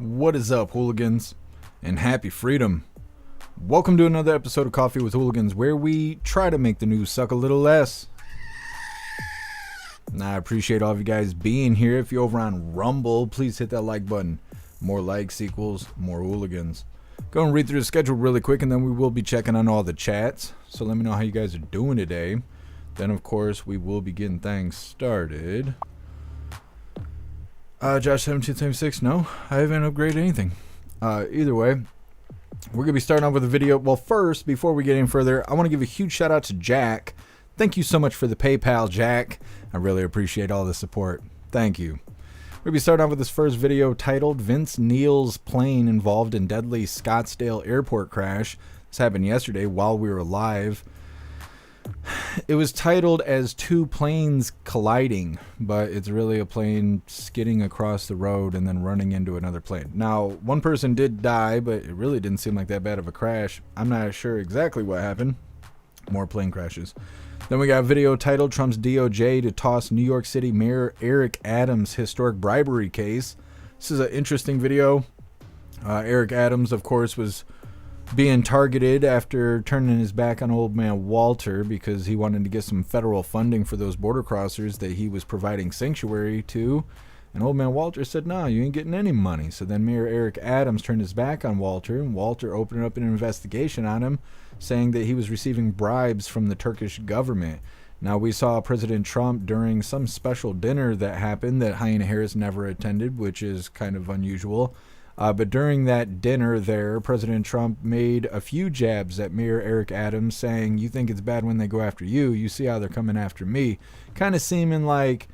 What is up, hooligans? And happy freedom. Welcome to another episode of Coffee with Hooligans, where we try to make the news suck a little less. And I appreciate all of you guys being here. If you're over on Rumble, please hit that like button. More likes equals more hooligans. Go and read through the schedule really quick, and then we will be checking on all the chats. So let me know how you guys are doing today. Then, of course, we will be getting things started. Josh 1776, no, I haven't upgraded anything. Either way, we're going to be starting off with a video. Well, first, before we get any further, I want to give a huge shout out to Jack. Thank you so much for the PayPal, Jack. I really appreciate all the support. Thank you. We're going to be starting off with this first video titled Vince Neal's plane involved in deadly Scottsdale airport crash. This happened yesterday while we were live. It was titled as two planes colliding, but it's really a plane skidding across the road and then running into another plane. Now, one person did die, but it really didn't seem like that bad of a crash. I'm not sure exactly what happened. More plane crashes. Then we got a video titled Trump's DOJ to toss New York City Mayor Eric Adams' historic bribery case. This is an interesting video. Eric Adams, of course, was being targeted after turning his back on old man Walter because he wanted to get some federal funding for those border crossers that he was providing sanctuary to. And old man Walter said, no, you ain't getting any money. So then Mayor Eric Adams turned his back on Walter, and Walter opened up an investigation on him, saying that he was receiving bribes from the Turkish government. Now, we saw President Trump during some special dinner that happened that Hyena Harris never attended, which is kind of unusual. But during that dinner there, President Trump made a few jabs at Mayor Eric Adams, saying, you think it's bad when they go after you. You see how they're coming after me. Kind of seeming like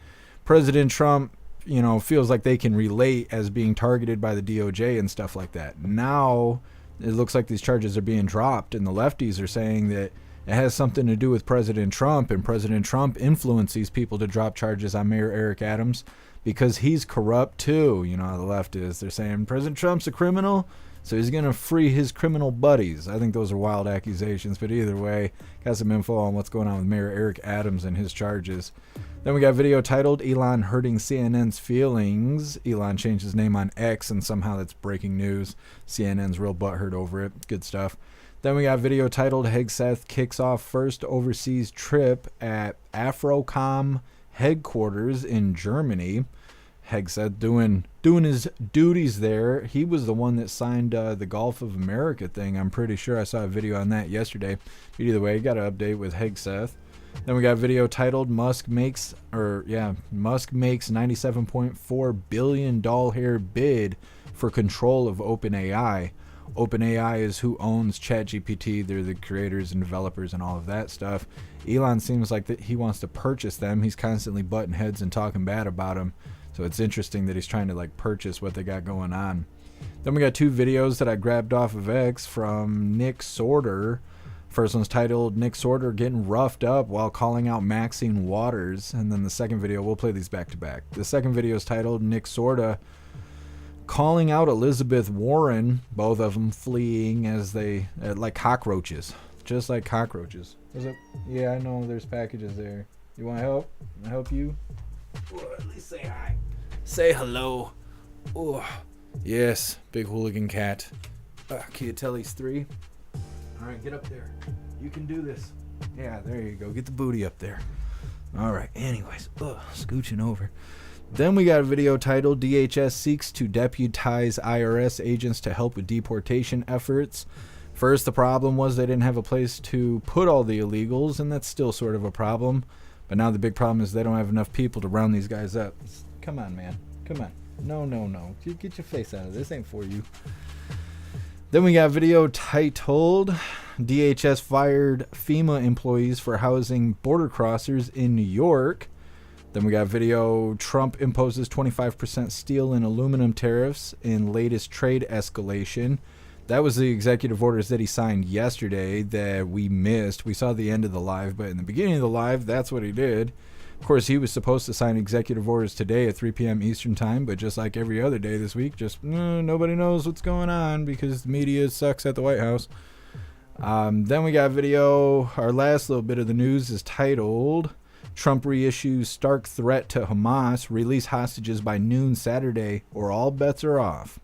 President Trump, you know, feels like they can relate as being targeted by the DOJ and stuff like that. Now, it looks like these charges are being dropped, and the lefties are saying that it has something to do with President Trump, and President Trump influenced these people to drop charges on Mayor Eric Adams because he's corrupt too. You know how the left is. They're saying President Trump's a criminal, so he's going to free his criminal buddies. I think those are wild accusations, but either way, got some info on what's going on with Mayor Eric Adams and his charges. Then we got a video titled Elon Hurting CNN's Feelings. Elon changed his name on X, and somehow that's breaking news. CNN's real butthurt over it. Good stuff. Then we got a video titled Hegseth kicks off first overseas trip at Afrocom headquarters in Germany. Hegseth doing his duties there. He was the one that signed the Gulf of America thing. I'm pretty sure I saw a video on that yesterday. But either way, got an update with Hegseth. Then we got a video titled Musk makes $97.4 billion bid for control of OpenAI. OpenAI is who owns ChatGPT. They're the creators and developers and all of that stuff. Elon seems like that he wants to purchase them. He's constantly butting heads and talking bad about them. So it's interesting that he's trying to like purchase what they got going on. Then we got two videos that I grabbed off of X from Nick Sorter. First one's titled Nick Sorter getting roughed up while calling out Maxine Waters. And then the second video, we'll play these back to back. The second video is titled Nick Sorter calling out Elizabeth Warren, both of them fleeing as they, like cockroaches. Just like cockroaches. Is it? Yeah, I know there's packages there. You want help? Can I help you? Well, at least say hi. Say hello. Oh, yes, big hooligan cat. Can you tell he's 3? All right, get up there. You can do this. Yeah, there you go. Get the booty up there. All right, anyways, scooching over. Then we got a video titled DHS seeks to deputize IRS agents to help with deportation efforts. First, the problem was they didn't have a place to put all the illegals, and that's still sort of a problem. But now the big problem is they don't have enough people to round these guys up. Come on, man. Come on. No. Get your face out of this. Ain't for you. Then we got a video titled DHS fired FEMA employees for housing border crossers in New York. Then we got a video Trump imposes 25% steel and aluminum tariffs in latest trade escalation. That was the executive orders that he signed yesterday that we missed. We saw the end of the live, but in the beginning of the live, that's what he did. Of course, he was supposed to sign executive orders today at 3 p.m. Eastern time, but just like every other day this week, just nobody knows what's going on because the media sucks at the White House. Then we got a video. Our last little bit of the news is titled Trump reissues stark threat to Hamas, release hostages by noon Saturday, or all bets are off.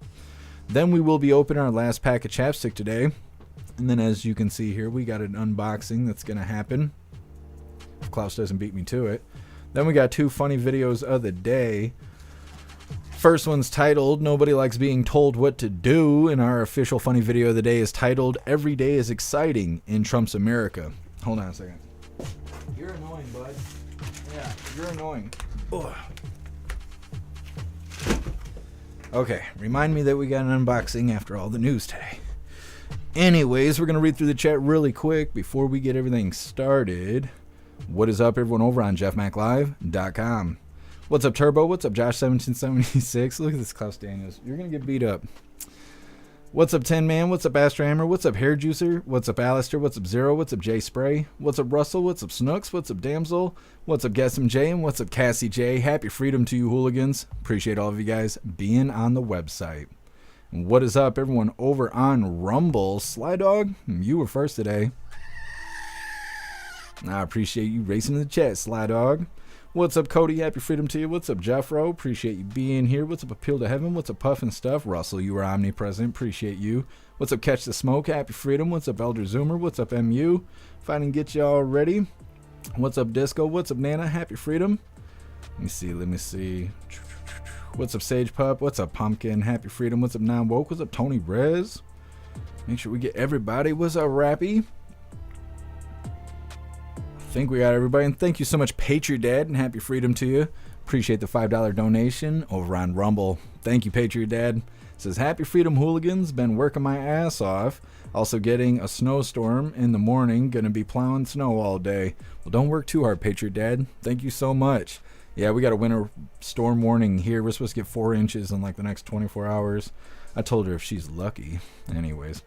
Then we will be opening our last pack of chapstick today. And then as you can see here, we got an unboxing that's going to happen. If Klaus doesn't beat me to it. Then we got 2 funny videos of the day. First one's titled, Nobody Likes Being Told What to Do. And our official funny video of the day is titled, Every Day is Exciting in Trump's America. Hold on a second. You're annoying, bud. Yeah, you're annoying. Ugh. Okay, remind me that we got an unboxing after all the news today. Anyways, we're going to read through the chat really quick before we get everything started. What is up, everyone, over on jeffmaclive.com. What's up, Turbo? What's up, Josh1776? Look at this, Klaus Daniels. You're going to get beat up. What's up, 10 Man? What's up, Astrohammer? What's up, Hair Juicer? What's up, Alistair? What's up, Zero? What's up, J Spray? What's up, Russell? What's up, Snooks? What's up, Damsel? What's up, Guessum J? And what's up, Cassie J? Happy freedom to you, hooligans. Appreciate all of you guys being on the website. And what is up, everyone, over on Rumble? Sly Dog, you were first today. I appreciate you racing in the chat, Sly Dog. What's up, Cody? Happy freedom to you. What's up, Jeffro? Appreciate you being here. What's up, Appeal to Heaven? What's up, Puff and Stuff? Russell, you are omnipresent. Appreciate you. What's up, Catch the Smoke? Happy freedom. What's up, Elder Zoomer? What's up, MU? Fighting get you all ready. What's up, Disco? What's up, Nana? Happy freedom. Let me see. What's up, Sage Pup? What's up, Pumpkin? Happy freedom. What's up, Non-Woke? What's up, Tony Brez? Make sure we get everybody. What's up, Rappy? I think we got everybody, and thank you so much, Patriot Dad, and happy freedom to you. Appreciate the $5 donation over on Rumble. Thank you, Patriot Dad. Says, happy freedom, hooligans. Been working my ass off. Also getting a snowstorm in the morning. Gonna be plowing snow all day. Well, don't work too hard, Patriot Dad. Thank you so much. Yeah, we got a winter storm warning here. We're supposed to get 4 inches in like the next 24 hours. I told her if she's lucky. Anyways,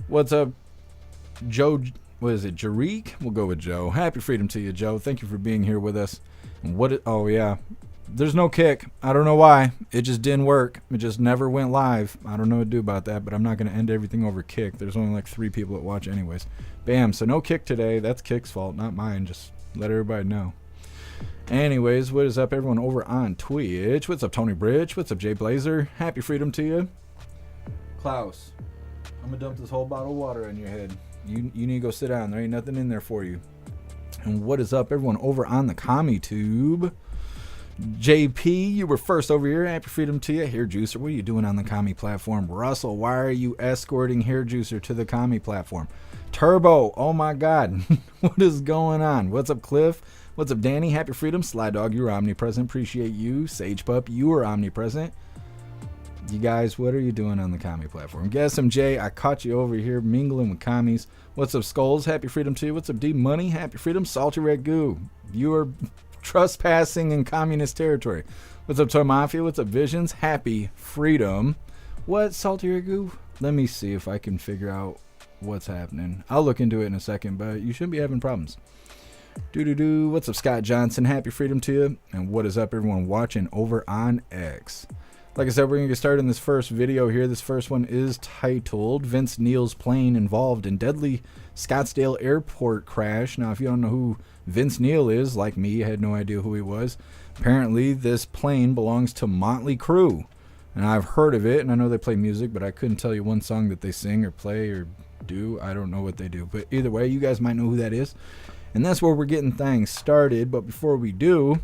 what's up, Joe? What is it, Jarik? We'll go with Joe. Happy freedom to you, Joe. Thank you for being here with us. And oh yeah, there's no kick. I don't know why. It just didn't work. It just never went live. I don't know what to do about that, but I'm not going to end everything over kick. There's only like 3 people that watch anyways. Bam. So no kick today. That's Kick's fault, not mine. Just let everybody know. Anyways, what is up, everyone, over on Twitch? What's up, Tony Bridge? What's up, Jay Blazer? Happy freedom to you. Klaus, I'm going to dump this whole bottle of water on your head. You need to go sit down. There ain't nothing in there for you. And what is up, everyone, over on the commie tube? JP, you were first over here. Happy freedom to you. Hair Juicer, what are you doing on the commie platform? Russell, why are you escorting Hair Juicer to the commie platform? Turbo, oh my God. What is going on? What's up, Cliff? What's up, Danny? Happy freedom. Sly Dog, you're omnipresent. Appreciate you. Sage Pup, you are omnipresent. You guys, what are you doing on the commie platform? Guess MJ, I caught you over here mingling with commies. What's up, Skulls? Happy freedom to you. What's up, D Money? Happy freedom. Salty Red Goo, you are trespassing in communist territory. What's up, Toy Mafia? What's up, Visions? Happy freedom. What, Salty Red Goo? Let me see if I can figure out what's happening. I'll look into it in a second, but you shouldn't be having problems. What's up, Scott Johnson? Happy freedom to you. And what is up, everyone watching over on X? Like I said, we're going to get started in this first video here. This first one is titled Vince Neil's Plane Involved in Deadly Scottsdale Airport Crash. Now, if you don't know who Vince Neil is, like me, I had no idea who he was. Apparently, this plane belongs to Motley Crue. And I've heard of it, and I know they play music, but I couldn't tell you one song that they sing or play or do. I don't know what they do. But either way, you guys might know who that is. And that's where we're getting things started. But before we do,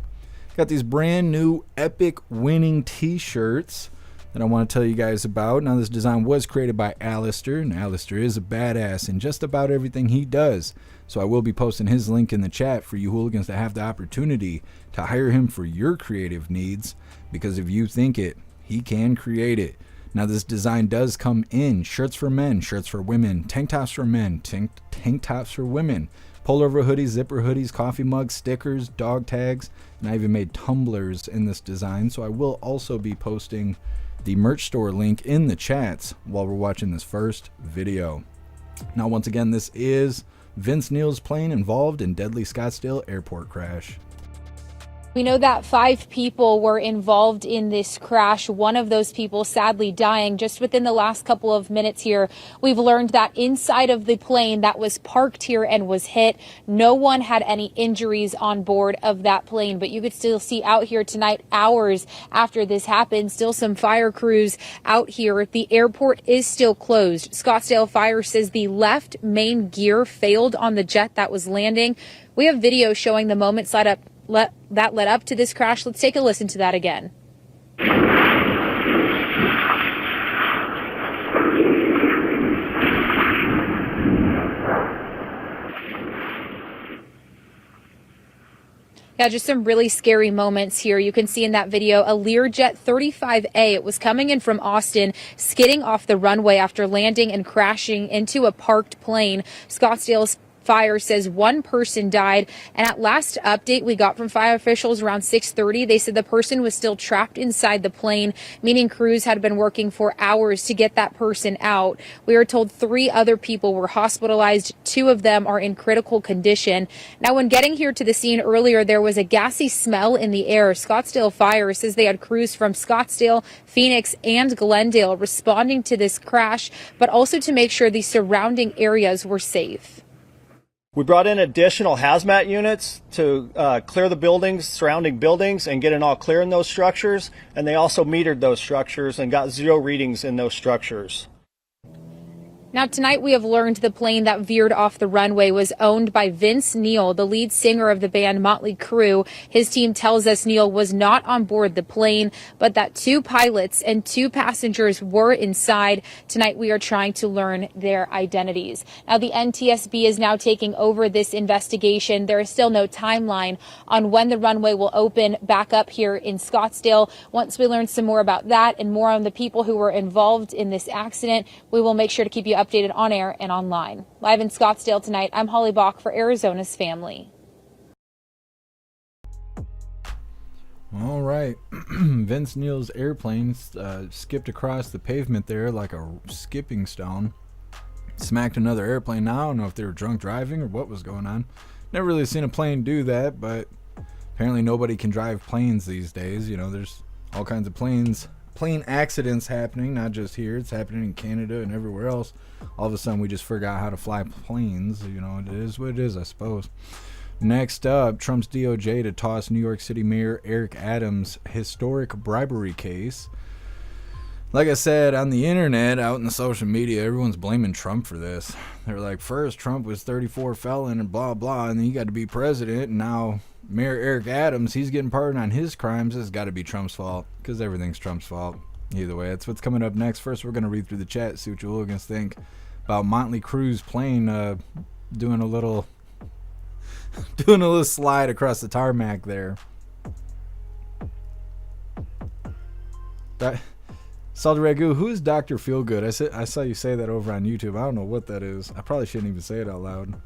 got these brand new epic winning t-shirts that I want to tell you guys about. Now, this design was created by Alistair, and Alistair is a badass in just about everything he does. So I will be posting his link in the chat for you hooligans to have the opportunity to hire him for your creative needs, because if you think it, he can create it. Now, this design does come in shirts for men, shirts for women, tank tops for men, tank tops for women, pullover hoodies, zipper hoodies, coffee mugs, stickers, dog tags, and I even made tumblers in this design. So I will also be posting the merch store link in the chats while we're watching this first video. Now, once again, this is Vince Neil's Plane Involved in Deadly Scottsdale Airport Crash. We know that 5 people were involved in this crash, one of those people sadly dying. Just within the last couple of minutes here, we've learned that inside of the plane that was parked here and was hit, no one had any injuries on board of that plane. But you could still see out here tonight, hours after this happened, still some fire crews out here. The airport is still closed. Scottsdale Fire says the left main gear failed on the jet that was landing. We have video showing the moments that led up to this crash. Let's take a listen to that again. Yeah, just some really scary moments here. You can see in that video a Learjet 35A. It was coming in from Austin, skidding off the runway after landing and crashing into a parked plane. Scottsdale's Fire says 1 person died, and at last update we got from fire officials around 6:30, they said the person was still trapped inside the plane, meaning crews had been working for hours to get that person out. We are told 3 other people were hospitalized. 2 of them are in critical condition. Now, when getting here to the scene earlier, there was a gassy smell in the air. Scottsdale Fire says they had crews from Scottsdale, Phoenix, and Glendale responding to this crash, but also to make sure the surrounding areas were safe. We brought in additional hazmat units to clear the buildings, surrounding buildings, and get an all clear in those structures. And they also metered those structures and got 0 readings in those structures. Now, tonight we have learned the plane that veered off the runway was owned by Vince Neil, the lead singer of the band Motley Crue. His team tells us Neil was not on board the plane, but that 2 pilots and 2 passengers were inside. Tonight we are trying to learn their identities. Now, the NTSB is now taking over this investigation. There is still no timeline on when the runway will open back up here in Scottsdale. Once we learn some more about that and more on the people who were involved in this accident, we will make sure to keep you updated on air and online. Live in Scottsdale tonight, I'm Holly Bach for Arizona's Family. All right. Vince Neil's airplane skipped across the pavement there like a skipping stone. Smacked another airplane. Now I don't know if they were drunk driving or what was going on. Never really seen a plane do that, but apparently nobody can drive planes these days. You know, there's all kinds of plane accidents happening, not just here. It's happening in Canada and everywhere else. All of a sudden we just forgot how to fly planes. You know, it is what it is, I suppose. Next up, Trump's DOJ to toss New York City Mayor Eric Adams' historic bribery case. Like I said, on the internet, out in the social media, everyone's blaming Trump for this. They're like, first Trump was 34 felon and blah blah, and then he got to be president, and now Mayor Eric Adams, he's getting pardoned on his crimes. It's got to be Trump's fault, because everything's Trump's fault. Either way, that's what's coming up next. First, we're going to read through the chat, see what you hooligans think about Motley Crue's plane doing a little slide across the tarmac there. Salty Ragu, who is Dr. Feelgood? I saw you say that over on YouTube. I don't know what that is. I probably shouldn't even say it out loud.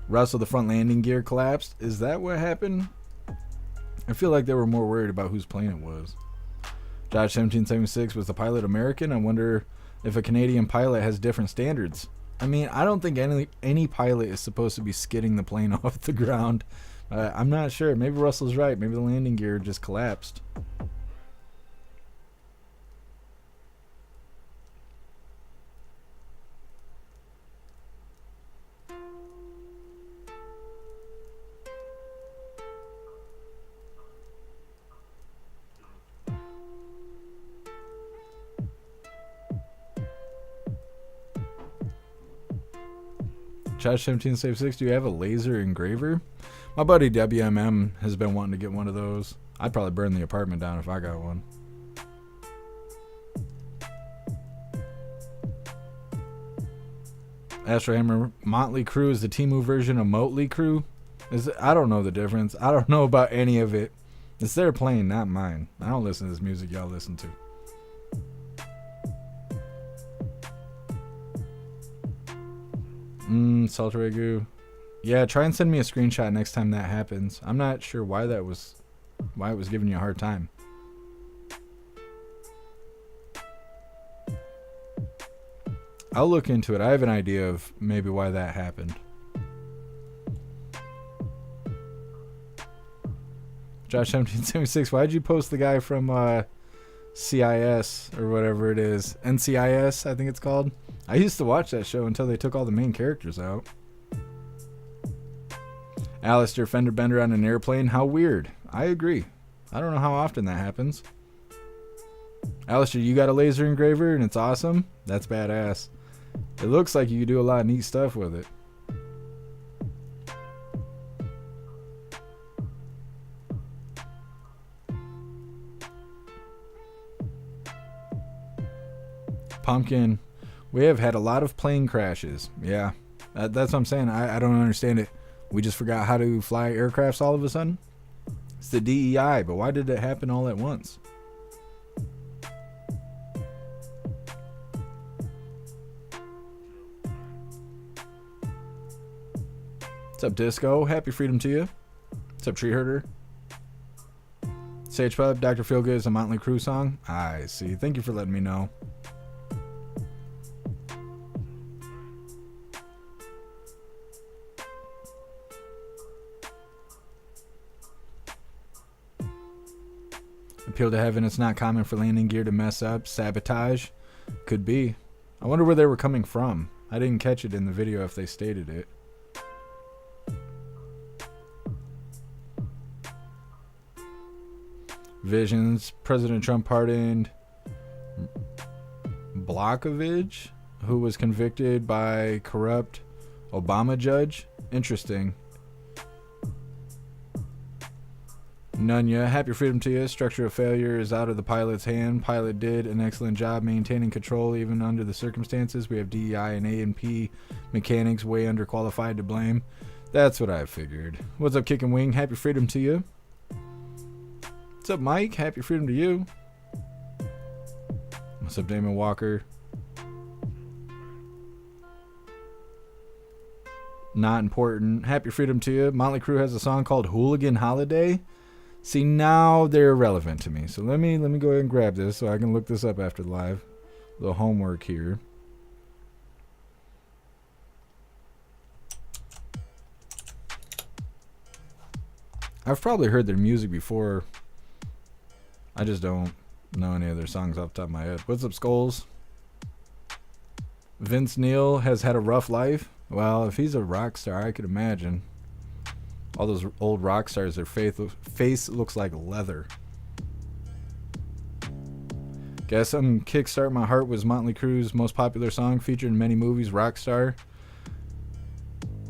Russell, the front landing gear collapsed. Is that what happened? I feel like they were more worried about whose plane it was. Josh 1776, was the pilot American? I wonder if a Canadian pilot has different standards. I mean, I don't think any pilot is supposed to be skidding the plane off the ground. I'm not sure. Maybe Russell's right. Maybe the landing gear just collapsed. Josh 1776, do you have a laser engraver? My buddy WMM has been wanting to get one of those. I'd probably burn the apartment down if I got one. Astro Hammer, Motley Crue is the Temu version of Motley Crue? I don't know the difference. I don't know about any of it. It's their plane, not mine. I don't listen to this music y'all listen to. Saltaragu. Yeah, try and send me a screenshot next time that happens. I'm not sure why it was giving you a hard time. I'll look into it. I have an idea of maybe why that happened. Josh 1776, why'd you post the guy from CIS or whatever it is? NCIS, I think it's called. I used to watch that show until they took all the main characters out. Alistair, fender bender on an airplane. How weird. I agree. I don't know how often that happens. Alistair, you got a laser engraver and it's awesome? That's badass. It looks like you can do a lot of neat stuff with it. Pumpkin, we have had a lot of plane crashes. Yeah, that's what I'm saying. I don't understand it. We just forgot how to fly aircrafts all of a sudden. It's the DEI, but why did it happen all at once? What's up, Disco? Happy freedom to you. What's up, Tree Herder? Sage Pub, Dr. Feelgood is a Motley Crue song. I see. Thank you for letting me know. Appeal to heaven, it's not common for landing gear to mess up. Sabotage? Could be. I wonder where they were coming from. I didn't catch it in the video if they stated it. Visions. President Trump pardoned Blockovich, who was convicted by corrupt Obama judge. Interesting. Nunya, happy freedom to you. Structure of failure is out of the pilot's hand. Pilot did an excellent job maintaining control even under the circumstances. We have DEI and A&P mechanics way underqualified to blame. That's what I figured. What's up, Kick and Wing? Happy freedom to you. What's up, Mike? Happy freedom to you. What's up, Damon Walker? Not important. Happy freedom to you. Motley Crue has a song called Hooligan Holiday. See, now they're irrelevant to me. So let me go ahead and grab this so I can look this up after the live. The homework here. I've probably heard their music before. I just don't know any of their songs off the top of my head. What's up, Skulls? Vince Neil has had a rough life. Well, if he's a rock star, I could imagine. All those old rock stars, their face looks like leather. Guess I'm Kickstart My Heart was Motley Crue's most popular song, featured in many movies. Rockstar.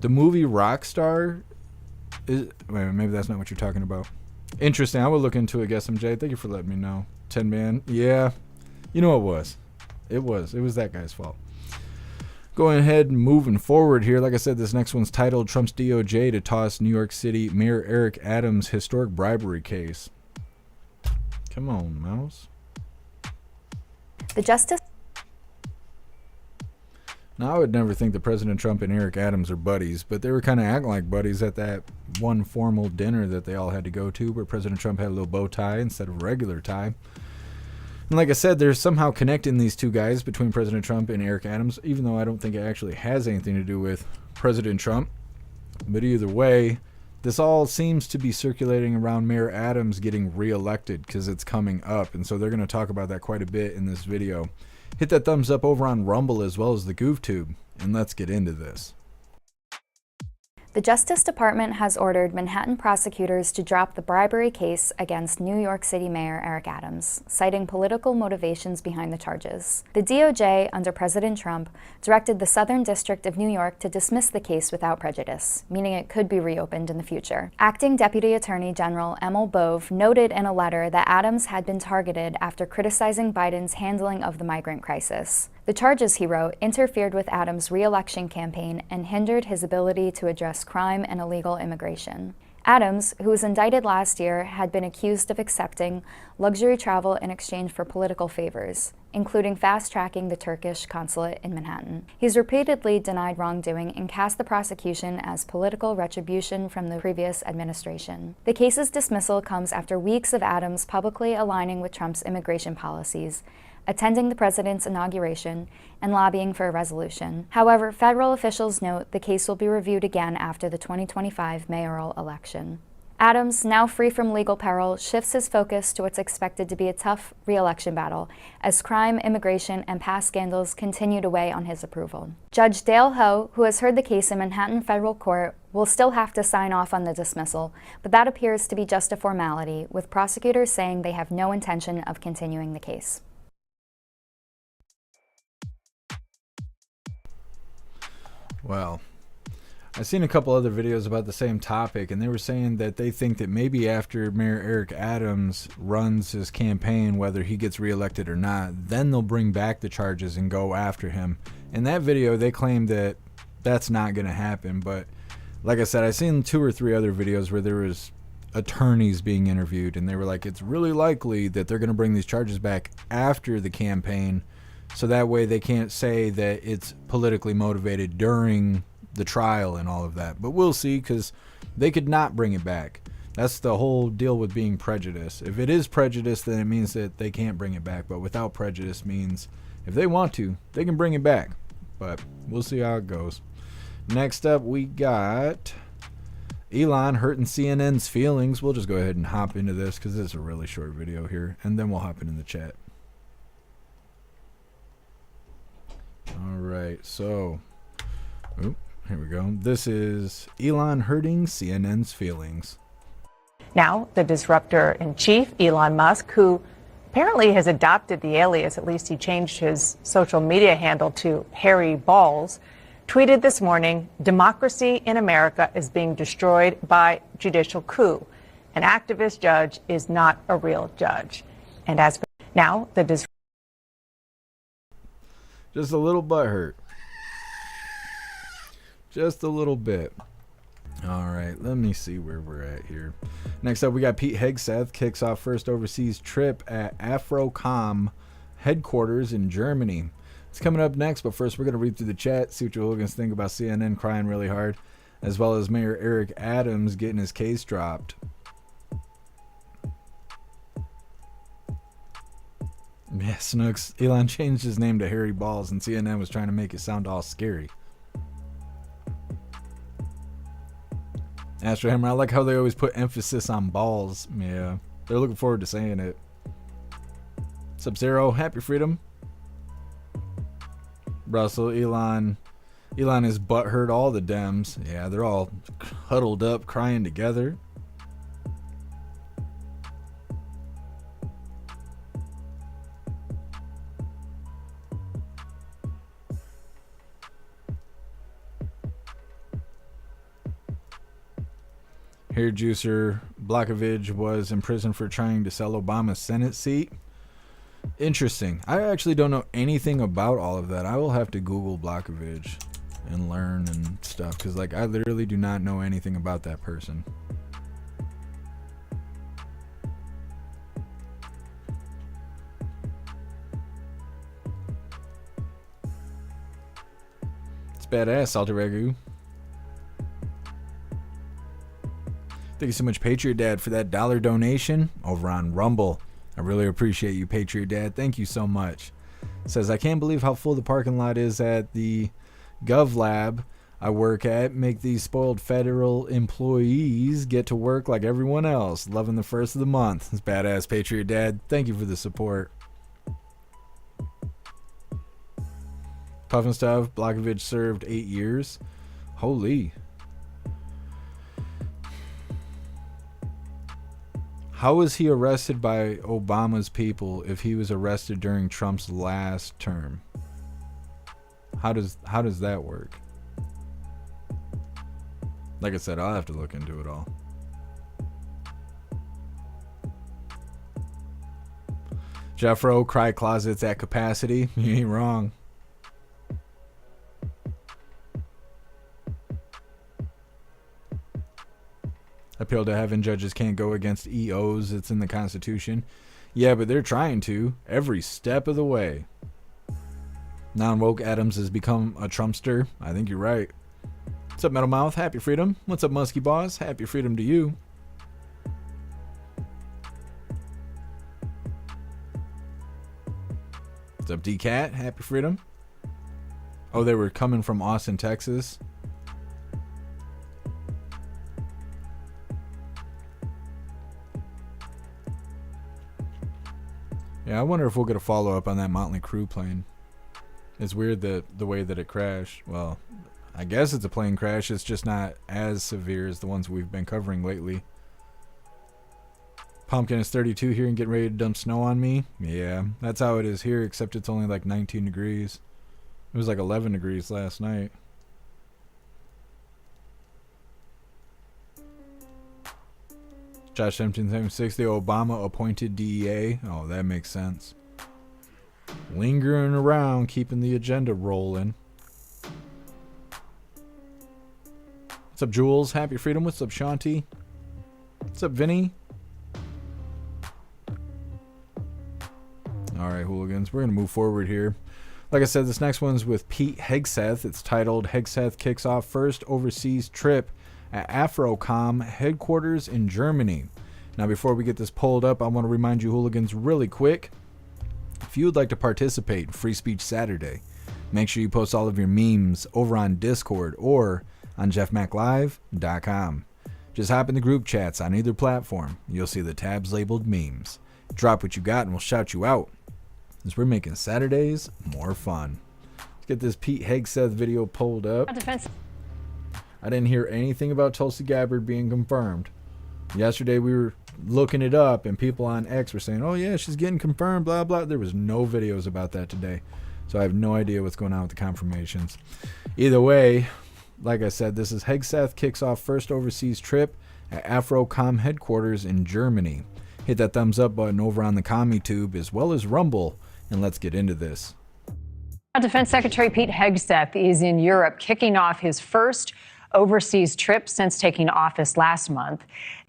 The movie Rockstar is... Wait, maybe that's not what you're talking about. Interesting. I will look into it, Guess MJ. Thank you for letting me know. 10 Man. Yeah. You know it was. It was that guy's fault. Going ahead and moving forward here, like I said, this next one's titled Trump's DOJ to toss New York City Mayor Eric Adams' historic bribery case. Come on, mouse. The Justice... Now, I would never think that President Trump and Eric Adams are buddies, but they were kind of acting like buddies at that one formal dinner that they all had to go to, where President Trump had a little bow tie instead of a regular tie. And like I said, they're somehow connecting these two guys between President Trump and Eric Adams, even though I don't think it actually has anything to do with President Trump. But either way, this all seems to be circulating around Mayor Adams getting reelected because it's coming up. And so they're going to talk about that quite a bit in this video. Hit that thumbs up over on Rumble as well as the GoofTube, and let's get into this. The Justice Department has ordered Manhattan prosecutors to drop the bribery case against New York City Mayor Eric Adams, citing political motivations behind the charges. The DOJ, under President Trump, directed the Southern District of New York to dismiss the case without prejudice, meaning it could be reopened in the future. Acting Deputy Attorney General Emil Bove noted in a letter that Adams had been targeted after criticizing Biden's handling of the migrant crisis. The charges, he wrote, interfered with Adams' re-election campaign and hindered his ability to address crime and illegal immigration. Adams, who was indicted last year, had been accused of accepting luxury travel in exchange for political favors, including fast-tracking the Turkish consulate in Manhattan. He's repeatedly denied wrongdoing and cast the prosecution as political retribution from the previous administration. The case's dismissal comes after weeks of Adams publicly aligning with Trump's immigration policies, attending the president's inauguration, and lobbying for a resolution. However, federal officials note the case will be reviewed again after the 2025 mayoral election. Adams, now free from legal peril, shifts his focus to what's expected to be a tough re-election battle as crime, immigration, and past scandals continue to weigh on his approval. Judge Dale Ho, who has heard the case in Manhattan Federal Court, will still have to sign off on the dismissal, but that appears to be just a formality, with prosecutors saying they have no intention of continuing the case. Well, I've seen a couple other videos about the same topic, and they were saying that they think that maybe after Mayor Eric Adams runs his campaign, whether he gets reelected or not, then they'll bring back the charges and go after him. In that video, they claim that that's not going to happen, but like I said, I've seen 2 or 3 other videos where there was attorneys being interviewed, and they were like, it's really likely that they're going to bring these charges back after the campaign, so that way they can't say that it's politically motivated during the trial and all of that. But we'll see, because they could not bring it back. That's the whole deal with being prejudiced. If it is prejudice, then it means that they can't bring it back. But without prejudice means if they want to, they can bring it back. But we'll see how it goes. Next up, we got Elon hurting CNN's feelings. We'll just go ahead and hop into this because it's a really short video here, and then we'll hop in the chat. All right, so here we go. This is Elon hurting CNN's feelings. Now, the disruptor-in-chief, Elon Musk, who apparently has adopted the alias, at least he changed his social media handle to Harry Balls, tweeted this morning, "Democracy in America is being destroyed by judicial coup. An activist judge is not a real judge." And as now, the just a little butthurt. Just a little bit. All right, let me see where we're at here. Next up, we got Pete Hegseth kicks off first overseas trip at AfroCom headquarters in Germany. It's coming up next, but first we're going to read through the chat, see what your hooligans think about CNN crying really hard, as well as Mayor Eric Adams getting his case dropped. Yeah, Snooks. Elon changed his name to Harry Balls, and CNN was trying to make it sound all scary. Astro Hammer, I like how they always put emphasis on balls. Yeah, they're looking forward to saying it. Sub-Zero, happy freedom. Russell, Elon is butthurt all the Dems. Yeah, they're all huddled up, crying together. Hair juicer Blockovich was in prison for trying to sell Obama's Senate seat. Interesting. I actually don't know anything about all of that. I will have to Google Blockovich and learn and stuff, because like I literally do not know anything about that person. It's badass, Salty Ragu. Thank you so much, Patriot Dad, for that $1 donation over on Rumble. I really appreciate you, Patriot Dad. Thank you so much. Says, I can't believe how full the parking lot is at the Gov Lab I work at. Make these spoiled federal employees get to work like everyone else. Loving the first of the month. It's badass, Patriot Dad. Thank you for the support. Puffin Stuff, Blockovich served 8 years. Holy. How was he arrested by Obama's people if he was arrested during Trump's last term? How does that work? Like I said, I'll have to look into it all. Jeffro, cry closets at capacity. You ain't wrong. Appeal to heaven, judges can't go against EOs. It's in the Constitution. Yeah, but they're trying to every step of the way. Non-woke Adams has become a Trumpster. I think you're right. What's up, Metal Mouth? Happy freedom. What's up, Muskie Boss? Happy freedom to you. What's up, D-Cat? Happy freedom. Oh, they were coming from Austin, Texas. Yeah, I wonder if we'll get a follow-up on that Motley Crue plane. It's weird that the way that it crashed. Well, I guess it's a plane crash. It's just not as severe as the ones we've been covering lately. Pumpkin is 32 here and getting ready to dump snow on me. Yeah, that's how it is here, except it's only like 19 degrees. It was like 11 degrees last night. Josh 1776, the Obama appointed DEA. Oh, that makes sense. Lingering around, keeping the agenda rolling. What's up, Jules? Happy Freedom. What's up, Shanti? What's up, Vinny? Alright, hooligans. We're going to move forward here. Like I said, this next one's with Pete Hegseth. It's titled, Hegseth Kicks Off First Overseas Trip at AfroCom Headquarters in Germany. Now, before we get this pulled up, I want to remind you, hooligans, really quick. If you would like to participate in Free Speech Saturday, make sure you post all of your memes over on Discord or on jeffmaclive.com. Just hop in the group chats on either platform. You'll see the tabs labeled memes. Drop what you got and we'll shout you out, as we're making Saturdays more fun. Let's get this Pete Hegseth video pulled up. I didn't hear anything about Tulsi Gabbard being confirmed. Yesterday we were looking it up and people on X were saying, oh yeah, she's getting confirmed, blah blah. There was no videos about that today, so I have no idea what's going on with the confirmations. Either way, like I said, this is Hegseth kicks off first overseas trip at AfroCom headquarters in Germany. Hit that thumbs up button over on the CommuTube as well as Rumble, and let's get into this. Defense Secretary Pete Hegseth is in Europe, kicking off his first overseas trip since taking office last month.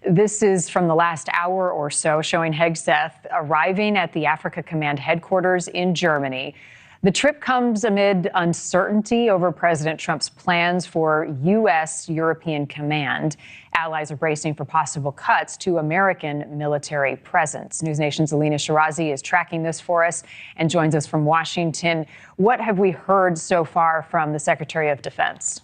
This is from the last hour or so, showing Hegseth arriving at the Africa Command headquarters in Germany. The trip comes amid uncertainty over President Trump's plans for U.S.-European Command. Allies are bracing for possible cuts to American military presence. News Nation's Alina Shirazi is tracking this for us and joins us from Washington. What have we heard so far from the Secretary of Defense?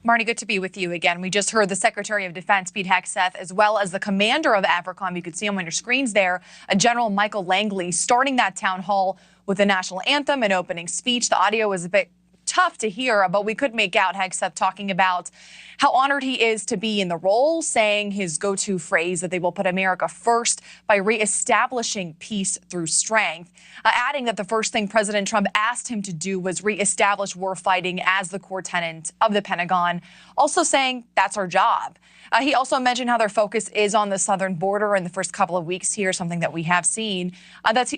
Marnie, good to be with you again. We just heard the Secretary of Defense, Pete Hegseth, as well as the commander of AFRICOM. You could see him on your screens there, General Michael Langley, starting that town hall with the national anthem and opening speech. The audio was a bit tough to hear, but we could make out Hegseth talking about how honored he is to be in the role, saying his go-to phrase that they will put America first by reestablishing peace through strength, adding that the first thing President Trump asked him to do was reestablish war fighting as the core tenet of the Pentagon, also saying that's our job. He also mentioned how their focus is on the southern border in the first couple of weeks here, something that we have seen.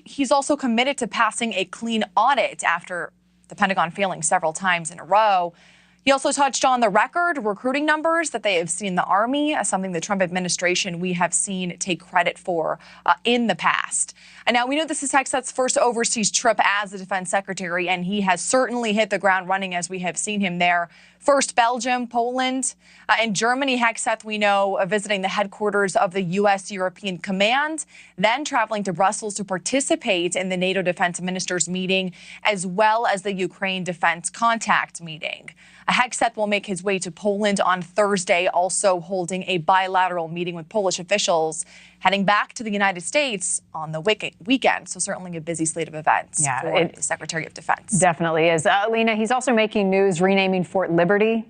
He's also committed to passing a clean audit after the Pentagon failing several times in a row. He also touched on the record recruiting numbers that they have seen in the Army, something the Trump administration we have seen take credit for in the past. And now we know this is Hegseth's first overseas trip as the defense secretary, and he has certainly hit the ground running as we have seen him there. First Belgium, Poland, and Germany. Hegseth, we know, visiting the headquarters of the U.S.-European Command, then traveling to Brussels to participate in the NATO defense ministers meeting, as well as the Ukraine defense contact meeting. Hegseth will make his way to Poland on Thursday, also holding a bilateral meeting with Polish officials, heading back to the United States on the weekend. So certainly a busy slate of events for the Secretary of Defense. Definitely is. Lena, he's also making news renaming Fort Liberty.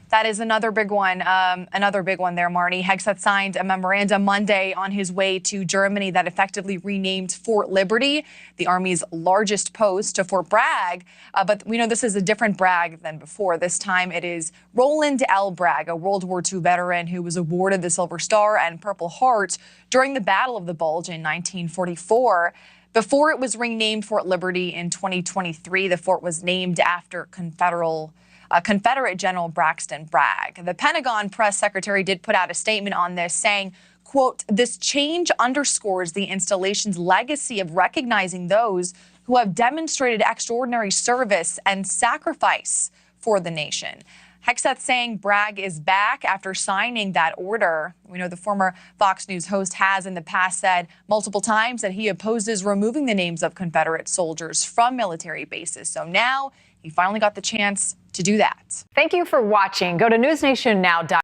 That is another big one there, Marnie. Hegseth signed a memorandum Monday on his way to Germany that effectively renamed Fort Liberty, the Army's largest post, to Fort Bragg. But we know this is a different Bragg than before. This time it is Roland L. Bragg, a World War II veteran who was awarded the Silver Star and Purple Heart during the Battle of the Bulge in 1944. Before it was renamed Fort Liberty in 2023, the fort was named after Confederate General Braxton Bragg. The Pentagon press secretary did put out a statement on this saying, quote, "This change underscores the installation's legacy of recognizing those who have demonstrated extraordinary service and sacrifice for the nation." Hegseth saying Bragg is back after signing that order. We know the former Fox News host has in the past said multiple times that he opposes removing the names of Confederate soldiers from military bases. So now he finally got the chance to do that. Thank you for watching. Go to newsnationnow.com.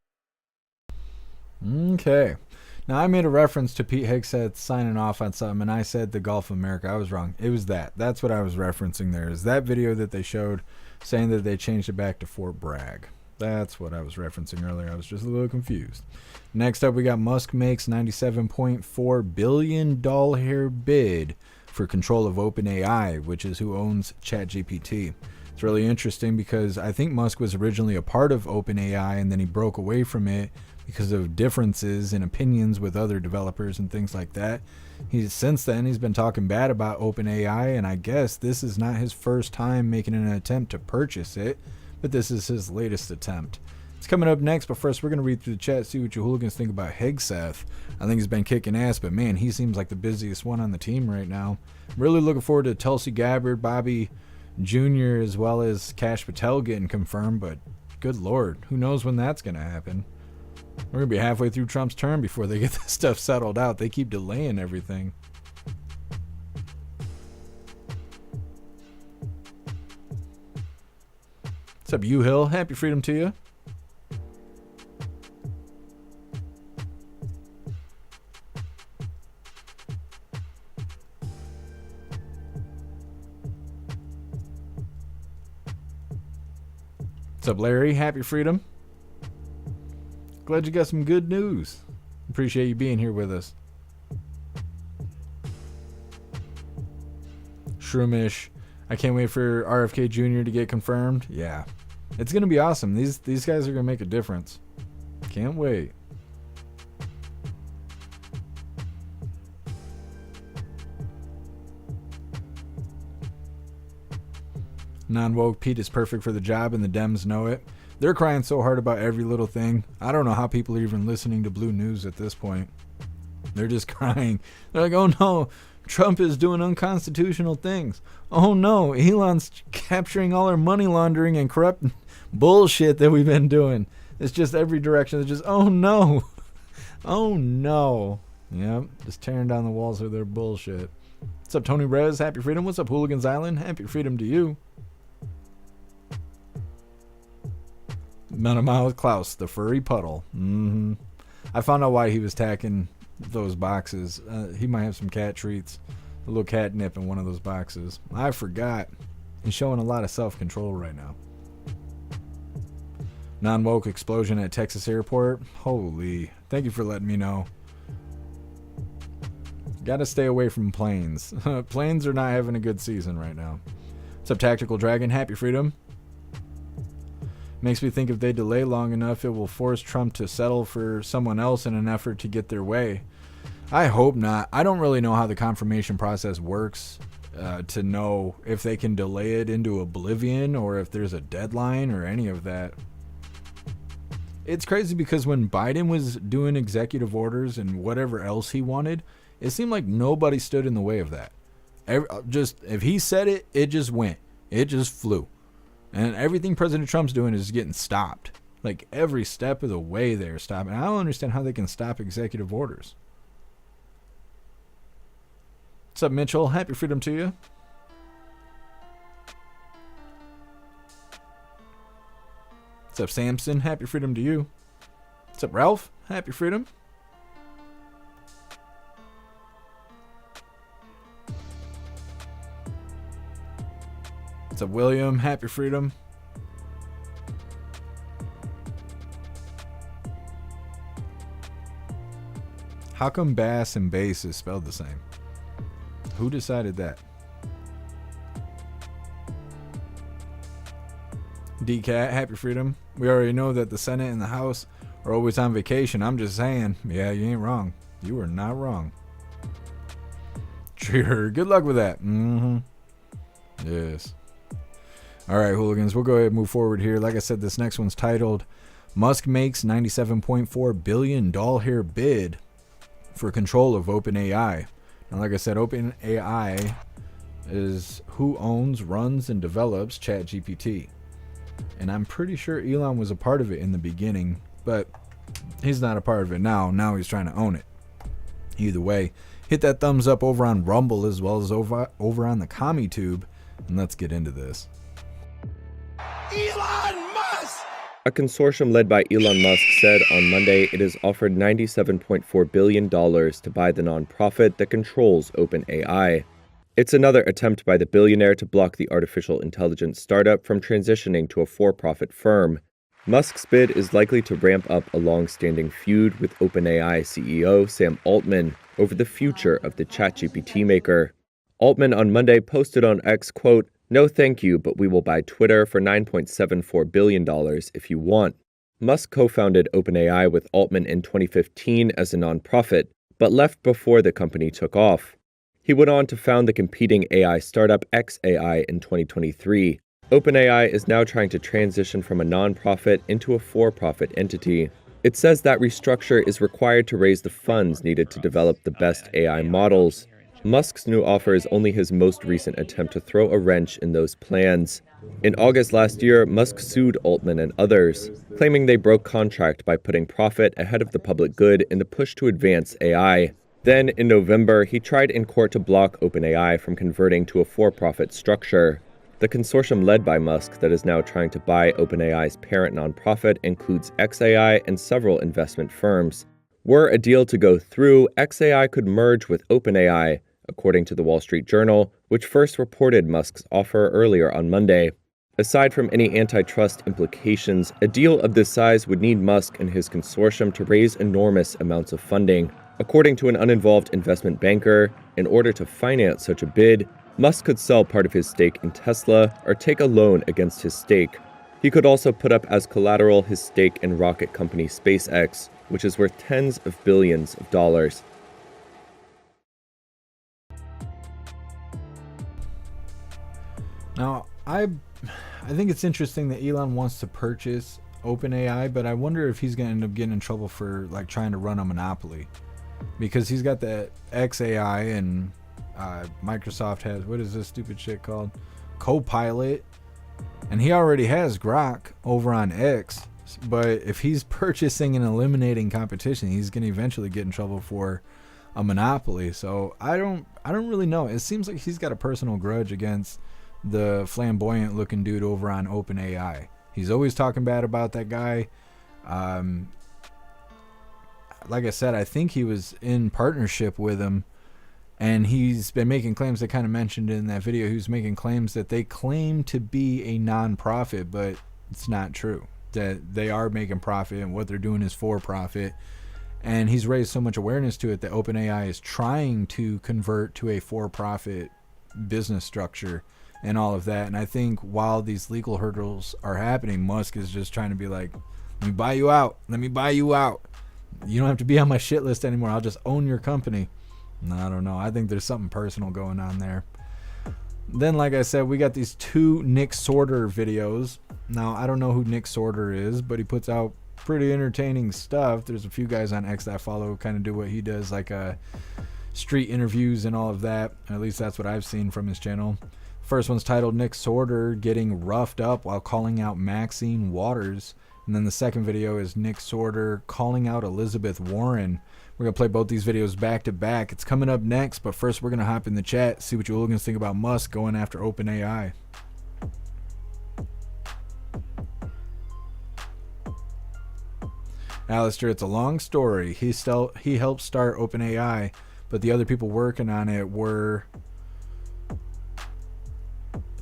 Okay. Now, I made a reference to Pete Hegseth signing off on something, and I said the Gulf of America. I was wrong. It was that. That's what I was referencing there, is that video that they showed saying that they changed it back to Fort Bragg. That's what I was referencing earlier. I was just a little confused. Next up, we got Musk makes $97.4 billion bid for control of OpenAI, which is who owns ChatGPT. It's really interesting because I think Musk was originally a part of OpenAI, and then he broke away from it because of differences in opinions with other developers and things like that. Since then he's been talking bad about OpenAI, and I guess this is not his first time making an attempt to purchase it, but this is his latest attempt. It's coming up next, but first we're going to read through the chat, see what you hooligans think about Hegseth. I think he's been kicking ass, but man, he seems like the busiest one on the team right now. I'm really looking forward to Tulsi Gabbard, Bobby Jr., as well as Kash Patel getting confirmed, but good lord, who knows when that's going to happen. We're going to be halfway through Trump's term before they get this stuff settled out. They keep delaying everything. What's up, U-Hill? Happy freedom to you. What's up, Larry? Happy freedom. Glad you got some good news. Appreciate you being here with us. Shroomish. I can't wait for RFK Jr. to get confirmed. Yeah. It's going to be awesome. These guys are going to make a difference. Can't wait. Non-woke Pete is perfect for the job, and the Dems know it. They're crying so hard about every little thing. I don't know how people are even listening to Blue News at this point. They're just crying. They're like, oh no, Trump is doing unconstitutional things. Oh no, Elon's capturing all our money laundering and corrupt bullshit that we've been doing. It's just every direction. It's just, oh no. Oh no. Yep, just tearing down the walls of their bullshit. What's up, Tony Rez? Happy freedom. What's up, Hooligans Island? Happy freedom to you. Metamouth Klaus, the furry puddle. I found out why he was tacking those boxes. He might have some cat treats, a little catnip in one of those boxes. I forgot. He's showing a lot of self-control right now. Non-woke explosion at Texas airport. Holy. Thank you for letting me know. Gotta stay away from planes. Planes are not having a good season right now. What's up, Tactical Dragon? Happy freedom. Makes me think if they delay long enough, it will force Trump to settle for someone else in an effort to get their way. I hope not. I don't really know how the confirmation process works to know if they can delay it into oblivion or if there's a deadline or any of that. It's crazy because when Biden was doing executive orders and whatever else he wanted, it seemed like nobody stood in the way of that. If he said it, it just went. It just flew. And everything President Trump's doing is getting stopped. Like every step of the way they're stopping. I don't understand how they can stop executive orders. What's up, Mitchell? Happy freedom to you. What's up, Samson? Happy freedom to you. What's up, Ralph? Happy freedom. What's up, William? Happy freedom. How come bass and bass is spelled the same? Who decided that? DCAT, happy freedom. We already know that the Senate and the House are always on vacation. I'm just saying. Yeah, you ain't wrong. You are not wrong. Sure. Good luck with that. Yes. All right, hooligans, we'll go ahead and move forward here. Like I said, this next one's titled, Musk makes $97.4 billion bid for control of OpenAI. Now, like I said, OpenAI is who owns, runs, and develops ChatGPT. And I'm pretty sure Elon was a part of it in the beginning, but he's not a part of it now. Now he's trying to own it. Either way, hit that thumbs up over on Rumble as well as over on the CommiTube, and let's get into this. Elon Musk A consortium led by Elon Musk said on Monday it has offered $97.4 billion to buy the nonprofit that controls OpenAI. It's another attempt by the billionaire to block the artificial intelligence startup from transitioning to a for-profit firm. Musk's bid is likely to ramp up a long-standing feud with OpenAI CEO Sam Altman over the future of the ChatGPT maker. Altman on Monday posted on X, quote, "No thank you, but we will buy Twitter for $9.74 billion if you want." Musk co-founded OpenAI with Altman in 2015 as a nonprofit, but left before the company took off. He went on to found the competing AI startup xAI in 2023. OpenAI is now trying to transition from a nonprofit into a for-profit entity. It says that restructure is required to raise the funds needed to develop the best AI models. Musk's new offer is only his most recent attempt to throw a wrench in those plans. In August last year, Musk sued Altman and others, claiming they broke contract by putting profit ahead of the public good in the push to advance AI. Then, in November, he tried in court to block OpenAI from converting to a for-profit structure. The consortium led by Musk that is now trying to buy OpenAI's parent nonprofit includes xAI and several investment firms. Were a deal to go through, xAI could merge with OpenAI, according to the Wall Street Journal, which first reported Musk's offer earlier on Monday. Aside from any antitrust implications, a deal of this size would need Musk and his consortium to raise enormous amounts of funding. According to an uninvolved investment banker, in order to finance such a bid, Musk could sell part of his stake in Tesla or take a loan against his stake. He could also put up as collateral his stake in rocket company SpaceX, which is worth tens of billions of dollars. Now, I think it's interesting that Elon wants to purchase OpenAI, but I wonder if he's going to end up getting in trouble for like trying to run a monopoly, because he's got that xAI and Microsoft has, what is this stupid shit called? Copilot, and he already has Grok over on X. But if he's purchasing and eliminating competition, he's going to eventually get in trouble for a monopoly. So I don't really know. It seems like he's got a personal grudge against the flamboyant looking dude over on OpenAI. He's always talking bad about that guy. Like I said, I think he was in partnership with him, and he's been making claims. They kind of mentioned in that video, he was making claims that they claim to be a non-profit, but it's not true. That they are making profit and what they're doing is for profit. And he's raised so much awareness to it that OpenAI is trying to convert to a for-profit business structure and all of that. And I think while these legal hurdles are happening, Musk is just trying to be like, let me buy you out. Let me buy you out. You don't have to be on my shit list anymore. I'll just own your company. No, I don't know. I think there's something personal going on there. Then, like I said, we got these two Nick Sorter videos. Now, I don't know who Nick Sorter is, but he puts out pretty entertaining stuff. There's a few guys on X that I follow who kind of do what he does, like street interviews and all of that. At least that's what I've seen from his channel. First one's titled Nick Sorter Getting Roughed Up While Calling Out Maxine Waters. And then the second video is Nick Sorter calling out Elizabeth Warren. We're going to play both these videos back to back. It's coming up next, but first we're going to hop in the chat, see what you hooligans think about Musk going after OpenAI. Alistair, it's a long story. He helped start OpenAI, but the other people working on it were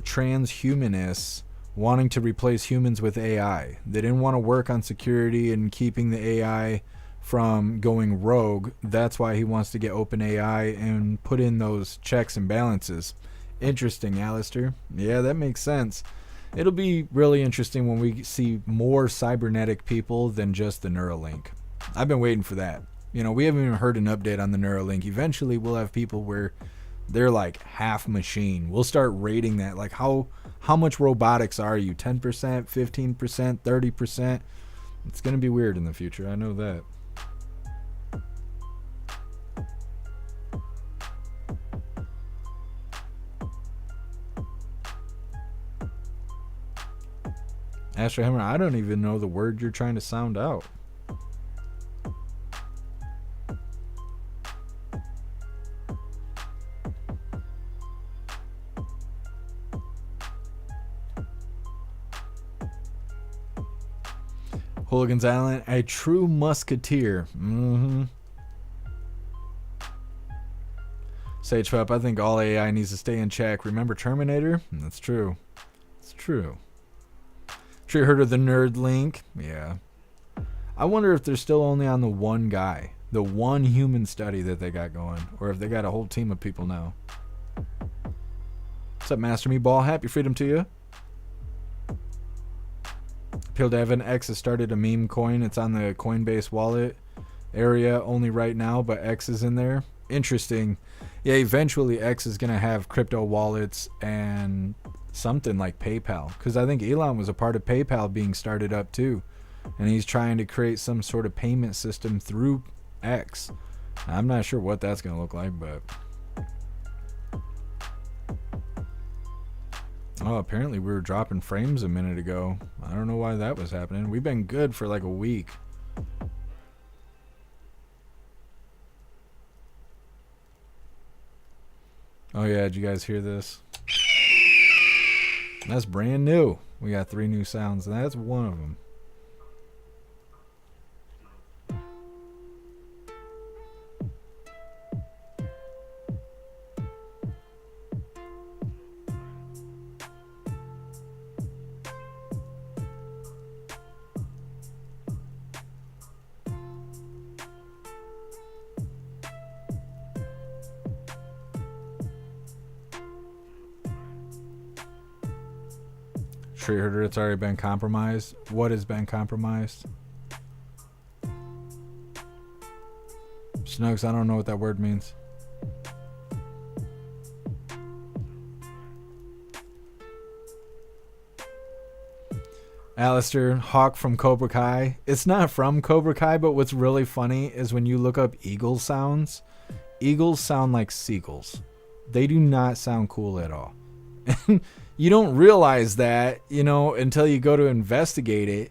transhumanists wanting to replace humans with AI. They didn't want to work on security and keeping the AI from going rogue. That's why he wants to get OpenAI and put in those checks and balances. Interesting, Alistair. Yeah, that makes sense. It'll be really interesting when we see more cybernetic people than just the Neuralink. I've been waiting for that. You know, we haven't even heard an update on the Neuralink. Eventually, we'll have people where they're like half machine. We'll start rating that. Like, how much robotics are you? 10%, 15%, 30%? It's going to be weird in the future. I know that. Astro Hammer, I don't even know the word you're trying to sound out. Hooligans Island, a true musketeer. Sage Pup, I think all AI needs to stay in check. Remember Terminator? That's true. It's true. Sure you heard of the Nerd Link? Yeah. I wonder if they're still only on the one guy. The one human study that they got going. Or if they got a whole team of people now. What's up, Master Meatball? Happy freedom to you. Appeal Devin, X has started a meme coin. It's on the Coinbase wallet area only right now, but X is in there. Interesting. Yeah, eventually X is going to have crypto wallets and something like PayPal. Because I think Elon was a part of PayPal being started up too. And he's trying to create some sort of payment system through X. I'm not sure what that's going to look like, but... Oh, apparently we were dropping frames a minute ago. I don't know why that was happening. We've been good for like a week. Oh yeah, did you guys hear this? That's brand new. We got 3 new sounds, and that's one of them. Sure you heard it's already been compromised. What has been compromised? Snugs, I don't know what that word means. Alistair, Hawk from Cobra Kai. It's not from Cobra Kai, but what's really funny is when you look up eagle sounds, eagles sound like seagulls. They do not sound cool at all. You don't realize that, you know, until you go to investigate it.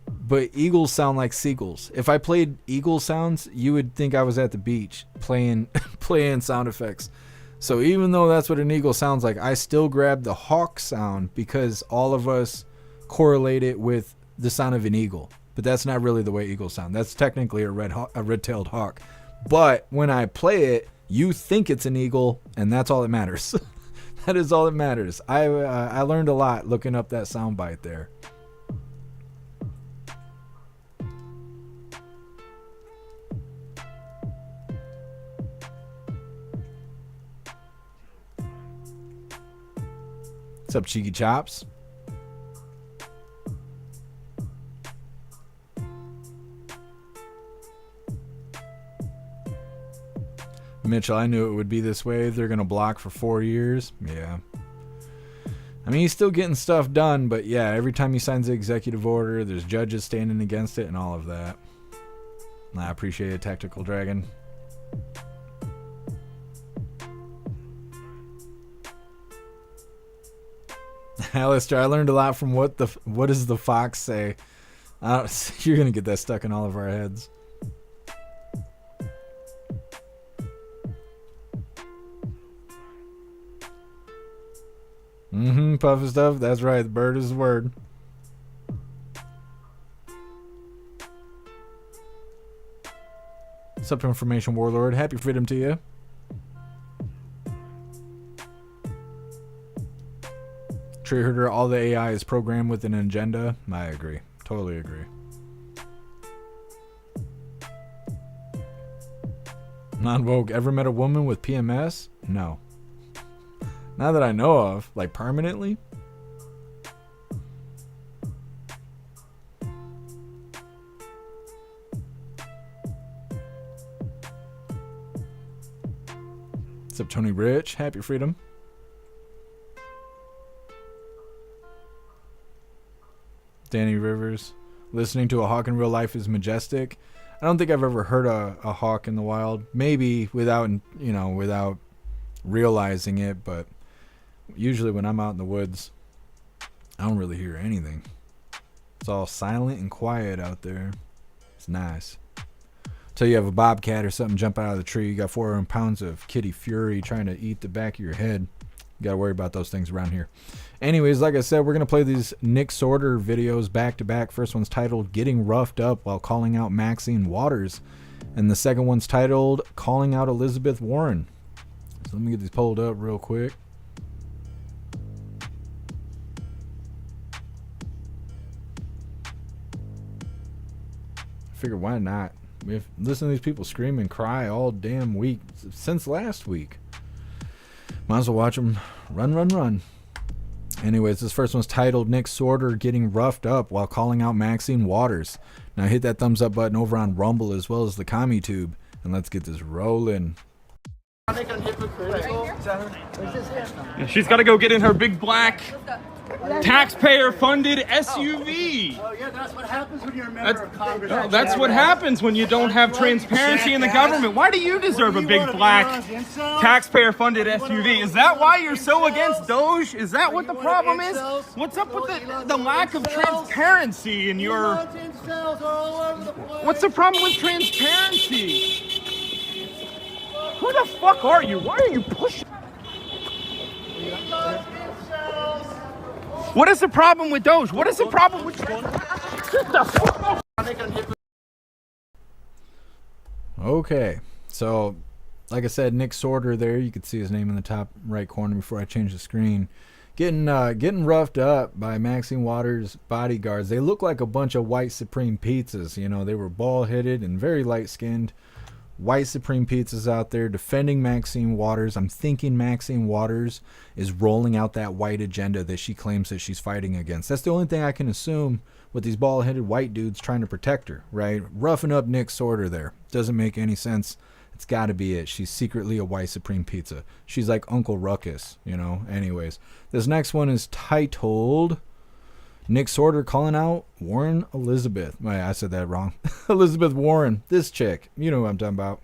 But eagles sound like seagulls. If I played eagle sounds, you would think I was at the beach playing sound effects. So even though that's what an eagle sounds like, I still grabbed the hawk sound because all of us correlate it with the sound of an eagle. But that's not really the way eagles sound. That's technically a red-tailed hawk. But when I play it, you think it's an eagle, and that's all that matters. That is all that matters. I learned a lot looking up that soundbite there. What's up, Cheeky Chops? Mitchell, I knew it would be this way. They're going to block for 4 years. Yeah. I mean, he's still getting stuff done, but yeah, every time he signs the executive order, there's judges standing against it and all of that. I appreciate it, Tactical Dragon. Alistair, I learned a lot from what does the fox say. You're going to get that stuck in all of our heads. Puff and stuff. That's right. The bird is the word. What's up, Information Warlord? Happy freedom to you. Tree Herder, all the AI is programmed with an agenda. I agree. Totally agree. Non-woke, ever met a woman with PMS? No. Not that I know of. Like, permanently? What's up, Tony Rich? Happy freedom. Danny Rivers. Listening to a hawk in real life is majestic. I don't think I've ever heard a hawk in the wild. Maybe without realizing it, but usually when I'm out in the woods, I don't really hear anything. It's all silent and quiet out there. It's nice. So you have a bobcat or something jump out of the tree. You got 400 pounds of kitty fury trying to eat the back of your head. You got to worry about those things around here. Anyways, like I said, we're going to play these Nick Sorter videos back to back. First one's titled Getting Roughed Up While Calling Out Maxine Waters. And the second one's titled Calling Out Elizabeth Warren. So let me get these pulled up real quick. Figure why not? We've listened to these people scream and cry all damn week since last week. Might as well watch them run. Anyways, this first one's titled Nick Sorter Getting Roughed Up While Calling Out Maxine Waters. Now hit that thumbs up button over on Rumble as well as the CommuTube, and let's get this rolling. She's got to go get in her big black taxpayer-funded SUV. Oh yeah, that's what happens when you're a member of Congress. No, that's what happens when you don't have transparency in the government. Why do you deserve a big black taxpayer-funded SUV? Is that why you're so against Doge? Is that what the problem is? What's up with the lack of transparency in your... What's the problem with transparency? Who the fuck are you? Why are you pushing? What is the problem with Doge? What is the problem with... Okay, so like I said, Nick Sorter there, you can see his name in the top right corner before I change the screen. Getting roughed up by Maxine Waters' bodyguards. They look like a bunch of white Supreme pizzas. You know, they were bald-headed and very light-skinned. White Supreme pizzas out there defending Maxine Waters. I'm thinking Maxine Waters is rolling out that white agenda that she claims that she's fighting against. That's the only thing I can assume with these bald-headed white dudes trying to protect her, right? Roughing up Nick Sorter there. Doesn't make any sense. It's got to be it. She's secretly a white Supreme pizza. She's like Uncle Ruckus, you know? Anyways, this next one is titled Nick Sorter Calling Out Warren Elizabeth. I said that wrong. Elizabeth Warren. This chick. You know who I'm talking about.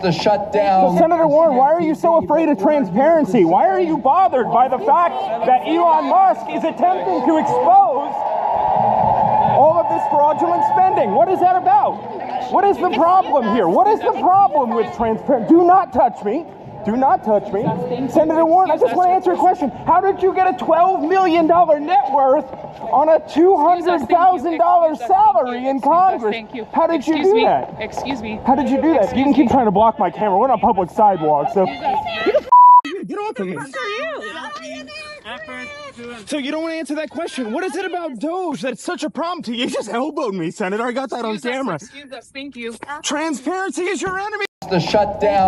The shutdown. So Senator Warren, why are you so afraid of transparency? Why are you bothered by the fact that Elon Musk is attempting to expose all of this fraudulent spending? What is that about? What is the problem here? What is the problem with transparency? Do not touch me. Do not touch me. Senator Warren, I just want to answer a question. How did you get a $12 million net worth on a $200,000 salary in Congress? How did you do that? Excuse me. How did you do that? You can keep trying to block my camera. We're on a public sidewalk, so... Get off of me. So you don't want to answer that question. What is it about Doge that's such a problem to you? You just elbowed me, Senator. I got that on camera. Excuse us. Thank you. Transparency is your enemy. The shutdown.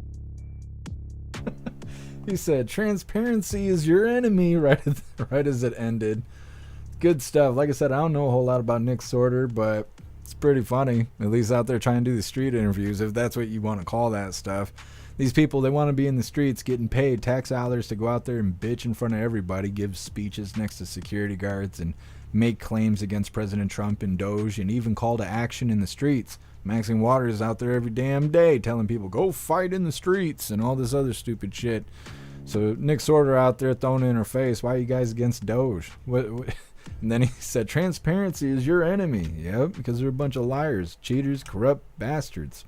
He said, transparency is your enemy, right as it ended. Good stuff. Like I said, I don't know a whole lot about Nick Sorter, but it's pretty funny. At least out there trying to do the street interviews, if that's what you want to call that stuff. These people, they want to be in the streets getting paid tax dollars to go out there and bitch in front of everybody, give speeches next to security guards, and make claims against President Trump and Doge, and even call to action in the streets. Maxine Waters is out there every damn day telling people, go fight in the streets, and all this other stupid shit. So Nick Sorter out there throwing it in her face, why are you guys against Doge? What? And then he said, transparency is your enemy. Yep, because they're a bunch of liars, cheaters, corrupt bastards.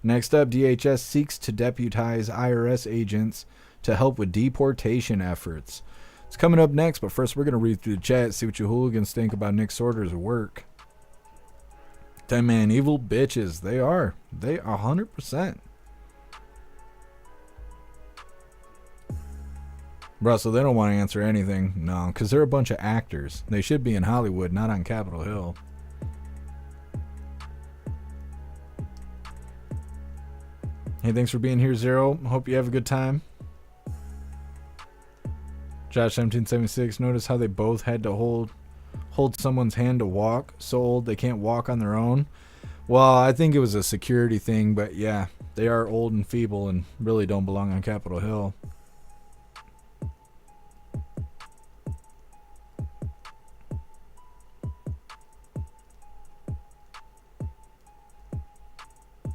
Next up, DHS seeks to deputize IRS agents to help with deportation efforts. It's coming up next, but first we're going to read through the chat, see what you hooligans think about Nick Sorter's work. 10 man evil bitches. They are. They are 100%. Russell, they don't want to answer anything. No, because they're a bunch of actors. They should be in Hollywood, not on Capitol Hill. Hey, thanks for being here, Zero. Hope you have a good time. Josh 1776, notice how they both had to hold someone's hand to walk. So old they can't walk on their own. Well, I think it was a security thing, but yeah, they are old and feeble and really don't belong on Capitol Hill.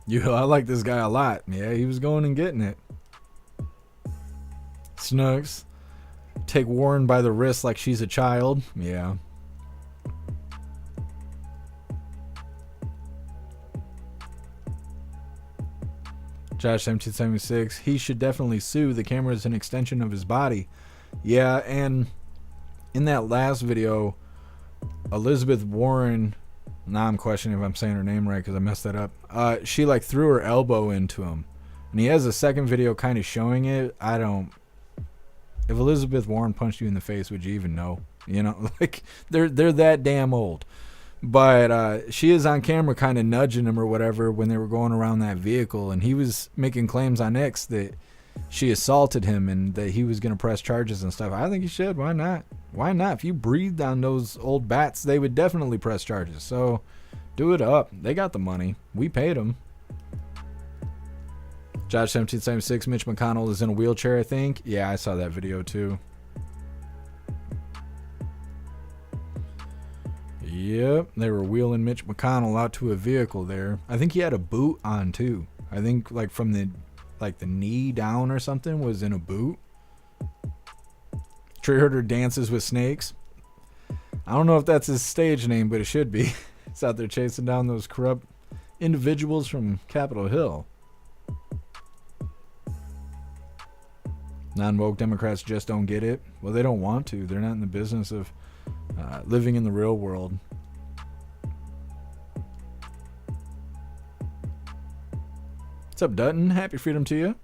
I like this guy a lot. Yeah, he was going and getting it. Snooks. Take Warren by the wrist like she's a child. Yeah. Josh 1776. He should definitely sue. The camera is an extension of his body. Yeah, and in that last video, Elizabeth Warren, now I'm questioning if I'm saying her name right because I messed that up. She like threw her elbow into him. And he has a second video kind of showing it. If Elizabeth Warren punched you in the face, would you even know? You know, like they're that damn old. But she is on camera kind of nudging him or whatever when they were going around that vehicle. And he was making claims on X that she assaulted him and that he was going to press charges and stuff. I think he should. Why not? Why not? If you breathed on those old bats, they would definitely press charges. So do it up. They got the money. We paid them. Josh 1776, Mitch McConnell is in a wheelchair, I think. Yeah, I saw that video too. Yep, they were wheeling Mitch McConnell out to a vehicle there. I think he had a boot on too. I think like from the knee down or something was in a boot. Tree herder dances with snakes. I don't know if that's his stage name, but it should be. He's out there chasing down those corrupt individuals from Capitol Hill. Non-woke Democrats just don't get it. Well, they don't want to. They're not in the business of living in the real world. What's up, Dutton? Happy freedom to you.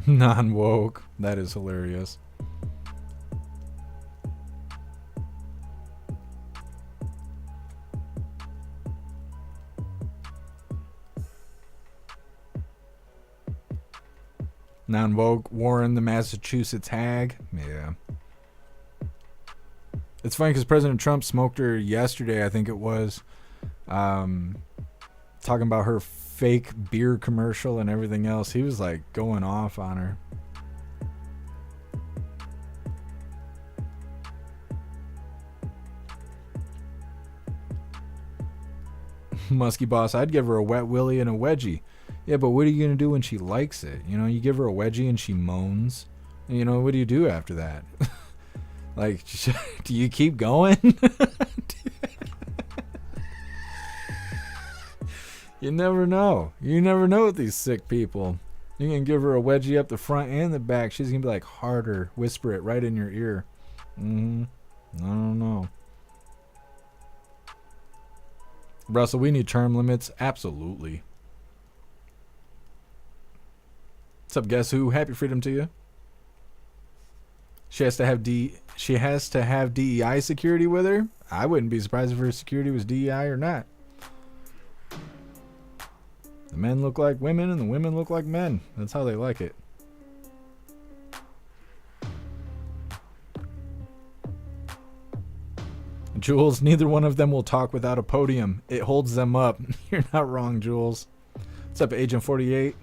Non-woke. That is hilarious. Non-woke Warren, the Massachusetts hag. Yeah. It's funny because President Trump smoked her yesterday, I think it was. Talking about her fake beer commercial and everything else. He was like going off on her. Musky boss, I'd give her a wet willy and a wedgie. Yeah, but what are you going to do when she likes it? You know, you give her a wedgie and she moans. You know, what do you do after that? Like, do you keep going? You never know. You never know with these sick people. You can give her a wedgie up the front and the back. She's going to be like harder. Whisper it right in your ear. I don't know. Russell, we need term limits. Absolutely. What's up, guess who? Happy freedom to you. She has to have DEI security with her. I wouldn't be surprised if her security was DEI or not. The men look like women and the women look like men. That's how they like it. Jules, neither one of them will talk without a podium. It holds them up. You're not wrong, Jules. What's up, Agent 48?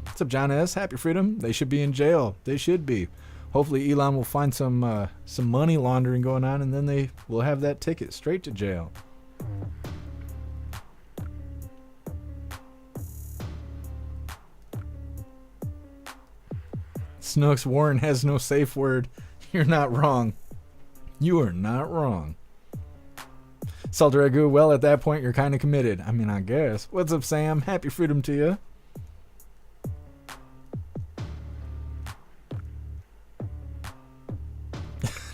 What's up, John S? Happy freedom. They should be in jail. They should be. Hopefully Elon will find some money laundering going on, and then they will have that ticket straight to jail. Snooks, Warren has no safe word. You're not wrong. You are not wrong. Salteragu, well, at that point, you're kind of committed. I mean, I guess. What's up, Sam? Happy freedom to you.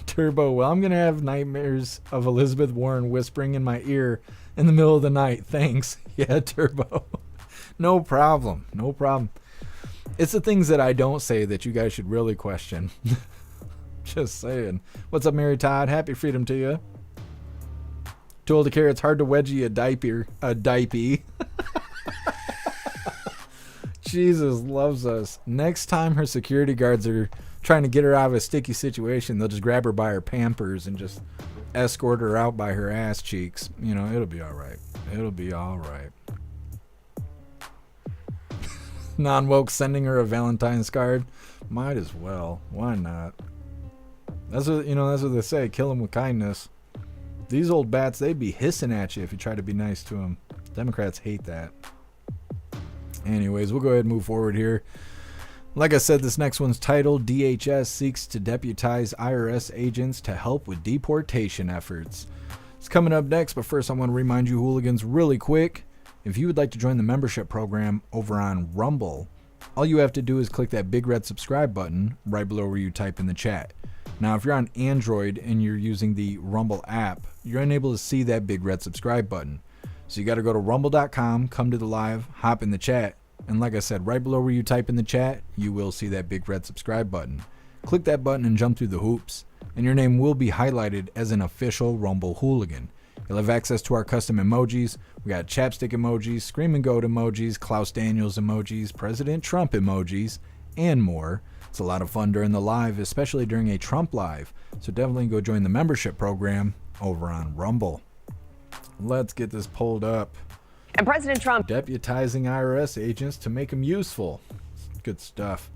Turbo, well, I'm going to have nightmares of Elizabeth Warren whispering in my ear in the middle of the night. Thanks. Yeah, Turbo. No problem. No problem. It's the things that I don't say that you guys should really question. Just saying. What's up, Mary Todd? Happy freedom to you. Too old to care. It's hard to wedgie a diaper. A diaper. Jesus loves us. Next time her security guards are trying to get her out of a sticky situation, they'll just grab her by her pampers and just escort her out by her ass cheeks. You know, it'll be all right. It'll be all right. Non-woke sending her a Valentine's card. Might as well. Why not? That's what, that's what they say. Kill them with kindness. These old bats, they'd be hissing at you if you try to be nice to them. Democrats hate that. Anyways, we'll go ahead and move forward here. Like I said, this next one's titled, DHS seeks to deputize IRS agents to help with deportation efforts. It's coming up next, but first I want to remind you hooligans really quick. If you would like to join the membership program over on Rumble, all you have to do is click that big red subscribe button right below where you type in the chat. Now, if you're on Android and you're using the Rumble app, you're unable to see that big red subscribe button. So you got to go to rumble.com, come to the live, hop in the chat, and like I said, right below where you type in the chat, you will see that big red subscribe button. Click that button and jump through the hoops, and your name will be highlighted as an official Rumble Hooligan. You'll have access to our custom emojis. We got chapstick emojis, scream and goat emojis, Klaus Daniels emojis, President Trump emojis, and more. It's a lot of fun during the live, especially during a Trump live. So definitely go join the membership program over on Rumble. Let's get this pulled up. And President Trump deputizing IRS agents to make them useful. Good stuff.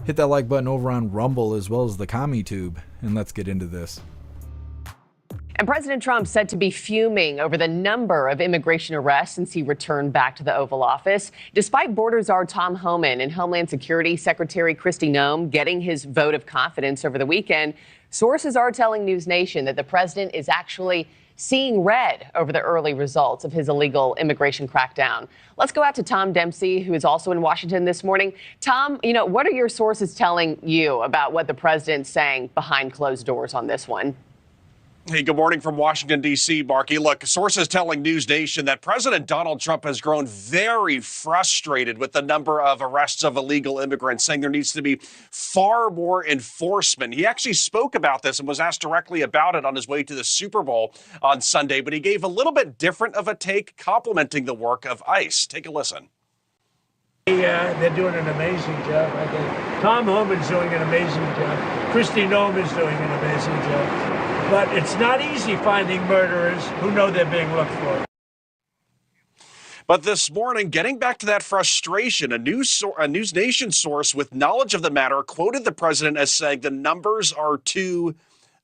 Hit that like button over on Rumble as well as the CommiTube, and let's get into this. And President Trump said to be fuming over the number of immigration arrests since he returned back to the Oval Office, despite border czar Tom Homan and Homeland Security Secretary Kristi Noem getting his vote of confidence over the weekend. Sources are telling News Nation that the president is actually seeing red over the early results of his illegal immigration crackdown. Let's go out to Tom Dempsey, who is also in Washington this morning. Tom, what are your sources telling you about what the president's saying behind closed doors on this one? Hey, good morning from Washington, D.C., Marky. Look, sources telling News Nation that President Donald Trump has grown very frustrated with the number of arrests of illegal immigrants, saying there needs to be far more enforcement. He actually spoke about this and was asked directly about it on his way to the Super Bowl on Sunday, but he gave a little bit different of a take, complimenting the work of ICE. Take a listen. They're doing an amazing job, I think. Tom Homan's doing an amazing job. Kristi Noem is doing an amazing job. But it's not easy finding murderers who know they're being looked for. But this morning, getting back to that frustration, a News Nation source with knowledge of the matter quoted the president as saying the numbers are too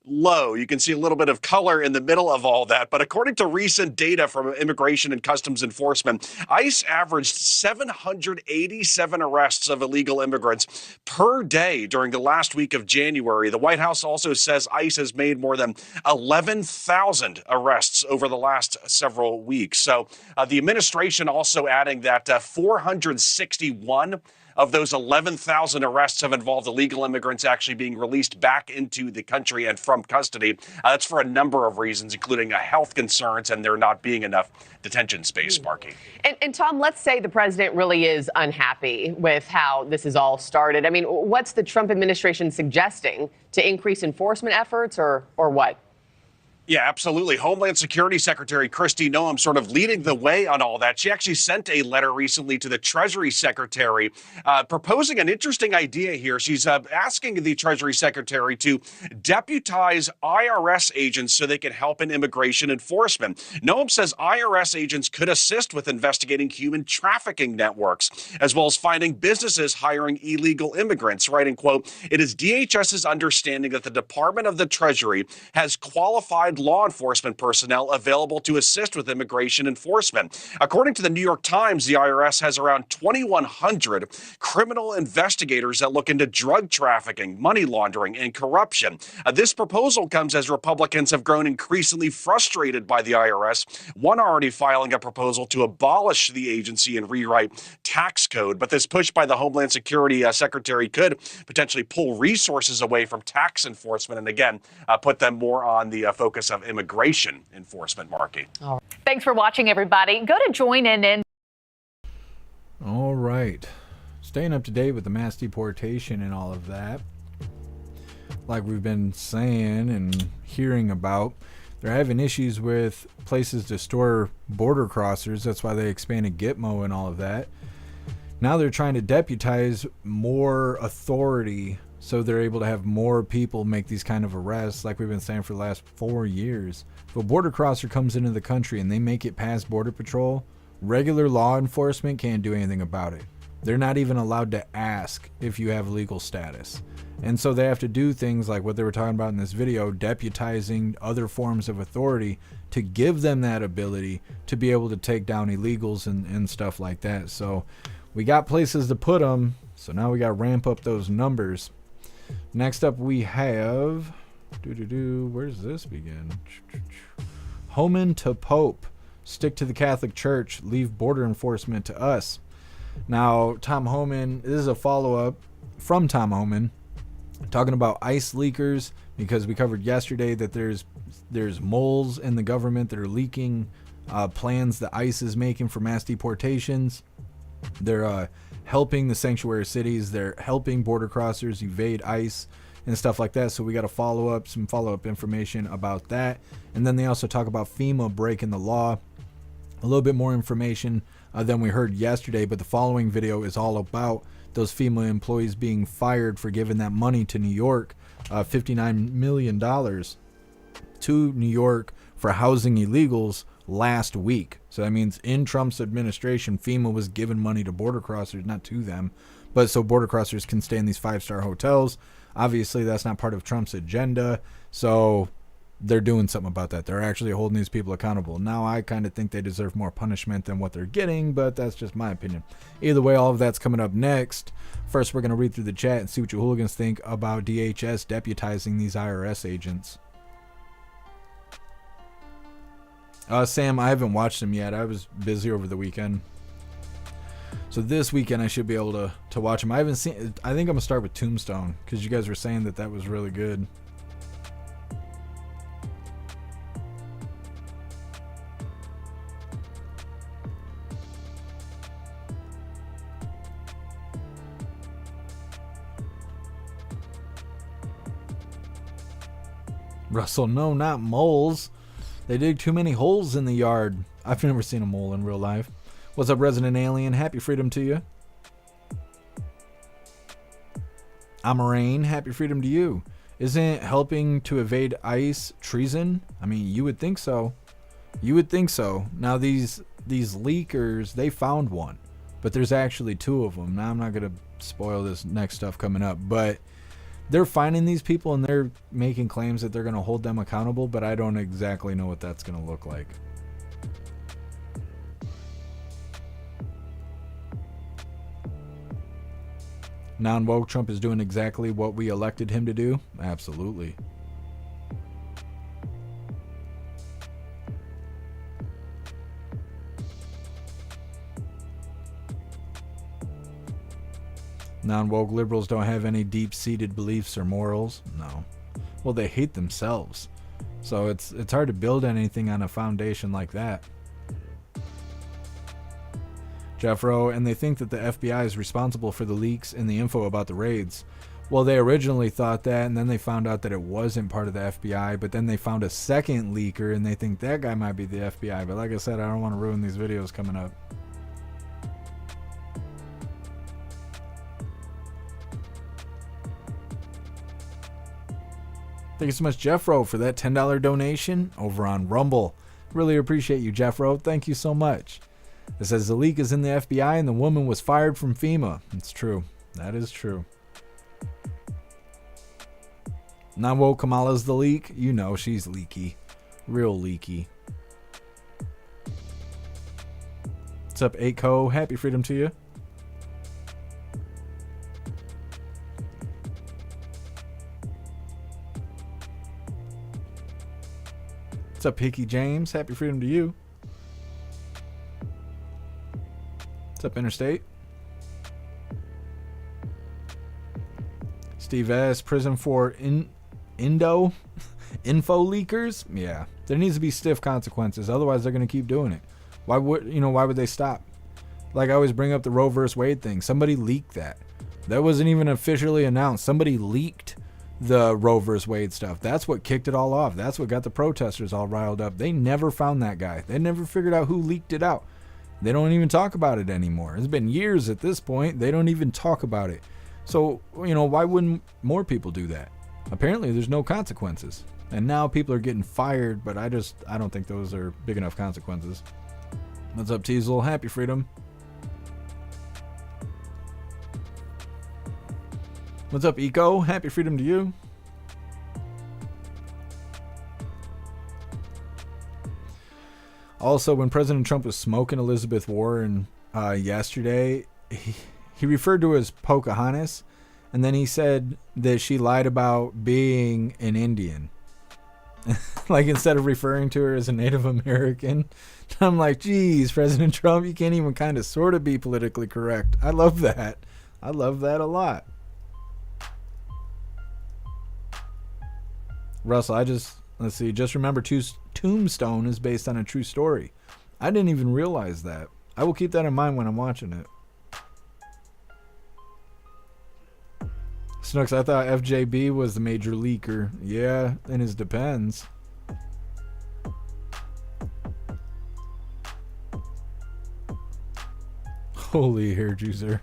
low. You can see a little bit of color in the middle of all that. But according to recent data from Immigration and Customs Enforcement, ICE averaged 787 arrests of illegal immigrants per day during the last week of January. The White House also says ICE has made more than 11,000 arrests over the last several weeks. So the administration also adding that 461 of those 11,000 arrests have involved illegal immigrants actually being released back into the country and from custody. That's for a number of reasons, including health concerns and there not being enough detention space, Marky. And Tom, let's say the president really is unhappy with how this has all started. I mean, what's the Trump administration suggesting? To increase enforcement efforts or what? Yeah, absolutely. Homeland Security Secretary Kristi Noem sort of leading the way on all that. She actually sent a letter recently to the Treasury Secretary proposing an interesting idea here. She's asking the Treasury Secretary to deputize IRS agents so they can help in immigration enforcement. Noem says IRS agents could assist with investigating human trafficking networks, as well as finding businesses hiring illegal immigrants, writing, quote, "It is DHS's understanding that the Department of the Treasury has qualified law enforcement personnel available to assist with immigration enforcement." According to the New York Times, the IRS has around 2,100 criminal investigators that look into drug trafficking, money laundering, and corruption. This proposal comes as Republicans have grown increasingly frustrated by the IRS, one already filing a proposal to abolish the agency and rewrite tax code. But this push by the Homeland Security Secretary could potentially pull resources away from tax enforcement and, again, put them more on the focus of immigration enforcement, Marky. All right. Thanks for watching, everybody. Go to join in. All right. Staying up to date with the mass deportation and all of that. Like we've been saying and hearing about, they're having issues with places to store border crossers. That's why they expanded Gitmo and all of that. Now they're trying to deputize more authority so they're able to have more people make these kind of arrests, like we've been saying for the last 4 years. If a border crosser comes into the country and they make it past Border Patrol, regular law enforcement can't do anything about it. They're not even allowed to ask if you have legal status. And so they have to do things like what they were talking about in this video, deputizing other forms of authority to give them that ability to be able to take down illegals and stuff like that. So we got places to put them, so now we got to ramp up those numbers. Next up we have, where does this begin? Homan to Pope. Stick to the Catholic Church. Leave border enforcement to us. Now, Tom Homan, this is a follow-up from Tom Homan, talking about ICE leakers, because we covered yesterday that there's moles in the government that are leaking plans that ICE is making for mass deportations. They're helping the sanctuary cities. They're helping border crossers evade ICE and stuff like that. So we got some follow-up information about that. And then they also talk about FEMA breaking the law. A little bit more information than we heard yesterday, but the following video is all about those FEMA employees being fired for giving that money to New York, $59 million to New York for housing illegals last week. So that means in Trump's administration, FEMA was giving money to border crossers, not to them, but so border crossers can stay in these 5-star hotels. Obviously, that's not part of Trump's agenda, so they're doing something about that. They're actually holding these people accountable. Now, I kind of think they deserve more punishment than what they're getting, but that's just my opinion. Either way, all of that's coming up next. First, we're going to read through the chat and see what you hooligans think about DHS deputizing these IRS agents. Sam, I haven't watched them yet. I was busy over the weekend. So this weekend, I should be able to watch them. I haven't seen... I think I'm going to start with Tombstone, because you guys were saying that was really good. Russell, no, not moles. They dig too many holes in the yard. I've never seen a mole in real life. What's up, Resident Alien? Happy freedom to you. Amarain, happy freedom to you. Isn't helping to evade ICE treason? I mean, you would think so. You would think so. Now, these leakers, they found one. But there's actually 2 of them. Now, I'm not going to spoil this next stuff coming up. But they're finding these people and they're making claims that they're going to hold them accountable, but I don't exactly know what that's going to look like. Non-woke Trump is doing exactly what we elected him to do? Absolutely. Non-woke liberals don't have any deep-seated beliefs or morals. No. Well, they hate themselves. So it's hard to build anything on a foundation like that. Jeffro, and they think that the FBI is responsible for the leaks and the info about the raids. Well, they originally thought that, and then they found out that it wasn't part of the FBI, but then they found a second leaker, and they think that guy might be the FBI. But like I said, I don't want to ruin these videos coming up. Thank you so much, Jeffro, for that $10 donation over on Rumble. Really appreciate you, Jeffro. Thank you so much. It says the leak is in the FBI and the woman was fired from FEMA. It's true. That is true. Non-woke Kamala's the leak. You know she's leaky. Real leaky. What's up, Aiko? Happy freedom to you. What's up, Hickey James? Happy freedom to you. What's up, Interstate? Steve S. Prison for info leakers? Yeah. There needs to be stiff consequences. Otherwise, they're going to keep doing it. Why would they stop? Like I always bring up the Roe vs. Wade thing. Somebody leaked that. That wasn't even officially announced. Somebody leaked the Roe vs. Wade stuff. That's what kicked it all off. That's what got the protesters all riled up. They never found that guy. They never figured out who leaked it out. They don't even talk about it anymore. It's been years at this point. They don't even talk about it. So, why wouldn't more people do that? Apparently, there's no consequences. And now people are getting fired, but I don't think those are big enough consequences. What's up, Teasel? Happy freedom. What's up, Eco? Happy freedom to you. Also, when President Trump was smoking Elizabeth Warren yesterday, he referred to her as Pocahontas, and then he said that she lied about being an Indian. Like, instead of referring to her as a Native American. I'm like, geez, President Trump, you can't even kind of sort of be politically correct. I love that. I love that a lot. Russell, let's see, just remember Tombstone is based on a true story. I didn't even realize that. I will keep that in mind when I'm watching it. Snooks, I thought FJB was the major leaker. Yeah, and his depends. Holy hair juicer.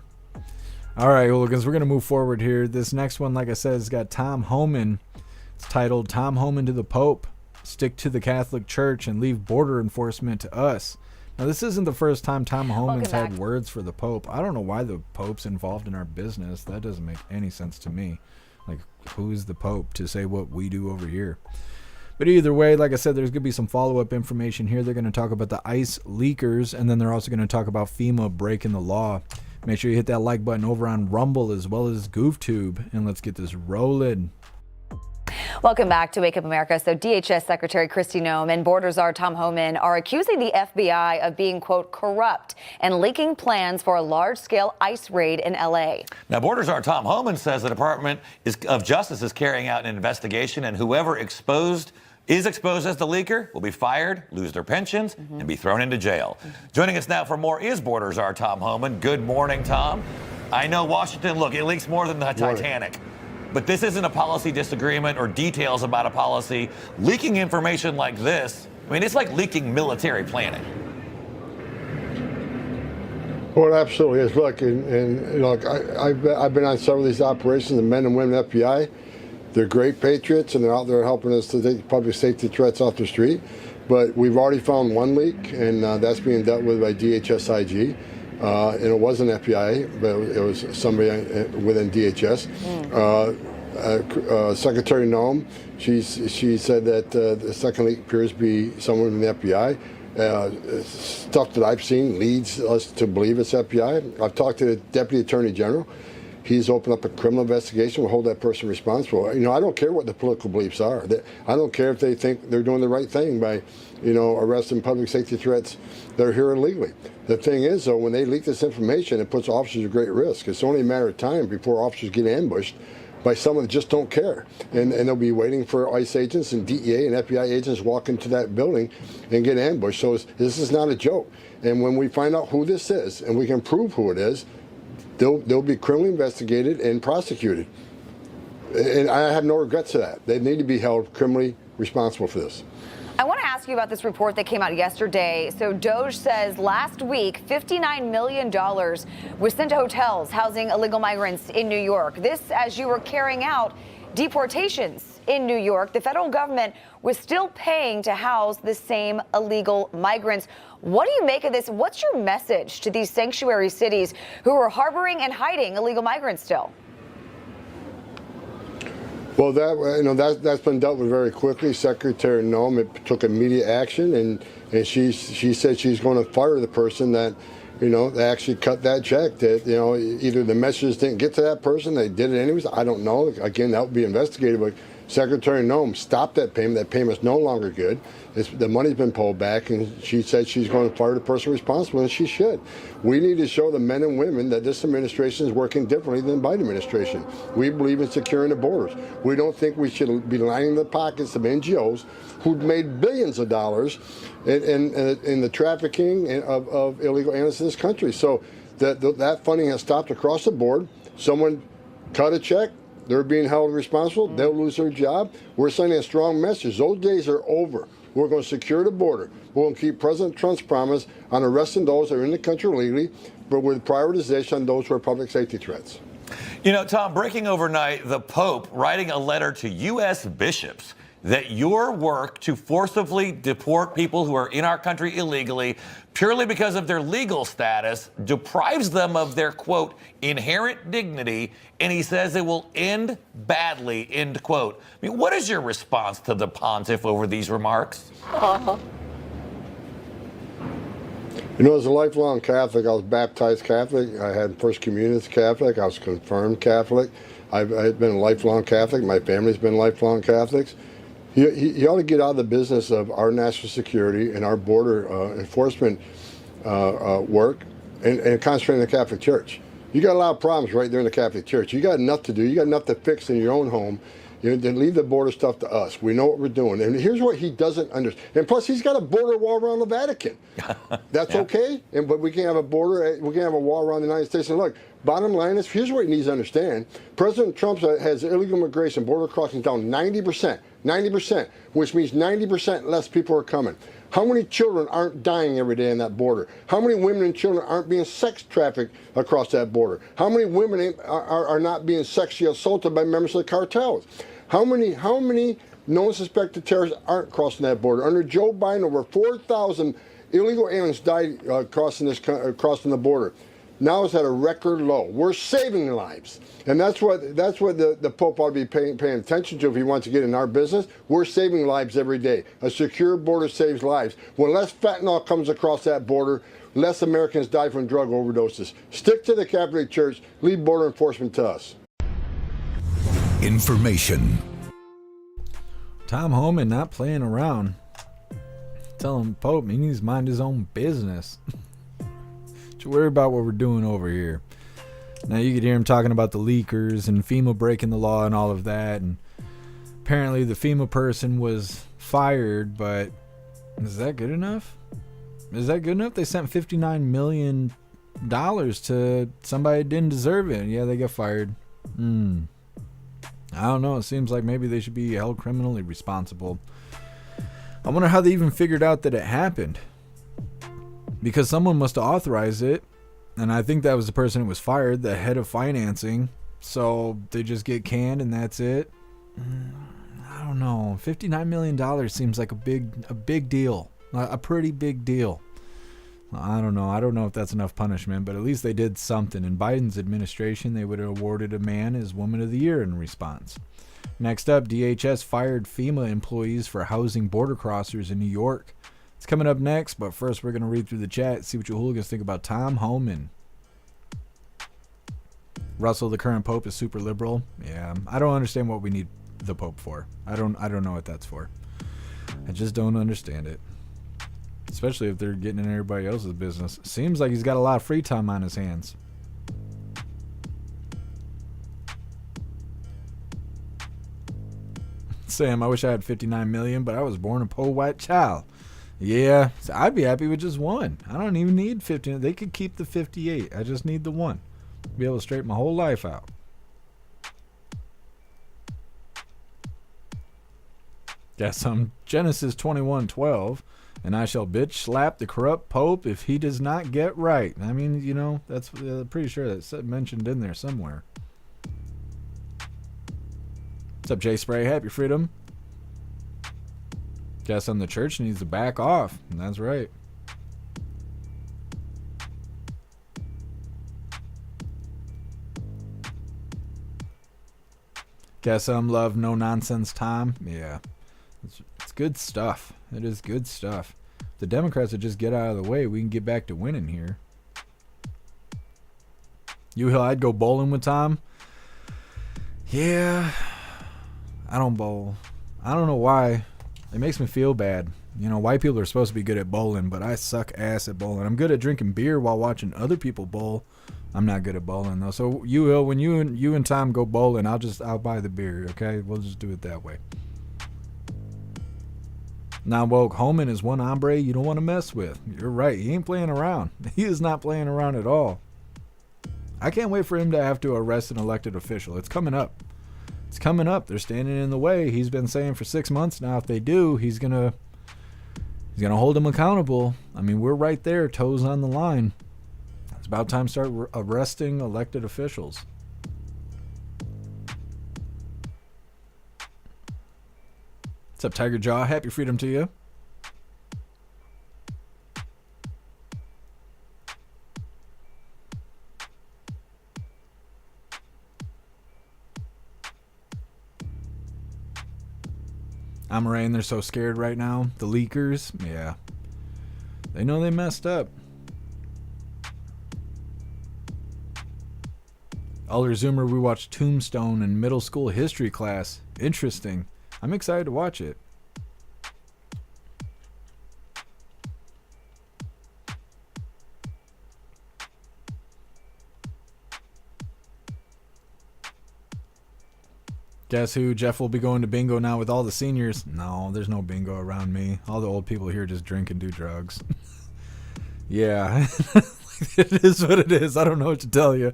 Alright, hooligans, we're going to move forward here. This next one, like I said, has got Tom Homan. It's titled, Tom Homan to the Pope. Stick to the Catholic Church and leave border enforcement to us. Now, this isn't the first time Tom Homan's had words for the Pope. I don't know why the Pope's involved in our business. That doesn't make any sense to me. Like, who's the Pope to say what we do over here? But either way, like I said, there's going to be some follow-up information here. They're going to talk about the ICE leakers, and then they're also going to talk about FEMA breaking the law. Make sure you hit that like button over on Rumble as well as GoofTube, and let's get this rolling. Welcome back to Wake Up America. So DHS Secretary Kristi Noem and Border Czar Tom Homan are accusing the FBI of being, quote, corrupt and leaking plans for a large-scale ICE raid in L.A. Now, Border Czar Tom Homan says the Department of Justice is carrying out an investigation, and whoever is exposed as the leaker will be fired, lose their pensions, and be thrown into jail. Joining us now for more is Border Czar Tom Homan. Good morning, Tom. I know Washington, look, it leaks more than the Titanic. But this isn't a policy disagreement or details about a policy. Leaking information like this, I mean, it's like leaking military planning. Well, it absolutely is. Look, and look, I've been on several of these operations, the men and women of the FBI. They're great patriots, and they're out there helping us to take public safety threats off the street. But we've already found one leak, and that's being dealt with by DHS-IG. And it wasn't FBI, but it was somebody within DHS. Secretary Noem, she said that the second leak appears to be someone in the FBI. Stuff that I've seen leads us to believe it's FBI. I've talked to the Deputy Attorney General. He's opened up a criminal investigation. We'll hold that person responsible. You know, I don't care what the political beliefs are. I don't care if they think they're doing the right thing by, arresting public safety threats that are here illegally. The thing is, though, when they leak this information, it puts officers at great risk. It's only a matter of time before officers get ambushed by someone that just don't care. And they'll be waiting for ICE agents and DEA and FBI agents walk into that building and get ambushed. So this is not a joke. And when we find out who this is and we can prove who it is, they'll be criminally investigated and prosecuted. And I have no regrets to that. They need to be held criminally responsible for this. I want to ask you about this report that came out yesterday. So DOJ says last week, $59 million was sent to hotels housing illegal migrants in New York. This as you were carrying out deportations in New York. The federal government was still paying to house the same illegal migrants. What do you make of this? What's your message to these sanctuary cities who are harboring and hiding illegal migrants still? Well, that's been dealt with very quickly. Secretary Noem took immediate action, and she said she's going to fire the person that, they actually cut that check. That either the messages didn't get to that person, they did it anyways. I don't know. Again, that would be investigated. But Secretary Noem stopped that payment. That payment's no longer good. The money's been pulled back, and she said she's going to fire the person responsible, and she should. We need to show the men and women that this administration is working differently than the Biden administration. We believe in securing the borders. We don't think we should be lining the pockets of NGOs who've made billions of dollars in the trafficking of illegal aliens in this country. So that funding has stopped across the board. Someone cut a check. They're being held responsible. They'll lose their job. We're sending a strong message. Those days are over. We're going to secure the border. We're going to keep President Trump's promise on arresting those that are in the country illegally, but with prioritization on those who are public safety threats. Tom, breaking overnight, the Pope writing a letter to U.S. bishops that your work to forcibly deport people who are in our country illegally purely because of their legal status deprives them of their, quote, inherent dignity, and he says it will end badly, end quote. I mean, what is your response to the pontiff over these remarks? As a lifelong Catholic, I was baptized Catholic. I had First Communion as Catholic. I was confirmed Catholic. I've been a lifelong Catholic. My family's been lifelong Catholics. He ought to get out of the business of our national security and our border enforcement work and concentrate on the Catholic Church. You got a lot of problems right there in the Catholic Church. You got enough to do. You got enough to fix in your own home. Then leave the border stuff to us. We know what we're doing. And here's what he doesn't understand. And plus, he's got a border wall around the Vatican. That's okay. But we can have a border. We can have a wall around the United States. And look, bottom line is, here's what he needs to understand. President Trump has illegal immigration, border crossings down 90%. 90%, which means 90% less people are coming. How many children aren't dying every day on that border? How many women and children aren't being sex trafficked across that border? How many women are not being sexually assaulted by members of the cartels? How many known suspected terrorists aren't crossing that border? Under Joe Biden, over 4,000 illegal aliens died crossing the border. Now it's at a record low. We're saving lives. And that's what the Pope ought to be paying attention to if he wants to get in our business. We're saving lives every day. A secure border saves lives. When less fentanyl comes across that border, less Americans die from drug overdoses. Stick to the Catholic Church. Leave border enforcement to us. Information. Tom Homan not playing around. Telling Pope he needs to mind his own business. Don't you worry about what we're doing over here. Now you could hear him talking about the leakers and FEMA breaking the law and all of that. And apparently the FEMA person was fired, but is that good enough? Is that good enough? They sent $59 million to somebody that didn't deserve it. Yeah, they got fired. I don't know. It seems like maybe they should be held criminally responsible. I wonder how they even figured out that it happened. Because someone must have authorized it. And I think that was the person who was fired, the head of financing. So they just get canned and that's it. I don't know. $59 million seems like a big deal. A pretty big deal. I don't know. I don't know if that's enough punishment, but at least they did something. In Biden's administration, they would have awarded a man as Woman of the Year in response. Next up, DHS fired FEMA employees for housing border crossers in New York. It's coming up next, but first we're going to read through the chat, see what you hooligans think about Tom Homan. Russell, the current Pope, is super liberal. Yeah, I don't understand what we need the Pope for. I don't know what that's for. I just don't understand it. Especially if they're getting in everybody else's business. Seems like he's got a lot of free time on his hands. Sam, I wish I had 59 million, but I was born a poor white child. Yeah, so I'd be happy with just one. I don't even need 50. They could keep the 58. I just need the one. Be able to straighten my whole life out. Got some Genesis 21:12. And I shall bitch slap the corrupt Pope if he does not get right. I mean, you know, that's pretty sure that's mentioned in there somewhere. What's up, Jay Spray? Happy freedom. Guess the church needs to back off. And that's right. Guess love no nonsense time. Yeah. It's good stuff. It is good stuff. If the Democrats would just get out of the way, we can get back to winning here. I'd go bowling with Tom. Yeah. I don't bowl. I don't know why. It makes me feel bad. You know, white people are supposed to be good at bowling, but I suck ass at bowling. I'm good at drinking beer while watching other people bowl. I'm not good at bowling though. So when you and Tom go bowling, I'll buy the beer, okay? We'll just do it that way. Now, woke Homan is one hombre you don't want to mess with. You're right. He ain't playing around. He is not playing around at all. I can't wait for him to have to arrest an elected official. It's coming up. It's coming up. They're standing in the way. He's been saying for 6 months now, if they do, he's gonna hold them accountable. I mean, we're right there, toes on the line. It's about time to start arresting elected officials. What's up, Tiger Jaw? Happy freedom to you. I'm Rain, they're so scared right now. The leakers, yeah. They know they messed up. Alder Zoomer, we watched Tombstone in middle school history class. Interesting. I'm excited to watch it. Guess who? Jeff will be going to bingo now with all the seniors. No, there's no bingo around me. All the old people here just drink and do drugs. Yeah, it is what it is. I don't know what to tell you.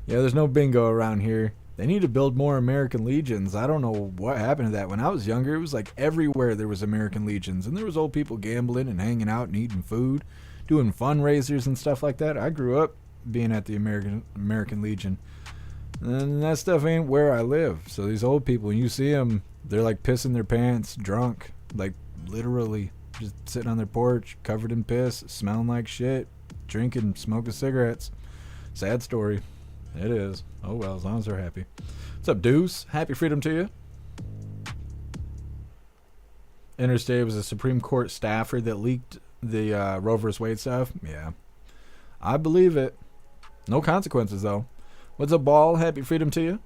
Yeah, there's no bingo around here. They need to build more American Legions. I don't know what happened to that. When I was younger, it was like everywhere there was American Legions. And there was old people gambling and hanging out and eating food, doing fundraisers and stuff like that. I grew up being at the American Legion. And that stuff ain't where I live. So these old people, when you see them, they're like pissing their pants, drunk. Like literally just sitting on their porch, covered in piss, smelling like shit, drinking, smoking cigarettes. Sad story. It is. Oh well, as long as they're happy. What's up, Deuce? Happy freedom to you. Interstate was a Supreme Court staffer that leaked the Roe vs. Wade stuff. Yeah. I believe it. No consequences, though. What's up, Ball? Happy freedom to you.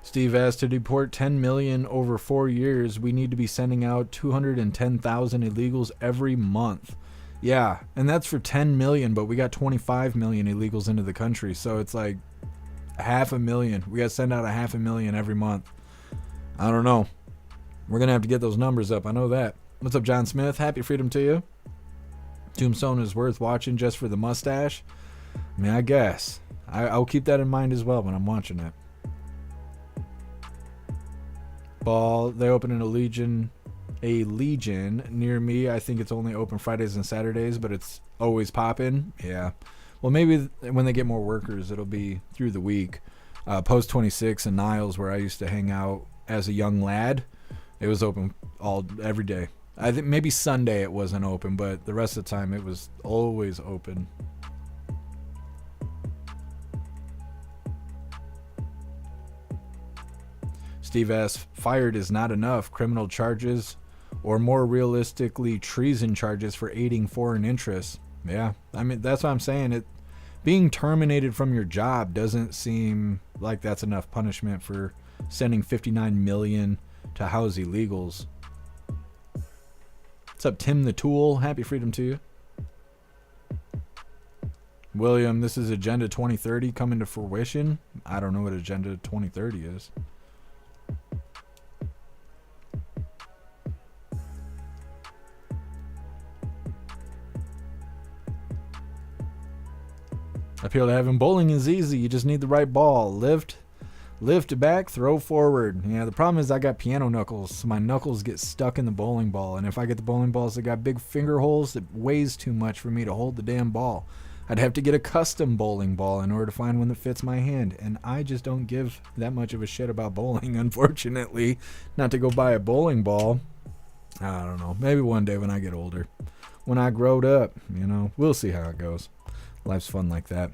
Steve asked to deport 10 million over 4 years. We need to be sending out 210,000 illegals every month. Yeah, and that's for 10 million, but we got 25 million illegals into the country. So it's like 500,000. We got to send out 500,000 every month. I don't know. We're going to have to get those numbers up. I know that. What's up, John Smith? Happy freedom to you. Tombstone is worth watching just for the mustache. I mean, I guess. I'll keep that in mind as well when I'm watching it. Ball, they open a legion near me. I think it's only open Fridays and Saturdays, but it's always popping. Yeah. Well, maybe when they get more workers, it'll be through the week. Post 26 in Niles, where I used to hang out as a young lad, it was open every day. I think maybe Sunday it wasn't open, but the rest of the time it was always open. Steve asks, fired is not enough. Criminal charges, or more realistically, treason charges for aiding foreign interests. Yeah, I mean, that's what I'm saying. Being terminated from your job doesn't seem like that's enough punishment for sending 59 million to house illegals. What's up, Tim the Tool? Happy freedom to you. William, this is Agenda 2030 coming to fruition. I don't know what Agenda 2030 is. Appeal to heaven. Bowling is easy. You just need the right ball. Lift back, throw forward. Yeah, the problem is I got piano knuckles, so my knuckles get stuck in the bowling ball. And if I get the bowling balls that got big finger holes, it weighs too much for me to hold the damn ball. I'd have to get a custom bowling ball in order to find one that fits my hand. And I just don't give that much of a shit about bowling, unfortunately. Not to go buy a bowling ball. I don't know. Maybe one day when I get older. When I growed up, we'll see how it goes. Life's fun like that.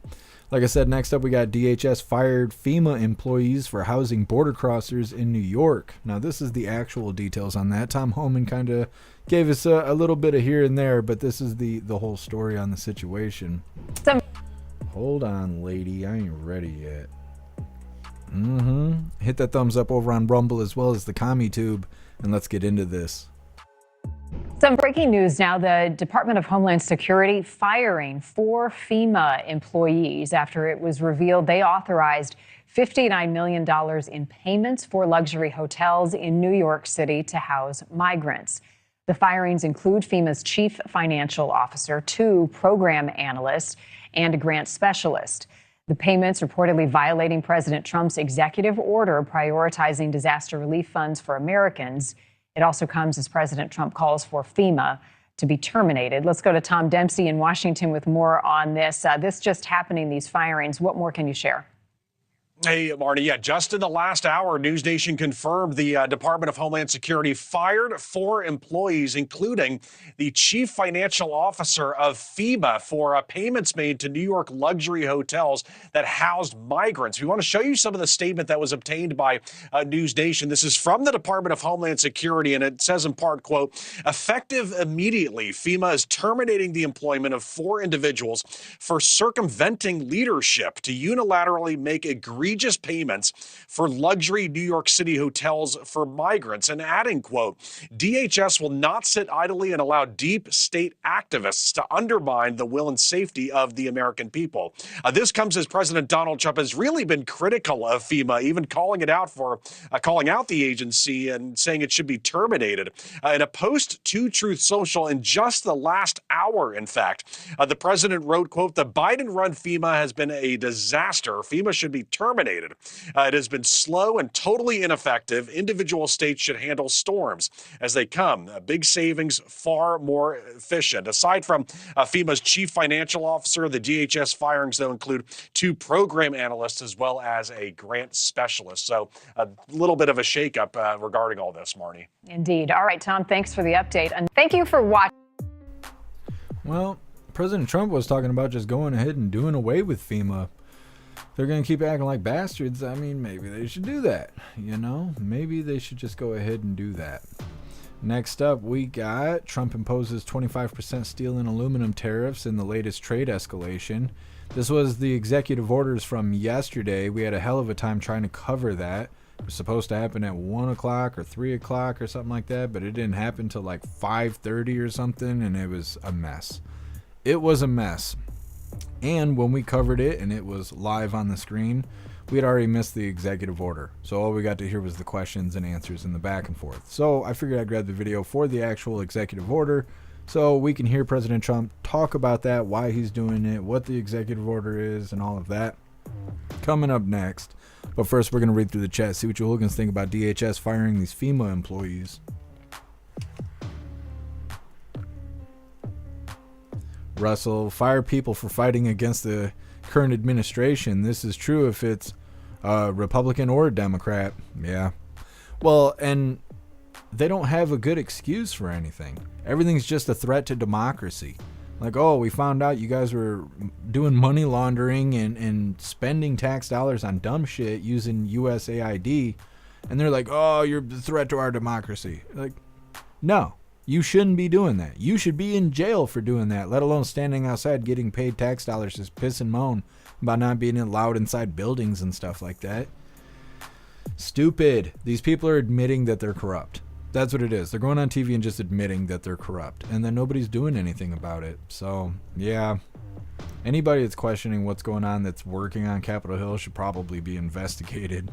Like I said, next up we got DHS fired FEMA employees for housing border crossers in New York. Now this is the actual details on that. Tom Homan kind of gave us a little bit of here and there, but this is the whole story on the situation. Hold on, lady. I ain't ready yet. Hit that thumbs up over on Rumble as well as the CommuTube, and let's get into this. Some breaking news now. The Department of Homeland Security firing 4 FEMA employees after it was revealed they authorized $59 million in payments for luxury hotels in New York City to house migrants. The firings include FEMA's chief financial officer, 2 program analysts, and a grant specialist. The payments reportedly violating President Trump's executive order prioritizing disaster relief funds for Americans. It also comes as President Trump calls for FEMA to be terminated. Let's go to Tom Dempsey in Washington with more on this. This just happening, these firings. What more can you share? Hey, Marty. Yeah, just in the last hour, News Nation confirmed the Department of Homeland Security fired 4 employees, including the chief financial officer of FEMA for payments made to New York luxury hotels that housed migrants. We want to show you some of the statement that was obtained by News Nation. This is from the Department of Homeland Security, and it says in part, quote, effective immediately, FEMA is terminating the employment of 4 individuals for circumventing leadership to unilaterally make egregious egregious payments for luxury New York City hotels for migrants, and adding, quote, DHS will not sit idly and allow deep state activists to undermine the will and safety of the American people. This comes as President Donald Trump has really been critical of FEMA, even calling out the agency and saying it should be terminated. In a post to Truth Social in just the last hour, in fact, the president wrote, quote, the Biden-run FEMA has been a disaster. FEMA should be terminated. It has been slow and totally ineffective. Individual states should handle storms as they come. Big savings, far more efficient. Aside from FEMA's chief financial officer, the DHS firings, though, include 2 program analysts as well as a grant specialist. So a little bit of a shakeup regarding all this, Marnie. Indeed. All right, Tom, thanks for the update. And thank you for watching. Well, President Trump was talking about just going ahead and doing away with FEMA. If they're going to keep acting like bastards, I mean, maybe they should do that. You know, maybe they should just go ahead and do that. Next up, we got Trump imposes 25% steel and aluminum tariffs in the latest trade escalation. This was the executive orders from yesterday. We had a hell of a time trying to cover that. It was supposed to happen at 1 o'clock or 3 o'clock or something like that, but it didn't happen till like 5:30 or something, and it was a mess. It was a mess. And when we covered it and it was live on the screen, we had already missed the executive order. So all we got to hear was the questions and answers and the back and forth. So I figured I'd grab the video for the actual executive order so we can hear President Trump talk about that, why he's doing it, what the executive order is, and all of that. Coming up next. But first, we're going to read through the chat, see what you hooligans think about DHS firing these FEMA employees. Russell, fire people for fighting against the current administration. This is true if it's a Republican or a Democrat. Yeah. Well, and they don't have a good excuse for anything. Everything's just a threat to democracy. Like, oh, we found out you guys were doing money laundering and spending tax dollars on dumb shit using USAID. And they're like, oh, you're a threat to our democracy. Like, no, you shouldn't be doing that. You should be in jail for doing that, let alone standing outside getting paid tax dollars to piss and moan about not being allowed inside buildings and stuff like that. Stupid. These people are admitting that they're corrupt. That's what it is. They're going on TV and just admitting that they're corrupt. And then nobody's doing anything about it. So, yeah. Anybody that's questioning what's going on that's working on Capitol Hill should probably be investigated.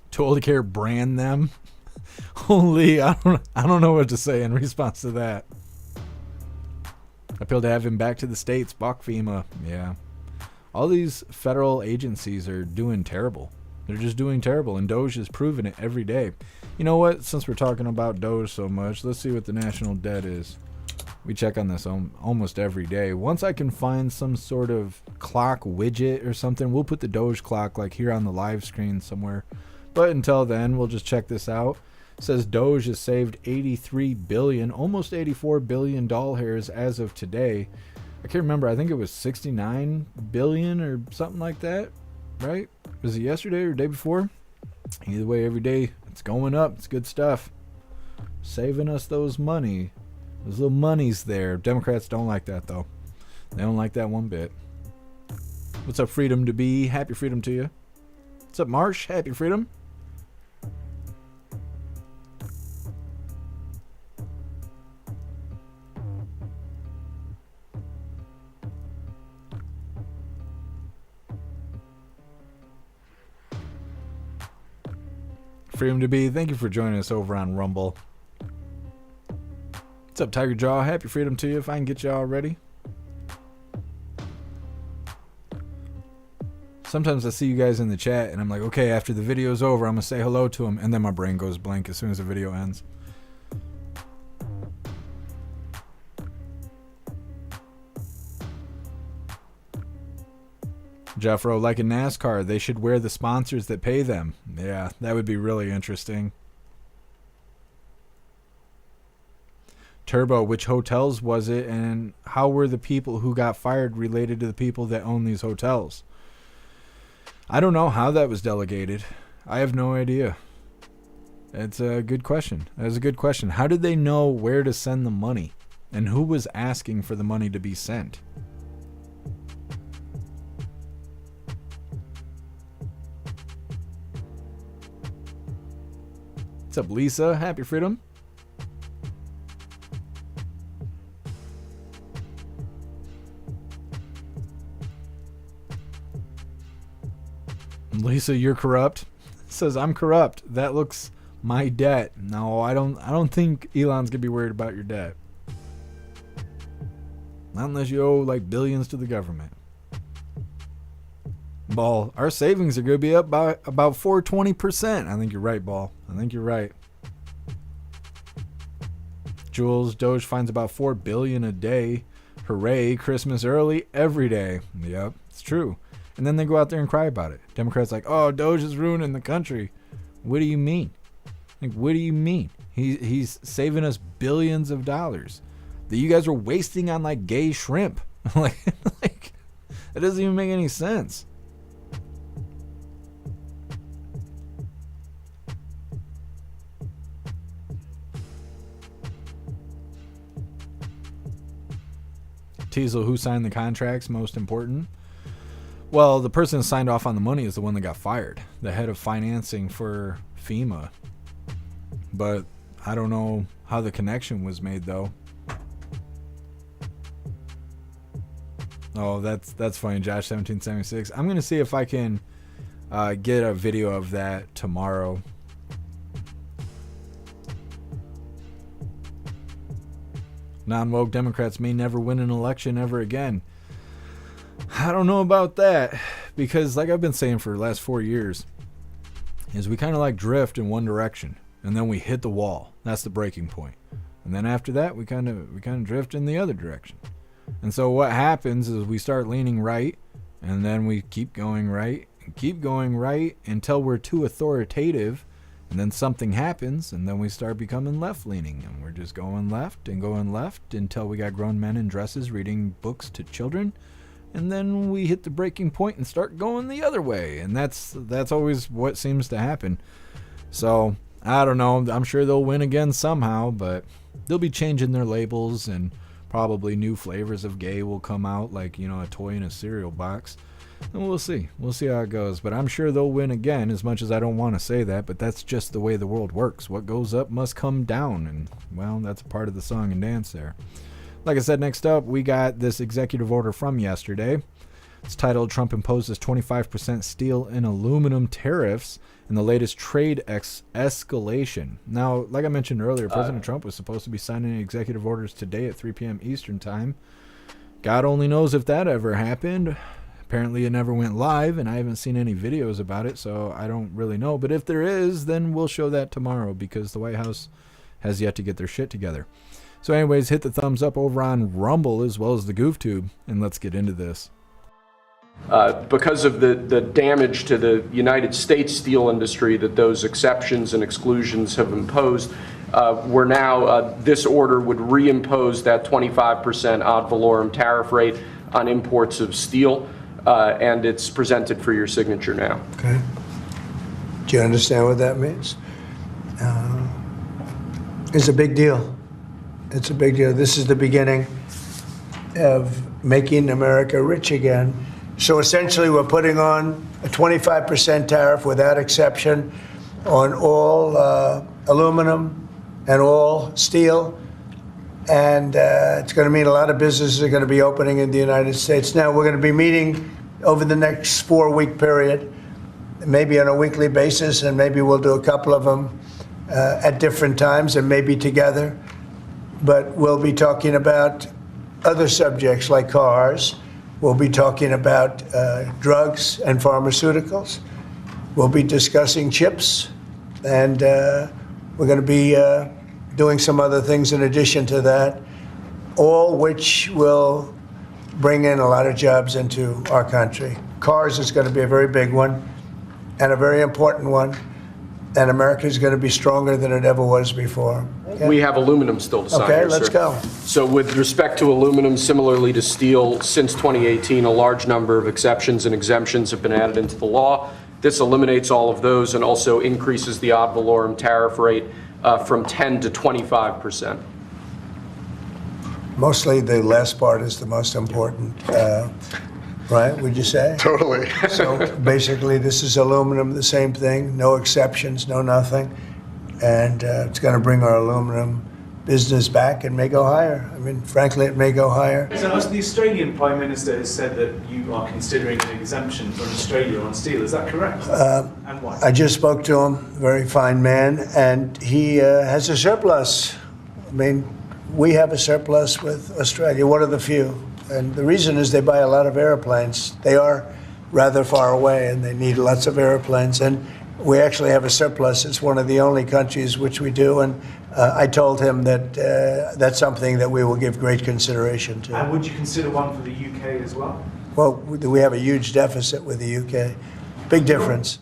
Totally care, brand them. Holy, I don't know what to say in response to that. Appeal to have him back to the States. Fuck FEMA. Yeah. All these federal agencies are doing terrible. They're just doing terrible, and Doge is proving it every day. You know what? Since we're talking about Doge so much, let's see what the national debt is. We check on this almost every day. Once I can find some sort of clock widget or something, we'll put the Doge clock like here on the live screen somewhere. But until then, we'll just check this out. It says Doge has saved 83 billion, almost 84 billion doll hairs as of today. I can't remember. I think it was 69 billion or something like that, right? Was it yesterday or the day before? Either way, every day it's going up. It's good stuff. Saving us those money. Those little monies there. Democrats don't like that, though. They don't like that one bit. What's up, Freedom to Be? Happy freedom to you. What's up, Marsh? Happy freedom. Freedom to Be, thank you for joining us over on Rumble. What's up, Tiger Jaw? Happy freedom to you, if I can get y'all ready. Sometimes I see you guys in the chat and I'm like, okay, after the video's over, I'm going to say hello to them, and then my brain goes blank as soon as the video ends. Jeffro, like in NASCAR, they should wear the sponsors that pay them. Yeah, that would be really interesting. Turbo, which hotels was it, and how were the people who got fired related to the people that own these hotels? I don't know how that was delegated. I have no idea. It's a good question. That's a good question. How did they know where to send the money? And who was asking for the money to be sent? What's up, Lisa? Happy freedom. Lisa, you're corrupt. Says I'm corrupt. That looks my debt. No, I don't think Elon's gonna be worried about your debt. Not unless you owe like billions to the government. Ball, our savings are gonna be up by about 420%. I think you're right, Ball. I think you're right. Jules, Doge finds about $4 billion a day. Hooray, Christmas early every day. Yep, it's true. And then they go out there and cry about it. Democrats like, oh, Doge is ruining the country. What do you mean? Like, what do you mean? He's saving us billions of dollars that you guys are wasting on like gay shrimp. like that doesn't even make any sense. Teasel, who signed the contracts? Most important. Well, the person who signed off on the money is the one that got fired, the head of financing for FEMA. But I don't know how the connection was made, though. Oh, that's funny, Josh 1776. I'm gonna see if I can get a video of that tomorrow. Non-woke Democrats may never win an election ever again. I don't know about that, because like I've been saying for the last 4 years, is we kind of like drift in one direction and then we hit the wall. That's the breaking point. And then after that, we kind of drift in the other direction. And so what happens is we start leaning right, and then we keep going right and keep going right until we're too authoritative, and then something happens, and then we start becoming left-leaning, and we're just going left until we got grown men in dresses reading books to children. And then we hit the breaking point and start going the other way. And that's always what seems to happen. So, I don't know. I'm sure they'll win again somehow, but they'll be changing their labels, and probably new flavors of gay will come out, like, you know, a toy in a cereal box. And we'll see. We'll see how it goes. But I'm sure they'll win again, as much as I don't want to say that. But that's just the way the world works. What goes up must come down. And, well, that's a part of the song and dance there. Like I said, next up, we got this executive order from yesterday. It's titled, Trump imposes 25% steel and aluminum tariffs in the latest trade escalation. Now, like I mentioned earlier, President Trump was supposed to be signing executive orders today at 3 p.m. Eastern time. God only knows if that ever happened. Apparently it never went live, and I haven't seen any videos about it, so I don't really know. But if there is, then we'll show that tomorrow, because the White House has yet to get their shit together. So anyways, hit the thumbs up over on Rumble as well as the GoofTube, and let's get into this. Because of the damage to the United States steel industry that those exceptions and exclusions have imposed, we're now, this order would reimpose that 25% ad valorem tariff rate on imports of steel, and it's presented for your signature now. Okay. Do you understand what that means? It's a big deal. It's a big deal. This is the beginning of making America rich again. So essentially, we're putting on a 25% tariff without exception on all aluminum and all steel. And it's going to mean a lot of businesses are going to be opening in the United States. Now, we're going to be meeting over the next 4-week period, maybe on a weekly basis, and maybe we'll do a couple of them at different times and maybe together. But we'll be talking about other subjects like cars. We'll be talking about drugs and pharmaceuticals. We'll be discussing chips. And we're going to be doing some other things in addition to that, all which will bring in a lot of jobs into our country. Cars is going to be a very big one and a very important one. And America is going to be stronger than it ever was before. Yeah. We have aluminum still to sign. Okay, here, let's sir. go. So with respect to aluminum, similarly to steel, since 2018, a large number of exceptions and exemptions have been added into the law. This eliminates all of those and also increases the ad valorem tariff rate from 10 to 25%. Mostly the last part is the most important, right, would you say? Totally. So basically, this is aluminum, the same thing, no exceptions, no nothing. And it's going to bring our aluminum business back and may go higher. I mean, frankly, it may go higher. So the Australian Prime Minister has said that you are considering an exemption from Australia on steel. Is that correct? And why? I just spoke to him, very fine man, and he has a surplus. I mean, we have a surplus with Australia, one of the few. And the reason is they buy a lot of airplanes. They are rather far away and they need lots of airplanes. And we actually have a surplus. It's one of the only countries which we do. And I told him that that's something that we will give great consideration to. And would you consider one for the UK as well? Well, we have a huge deficit with the UK. Big difference.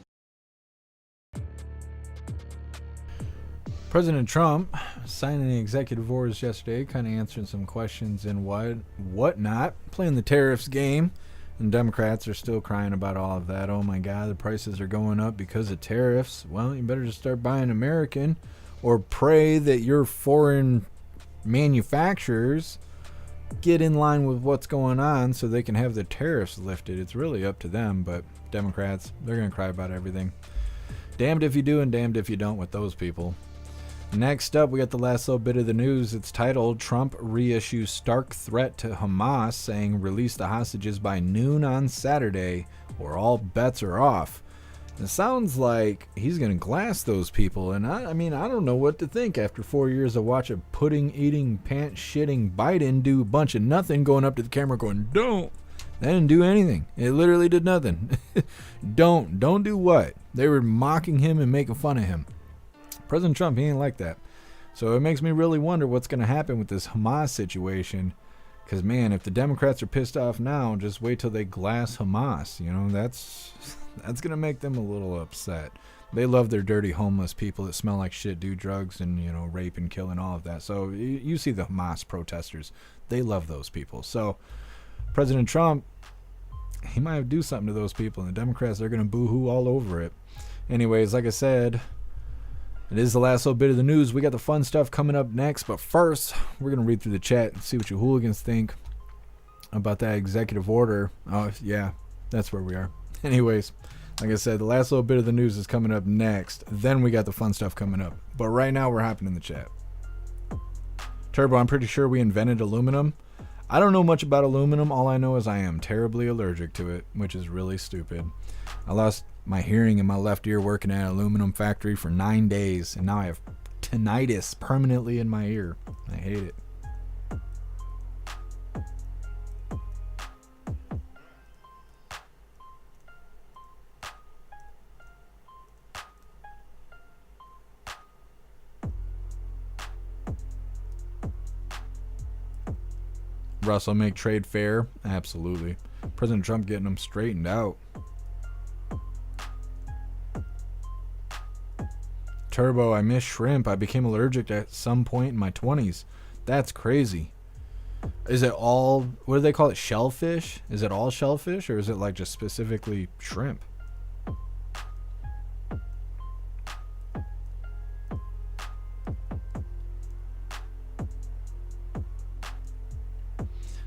President Trump signing the executive orders yesterday, kind of answering some questions and whatnot, playing the tariffs game. And Democrats are still crying about all of that. Oh my God, the prices are going up because of tariffs. Well, you better just start buying American or pray that your foreign manufacturers get in line with what's going on so they can have the tariffs lifted. It's really up to them, but Democrats, they're going to cry about everything. Damned if you do and damned if you don't with those people. Next up, we got the last little bit of the news. It's titled, Trump reissues stark threat to Hamas, saying release the hostages by noon on Saturday or all bets are off. It sounds like he's going to glass those people, and I mean, I don't know what to think after 4 years of watching pudding-eating, pants-shitting Biden do a bunch of nothing, going up to the camera going, don't. That didn't do anything. It literally did nothing. Don't do what? They were mocking him and making fun of him. President Trump, he ain't like that. So it makes me really wonder what's going to happen with this Hamas situation. Because, man, if the Democrats are pissed off now, just wait till they glass Hamas. You know, that's going to make them a little upset. They love their dirty homeless people that smell like shit, do drugs, and, you know, rape and kill and all of that. So you see the Hamas protesters. They love those people. So President Trump, he might have to do something to those people. And the Democrats, they're going to boo-hoo all over it. Anyways, like I said, it is the last little bit of the news. We got the fun stuff coming up next, but first, we're going to read through the chat and see what you hooligans think about that executive order. Oh, yeah, that's where we are. Anyways, like I said, the last little bit of the news is coming up next. Then we got the fun stuff coming up. But right now, we're hopping in the chat. Turbo, I'm pretty sure we invented aluminum. I don't know much about aluminum. All I know is I am terribly allergic to it, which is really stupid. I lost my hearing in my left ear working at an aluminum factory for 9 days, and now I have tinnitus permanently in my ear. I hate it. Russell, make trade fair? Absolutely. President Trump getting them straightened out. Turbo, I miss shrimp. I became allergic at some point in my 20s. That's crazy. Is it all, what do they call it, shellfish? Is it all shellfish, or is it like just specifically shrimp?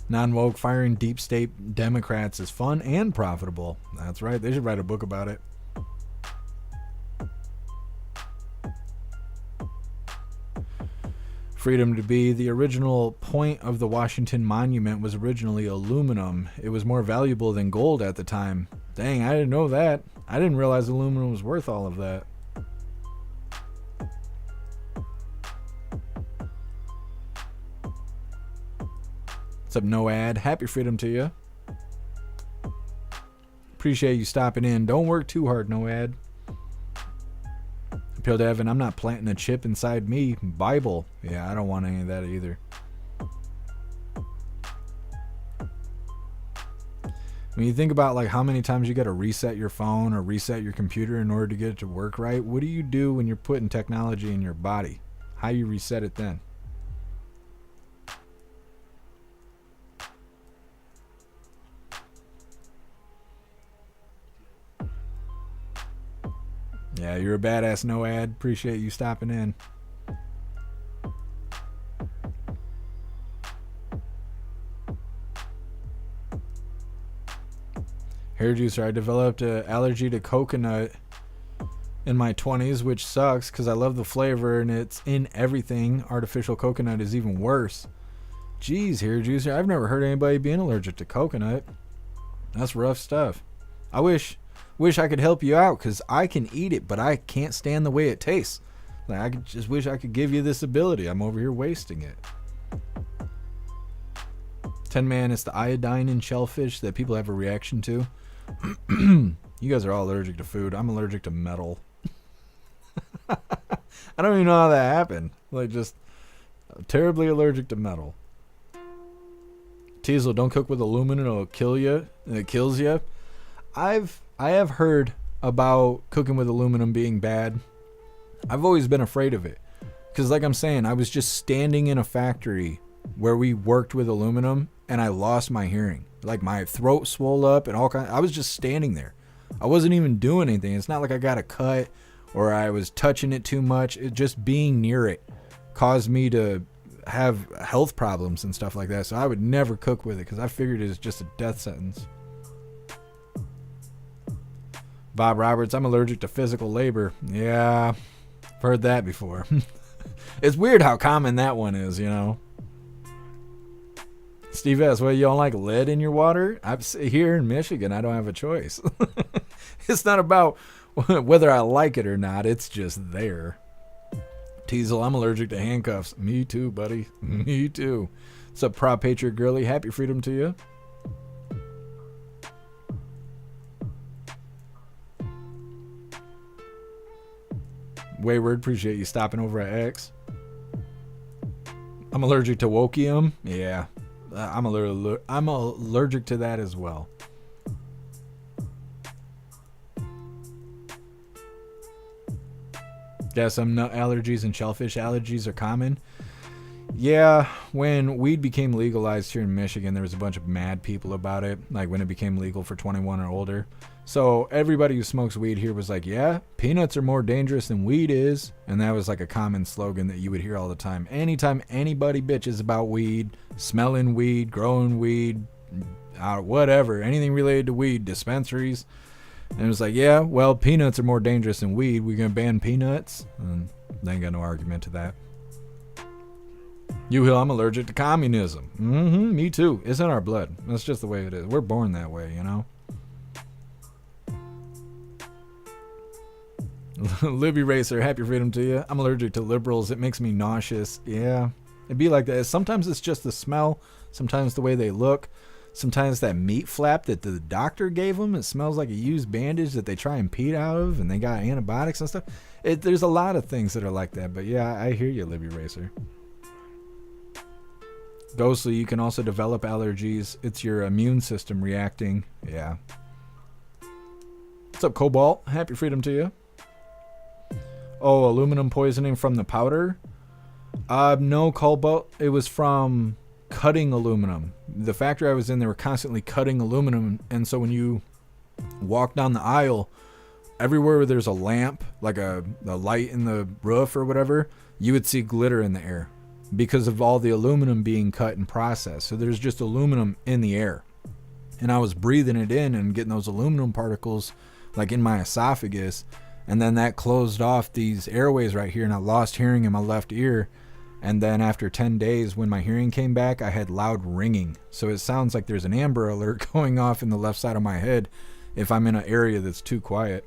Non-woke firing deep state Democrats is fun and profitable. That's right. They should write a book about it. Freedom to be. The original point of the Washington Monument was originally aluminum. It was more valuable than gold at the time. Dang, I didn't know that. I didn't realize aluminum was worth all of that. What's up, Noad? Happy freedom to you. Appreciate you stopping in. Don't work too hard, Noad. Appeal to Evan, I'm not planting a chip inside me. Bible. Yeah, I don't want any of that either. When you think about like how many times you got to reset your phone or reset your computer in order to get it to work right, what do you do when you're putting technology in your body? How you reset it then? Yeah, you're a badass, no ad. Appreciate you stopping in. Hair juicer. I developed an allergy to coconut in my 20s, which sucks because I love the flavor and it's in everything. Artificial coconut is even worse. Jeez, hair juicer. I've never heard anybody being allergic to coconut. That's rough stuff. I wish I could help you out because I can eat it, but I can't stand the way it tastes. Like, I just wish I could give you this ability. I'm over here wasting it. 10 man, it's the iodine in shellfish that people have a reaction to. You guys are all allergic to food. I'm allergic to metal. I don't even know how that happened. Like, just terribly allergic to metal. Teasel, don't cook with aluminum, it'll kill you. And it kills you. I have heard about cooking with aluminum being bad. I've always been afraid of it. Because like I'm saying, I was just standing in a factory where we worked with aluminum and I lost my hearing. Like my throat swelled up and all kinds. I was just standing there. I wasn't even doing anything. It's not like I got a cut or I was touching it too much. It just being near it caused me to have health problems and stuff like that. So I would never cook with it because I figured it was just a death sentence. Bob Roberts, I'm allergic to physical labor. Yeah, I've heard that before. It's weird how common that one is, you know. Steve S., well, you don't like lead in your water? I'm here in Michigan. I don't have a choice. It's not about whether I like it or not. It's just there. Teasel, I'm allergic to handcuffs. Me too, buddy. Me too. What's up, Prop Patriot Girly? Happy freedom to you. Wayward, appreciate you stopping over at X. I'm allergic to wokium. Yeah. I'm allergic to that as well. Yeah, some nut allergies and shellfish allergies are common. Yeah, when weed became legalized here in Michigan, there was a bunch of mad people about it, like when it became legal for 21 or older. So everybody who smokes weed here was like, yeah, peanuts are more dangerous than weed is. And that was like a common slogan that you would hear all the time. Anytime anybody bitches about weed, smelling weed, growing weed, whatever, anything related to weed, dispensaries. And it was like, yeah, well, peanuts are more dangerous than weed. We're going to ban peanuts? And they ain't got no argument to that. You, I'm allergic to communism. Me too. It's in our blood. That's just the way it is. We're born that way, you know? Libby Racer, happy freedom to you. I'm allergic to liberals. It makes me nauseous. Yeah, it'd be like that. Sometimes it's just the smell. Sometimes the way they look. Sometimes that meat flap that the doctor gave them, it smells like a used bandage that they try and pee out of, and they got antibiotics and stuff. There's a lot of things that are like that. But yeah, I hear you, Libby Racer. Ghostly, you can also develop allergies. It's your immune system reacting. Yeah. What's up, Cobalt? Happy freedom to you. Oh, aluminum poisoning from the powder? No, Cobalt. It was from cutting aluminum. The factory I was in, they were constantly cutting aluminum. And so when you walk down the aisle, everywhere where there's a lamp, like a light in the roof or whatever, you would see glitter in the air because of all the aluminum being cut and processed. So there's just aluminum in the air. And I was breathing it in and getting those aluminum particles like in my esophagus. And then that closed off these airways right here, and I lost hearing in my left ear. And then after 10 days, when my hearing came back, I had loud ringing. So it sounds like there's an Amber Alert going off in the left side of my head if I'm in an area that's too quiet.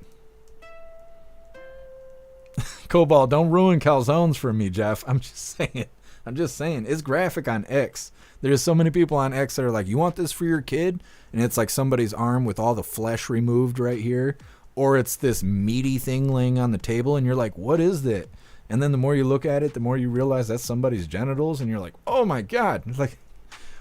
Cobalt, don't ruin calzones for me, Jeff. I'm just saying. It's graphic on X. There's so many people on X that are like, you want this for your kid? And it's like somebody's arm with all the flesh removed right here. Or it's this meaty thing laying on the table, and you're like, what is that? And then the more you look at it, the more you realize that's somebody's genitals, and you're like, oh my God. It's like,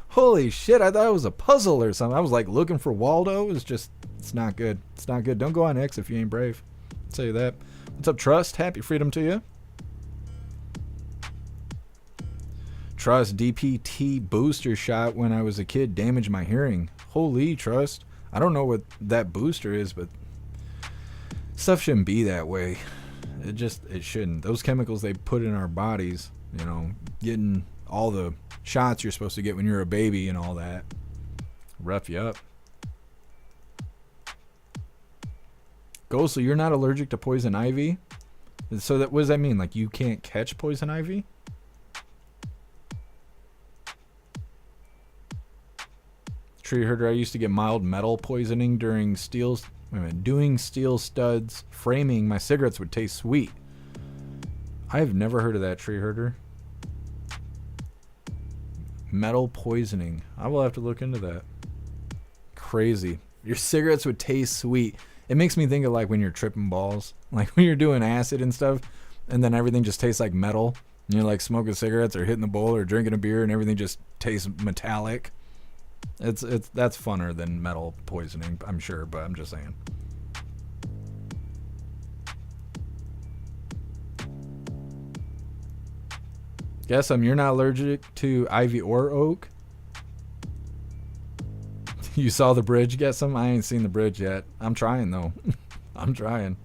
holy shit, I thought it was a puzzle or something. I was like looking for Waldo. It's not good. It's not good. Don't go on X if you ain't brave. I'll tell you that. What's up, Trust? Happy freedom to you. Trust, DPT booster shot when I was a kid damaged my hearing. Holy Trust. I don't know what that booster is, but Stuff shouldn't be that way. It shouldn't. Those chemicals they put in our bodies, you know, getting all the shots you're supposed to get when you're a baby and all that, rough you up. Ghostly, you're not allergic to poison ivy? So what does that mean? Like you can't catch poison ivy? Tree herder, I used to get mild metal poisoning during doing steel studs framing. My cigarettes would taste sweet. I have never heard of that, tree herder. Metal poisoning. I will have to look into that. Crazy. Your cigarettes would taste sweet. It makes me think of like when you're tripping balls, like when you're doing acid and stuff, and then everything just tastes like metal. And you're like smoking cigarettes or hitting the bowl or drinking a beer, and everything just tastes metallic. That's funner than metal poisoning, I'm sure, but I'm just saying. Guess you're not allergic to ivy or oak. You saw the bridge, guess I ain't seen the bridge yet. I'm trying though. I'm trying.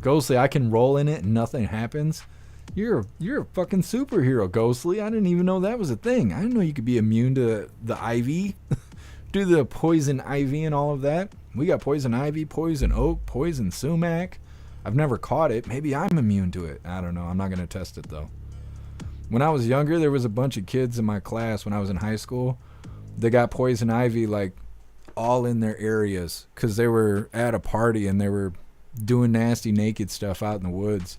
Ghostly, I can roll in it and nothing happens. You're a fucking superhero, Ghostly. I didn't even know that was a thing. I didn't know you could be immune to the ivy. Do the poison ivy and all of that. We got poison ivy, poison oak, poison sumac. I've never caught it. Maybe I'm immune to it. I don't know. I'm not going to test it though. When I was younger, there was a bunch of kids in my class when I was in high school. They got poison ivy like all in their areas because they were at a party and they were doing nasty naked stuff out in the woods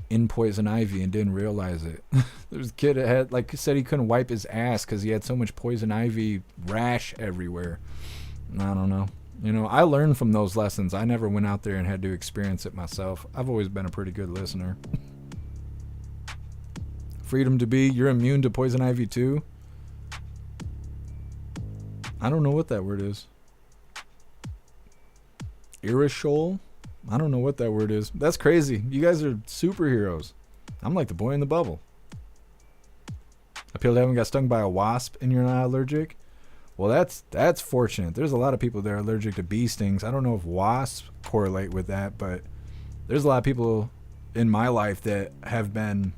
in poison ivy and didn't realize it. There was a kid that had like said he couldn't wipe his ass because he had so much poison ivy rash everywhere. I don't know. You know, I learned from those lessons. I never went out there and had to experience it myself. I've always been a pretty good listener. Freedom to be, you're immune to poison ivy too? I don't know what that word is. Irishol? I don't know what that word is. That's crazy. You guys are superheroes. I'm like the boy in the bubble. People haven't got stung by a wasp and you're not allergic? Well, that's fortunate. There's a lot of people that are allergic to bee stings. I don't know if wasps correlate with that, but there's a lot of people in my life that have been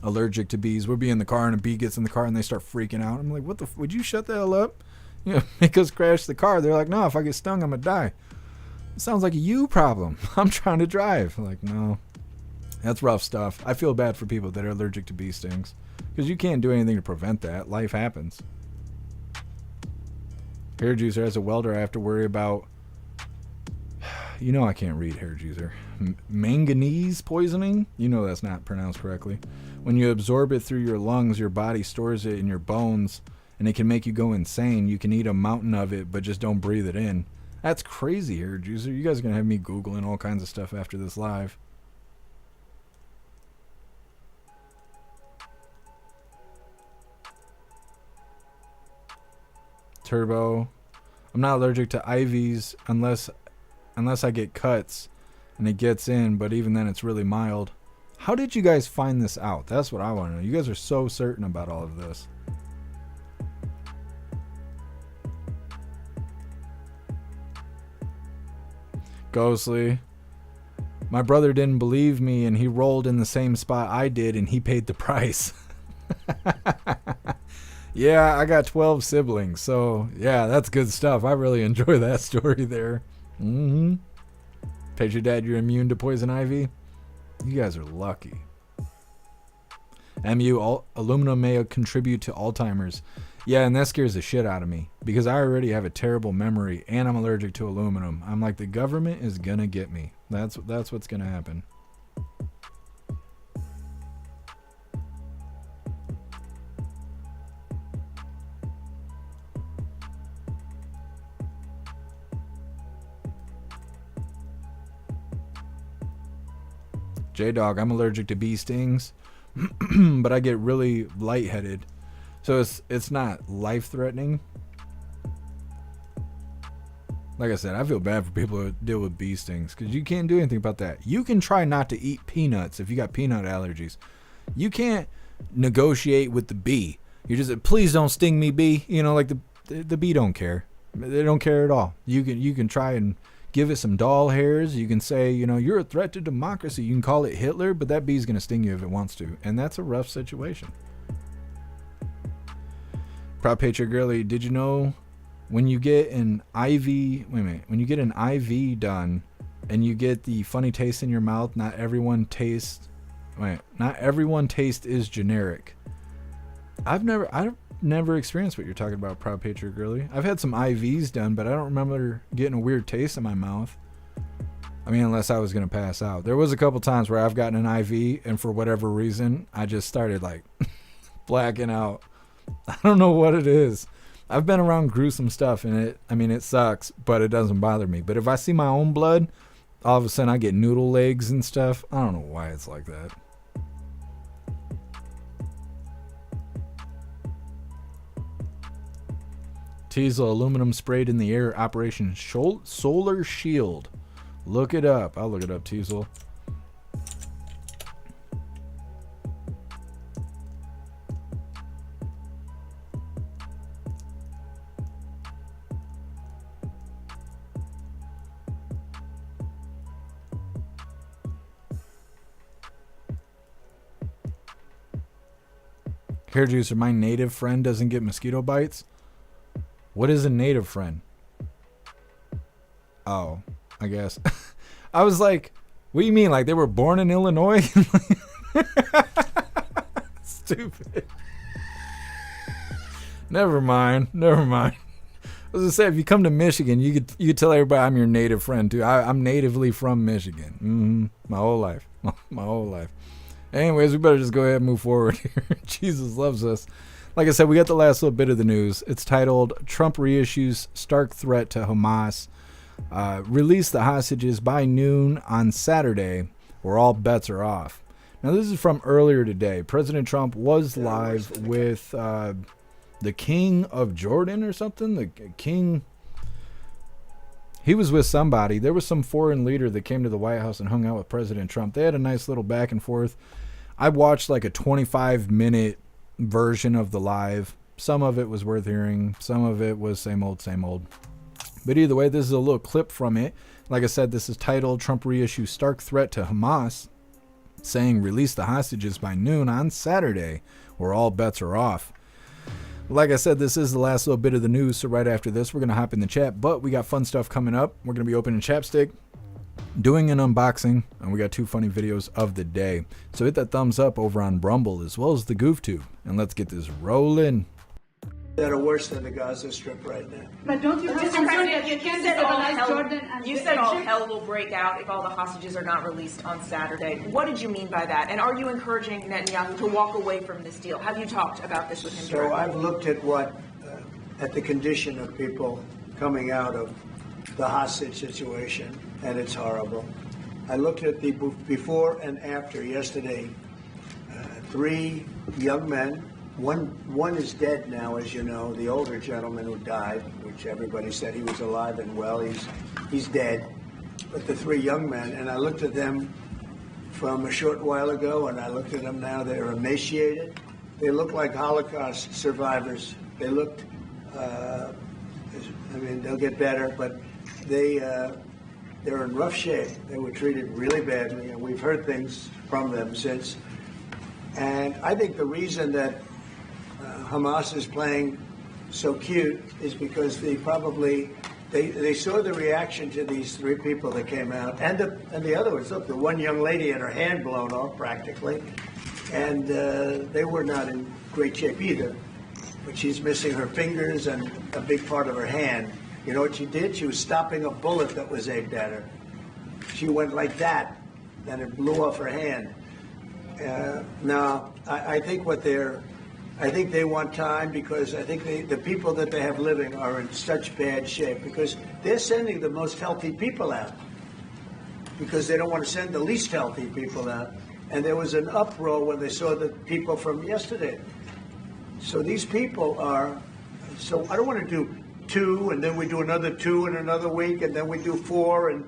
allergic to bees. We'll be in the car and a bee gets in the car and they start freaking out. I'm like, what the would you shut the hell up? You know, make us crash the car. They're like, no, if I get stung, I'm gonna die. It sounds like a you problem. I'm trying to drive. I'm like, no, that's rough stuff. I feel bad for people that are allergic to bee stings because you can't do anything to prevent that. Life happens. Hair juicer, as a welder, I have to worry about, you know, I can't read hair juicer. Manganese poisoning? You know that's not pronounced correctly. When you absorb it through your lungs, your body stores it in your bones, and it can make you go insane. You can eat a mountain of it, but just don't breathe it in. That's crazy, hair juicer. You guys are going to have me Googling all kinds of stuff after this live. Turbo. I'm not allergic to ivies unless I get cuts and it gets in, but even then it's really mild. How did you guys find this out? That's what I want to know. You guys are so certain about all of this. Ghostly. My brother didn't believe me and he rolled in the same spot I did and he paid the price. Yeah, I got 12 siblings, so yeah, that's good stuff. I really enjoy that story there. Paige your dad, you're immune to poison ivy? You guys are lucky. Aluminum may contribute to Alzheimer's. Yeah, and that scares the shit out of me because I already have a terrible memory and I'm allergic to aluminum. I'm like, the government is gonna get me. That's what's gonna happen. J-Dog, I'm allergic to bee stings, but I get really lightheaded. So it's not life-threatening. Like I said, I feel bad for people who deal with bee stings because you can't do anything about that. You can try not to eat peanuts if you got peanut allergies. You can't negotiate with the bee. You just say, please don't sting me, bee. You know, like the bee don't care. They don't care at all. You can try and give it some doll hairs. You can say, you know, you're a threat to democracy. You can call it Hitler, but that bee's going to sting you if it wants to. And that's a rough situation. Proud Patriot Girly, did you know when you get an IV, when you get an IV done and you get the funny taste in your mouth, not everyone taste is generic. I've never experienced what you're talking about, Proud Patriot Girly. I've had some IVs done, but I don't remember getting a weird taste in my mouth. I mean, unless I was going to pass out. There was a couple times where I've gotten an IV, and for whatever reason, I just started, like, blacking out. I don't know what it is. I've been around gruesome stuff, and it sucks, but it doesn't bother me. But if I see my own blood, all of a sudden I get noodle legs and stuff. I don't know why it's like that. Teasel aluminum sprayed in the air, Operation Solar Shield. Look it up. I'll look it up, Teasel. Hair juicer, my native friend doesn't get mosquito bites. What is a native friend? Oh, I guess. I was like, what do you mean? Like they were born in Illinois? Stupid. Never mind. I was gonna say, if you come to Michigan, you could tell everybody I'm your native friend too. I'm natively from Michigan. My whole life. My whole life. Anyways, we better just go ahead and move forward here. Jesus loves us. Like I said, we got the last little bit of the news. It's titled, Trump reissues stark threat to Hamas. Release the hostages by noon on Saturday, or all bets are off. Now, this is from earlier today. President Trump was live with the King of Jordan or something. The King... He was with somebody. There was some foreign leader that came to the White House and hung out with President Trump. They had a nice little back and forth. I watched like a 25-minute version of the live. Some of it was worth hearing. Some of it was same old, same old. But either way, this is a little clip from it. Like I said, this is titled, Trump reissues stark threat to Hamas, saying release the hostages by noon on Saturday, or all bets are off. Like I said, this is the last little bit of the news, so right after this, we're going to hop in the chat. But we got fun stuff coming up. We're going to be opening Chapstick, doing an unboxing, and we got 2 funny videos of the day. So hit that thumbs up over on Rumble as well as the GoofTube, and let's get this rolling. That are worse than the Gaza Strip right now. But don't you Mr. President, you said all Jordan hell will break out if all the hostages are not released on Saturday. What did you mean by that? And are you encouraging Netanyahu to walk away from this deal? Have you talked about this with him? So I've looked at at the condition of people coming out of the hostage situation, and it's horrible. I looked at the before and after yesterday. 3 young men. One is dead now, as you know, the older gentleman who died, which everybody said he was alive and well. He's dead. But the 3 young men, and I looked at them from a short while ago, and I looked at them now. They're emaciated. They look like Holocaust survivors. They looked, they'll get better, but they're in rough shape. They were treated really badly, and we've heard things from them since. And I think the reason that Hamas is playing so cute is because they saw the reaction to these 3 people that came out, and the other ones. Look, the one young lady had her hand blown off practically, and they were not in great shape either. But she's missing her fingers and a big part of her hand. You know what she did? She was stopping a bullet that was aimed at her. She went like that, and it blew off her hand. Now, I think I think they want time, because I think the people that they have living are in such bad shape, because they're sending the most healthy people out because they don't want to send the least healthy people out. And there was an uproar when they saw the people from yesterday. So these people so I don't want to do 2 and then we do another 2 in another week and then we do 4 in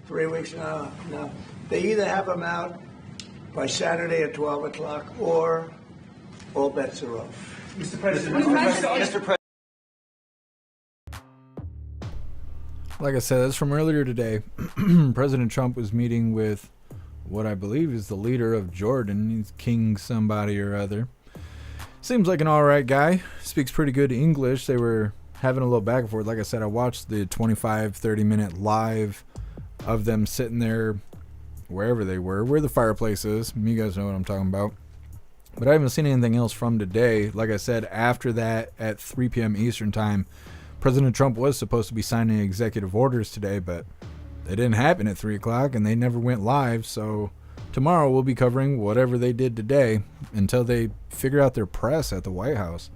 3 weeks. No. They either have them out by Saturday at 12 o'clock or all bets are off. Mr. President. like I said, that's from earlier today. President Trump was meeting with what I believe is the leader of Jordan. He's King somebody or other. Seems like an alright guy. Speaks pretty good English. They were having a little back and forth. Like I said, I watched the 25-30 minute live of them sitting there wherever they were, where the fireplace is. You guys know what I'm talking about. But I haven't seen anything else from today. Like I said, after that, at 3 p.m. Eastern time, President Trump was supposed to be signing executive orders today, but it didn't happen at 3 o'clock, and they never went live. So tomorrow we'll be covering whatever they did today until they figure out their press at the White House.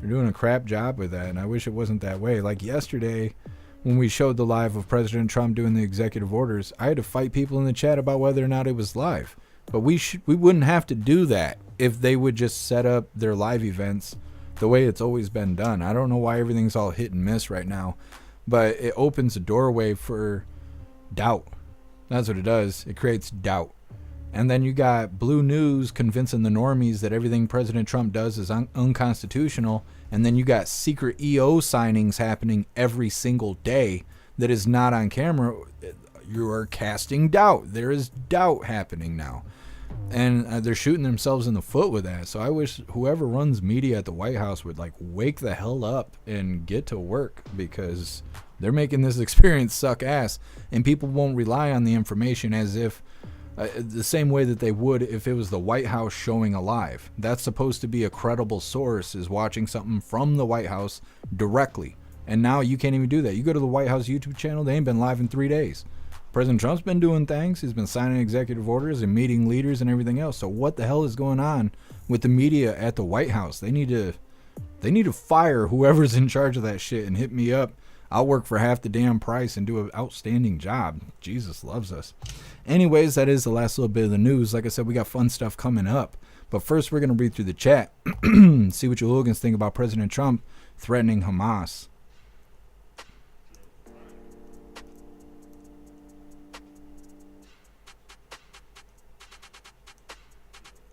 They're doing a crap job with that, and I wish it wasn't that way. Like yesterday, when we showed the live of President Trump doing the executive orders, I had to fight people in the chat about whether or not it was live. But we wouldn't have to do that if they would just set up their live events the way it's always been done. I don't know why everything's all hit and miss right now, but it opens a doorway for doubt. That's what it does. It creates doubt. And then you got Blue News convincing the normies that everything President Trump does is unconstitutional. And then you got secret EO signings happening every single day that is not on camera. You are casting doubt. There is doubt happening now. And they're shooting themselves in the foot with that. So I wish whoever runs media at the White House would wake the hell up and get to work, because they're making this experience suck ass. And people won't rely on the information as if the same way that they would if it was the White House showing a live. That's supposed to be a credible source, is watching something from the White House directly. And now you can't even do that. You go to the White House YouTube channel, they ain't been live in 3 days. President Trump's been doing things. He's been signing executive orders and meeting leaders and everything else. So what the hell is going on with the media at the White House? They need to fire whoever's in charge of that shit and hit me up. I'll work for half the damn price and do an outstanding job. Jesus loves us. Anyways, that is the last little bit of the news. Like I said, we got fun stuff coming up. But first, we're going to read through the chat. See what you hooligans think about President Trump threatening Hamas.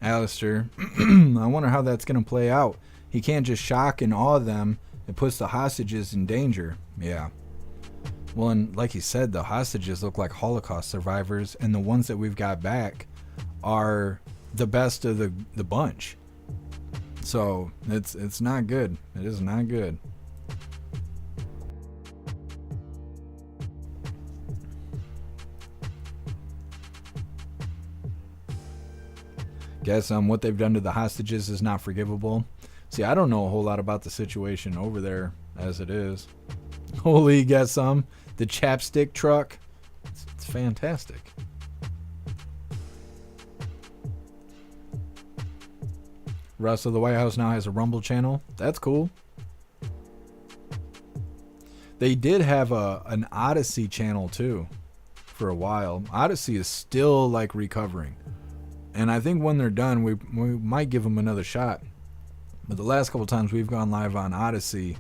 Alistair, I wonder how that's going to play out. He can't just shock and awe them. It puts the hostages in danger. Yeah. Well, and like he said, the hostages look like Holocaust survivors, and the ones that we've got back are the best of the bunch. So it's not good. It is not good. Guess what they've done to the hostages is not forgivable. See, I don't know a whole lot about the situation over there as it is. Holy, guess the chapstick truck. It's fantastic. Russell, the White House now has a Rumble channel. That's cool. They did have an Odyssey channel too for a while. Odyssey is still recovering. And I think when they're done, we might give them another shot. But the last couple times we've gone live on Odyssey,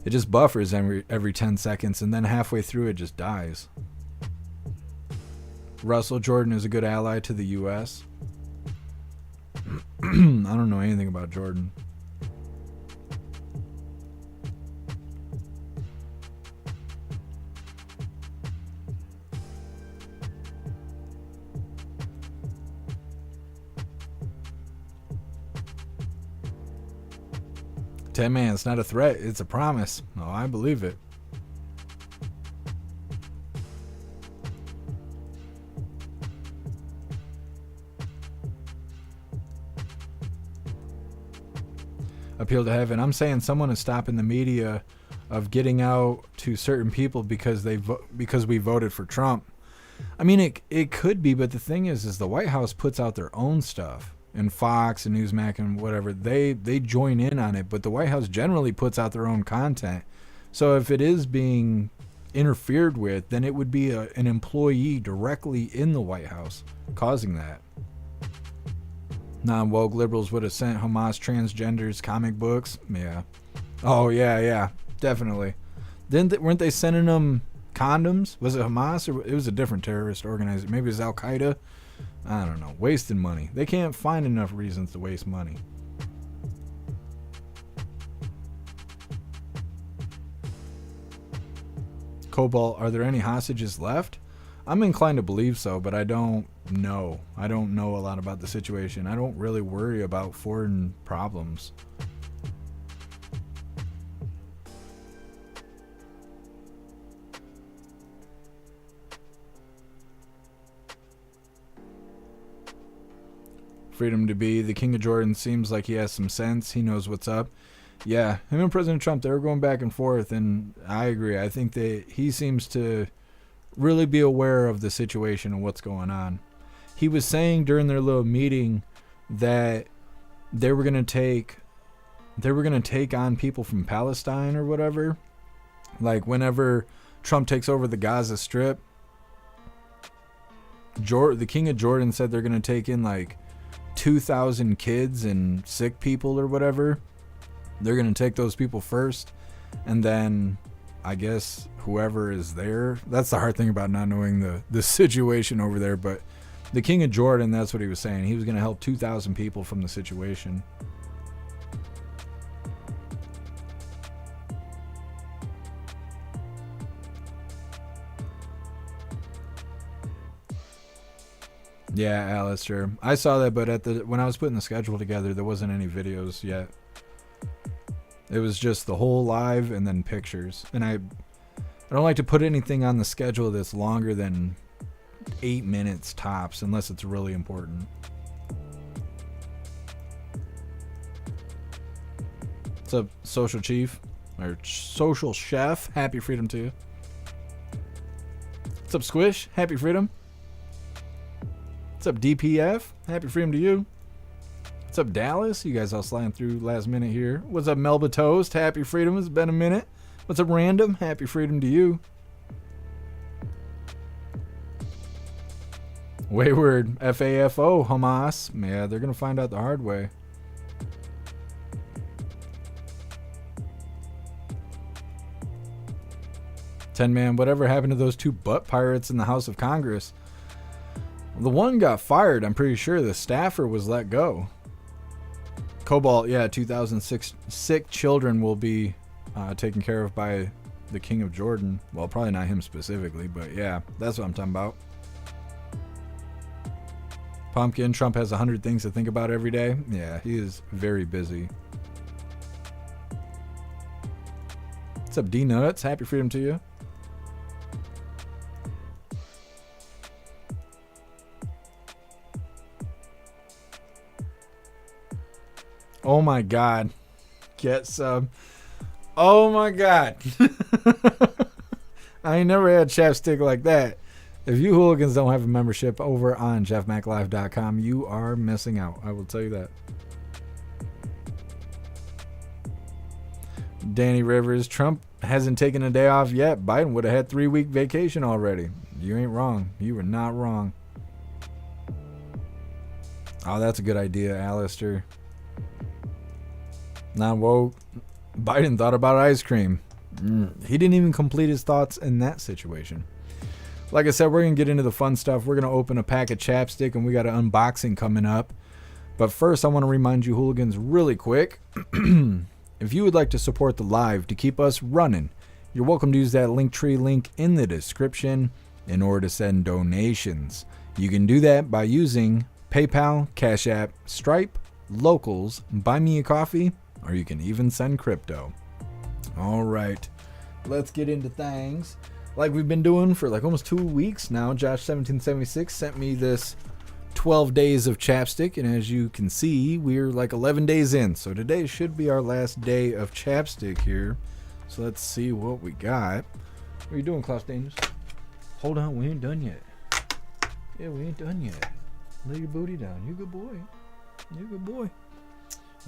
it just buffers every 10 seconds, and then halfway through it just dies. Russell, Jordan is a good ally to the U.S. I don't know anything about Jordan. Man, it's not a threat, it's a promise. Oh, I believe it. Appeal to heaven. I'm saying someone is stopping the media of getting out to certain people because we voted for Trump. I mean, it could be, but the thing is the White House puts out their own stuff. And Fox and Newsmax and whatever, they join in on it, but the White House generally puts out their own content. So if it is being interfered with, then it would be an employee directly in the White House causing that. Non-woke liberals would have sent Hamas transgenders comic books. Yeah. Oh, yeah, definitely. Weren't they sending them condoms? Was it Hamas, or it was a different terrorist organization? Maybe it was Al-Qaeda? I don't know. Wasting money. They can't find enough reasons to waste money. Cobalt, are there any hostages left? I'm inclined to believe so, but I don't know. I don't know a lot about the situation. I don't really worry about foreign problems. Freedom to be. The King of Jordan seems like he has some sense. He knows what's up. Yeah, him and President Trump, they were going back and forth, and I agree. I think that he seems to really be aware of the situation and what's going on. He was saying during their little meeting that they were going to take on people from Palestine or whatever. Like whenever Trump takes over the Gaza Strip, the King of Jordan said they're going to take in like 2,000 kids and sick people or whatever. They're going to take those people first, and then I guess whoever is there. That's the hard thing about not knowing the situation over there, but the King of Jordan, that's what he was saying. He was going to help 2,000 people from the situation. Yeah, Alistair. I saw that, but when I was putting the schedule together, there wasn't any videos yet. It was just the whole live and then pictures. And I don't like to put anything on the schedule that's longer than 8 minutes tops, unless it's really important. What's up, Social Chief? Or Social Chef? Happy freedom to you. What's up, Squish? Happy freedom. What's up, DPF? Happy freedom to you. What's up, Dallas? You guys all sliding through last minute here. What's up, Melba Toast? Happy freedom. It's been a minute. What's up, Random? Happy freedom to you. Wayward FAFO, Hamas. Yeah, they're going to find out the hard way. Man, whatever happened to those two butt pirates in the House of Congress? The one got fired, I'm pretty sure. The staffer was let go. Cobalt, yeah, 2,006 sick children will be taken care of by the King of Jordan. Well, probably not him specifically, but yeah, that's what I'm talking about. Pumpkin, Trump has 100 things to think about every day. Yeah, he is very busy. What's up, D-Nuts? Happy freedom to you. Oh my God. Get some. Oh my God. I ain't never had chapstick like that. If you hooligans don't have a membership over on jeffmaclive.com, you are missing out. I will tell you that. Danny Rivers, Trump hasn't taken a day off yet. Biden would have had 3-week vacation already. You ain't wrong. You were not wrong. Oh, that's a good idea, Alistair. Non-woke. Biden thought about ice cream. He didn't even complete his thoughts in that situation. Like I said, we're going to get into the fun stuff. We're going to open a pack of chapstick, and we got an unboxing coming up. But first, I want to remind you hooligans really quick. If you would like to support the live to keep us running, you're welcome to use that Linktree link in the description in order to send donations. You can do that by using PayPal, Cash App, Stripe, Locals, Buy Me a Coffee, or you can even send crypto. All right, let's get into things. Like we've been doing for like almost 2 weeks now, Josh1776 sent me this 12 days of chapstick, and as you can see, we're like 11 days in. So today should be our last day of chapstick here. So let's see what we got. What are you doing, Klaus Daniels? Hold on, we ain't done yet. Yeah, we ain't done yet. Lay your booty down. You good boy. You good boy.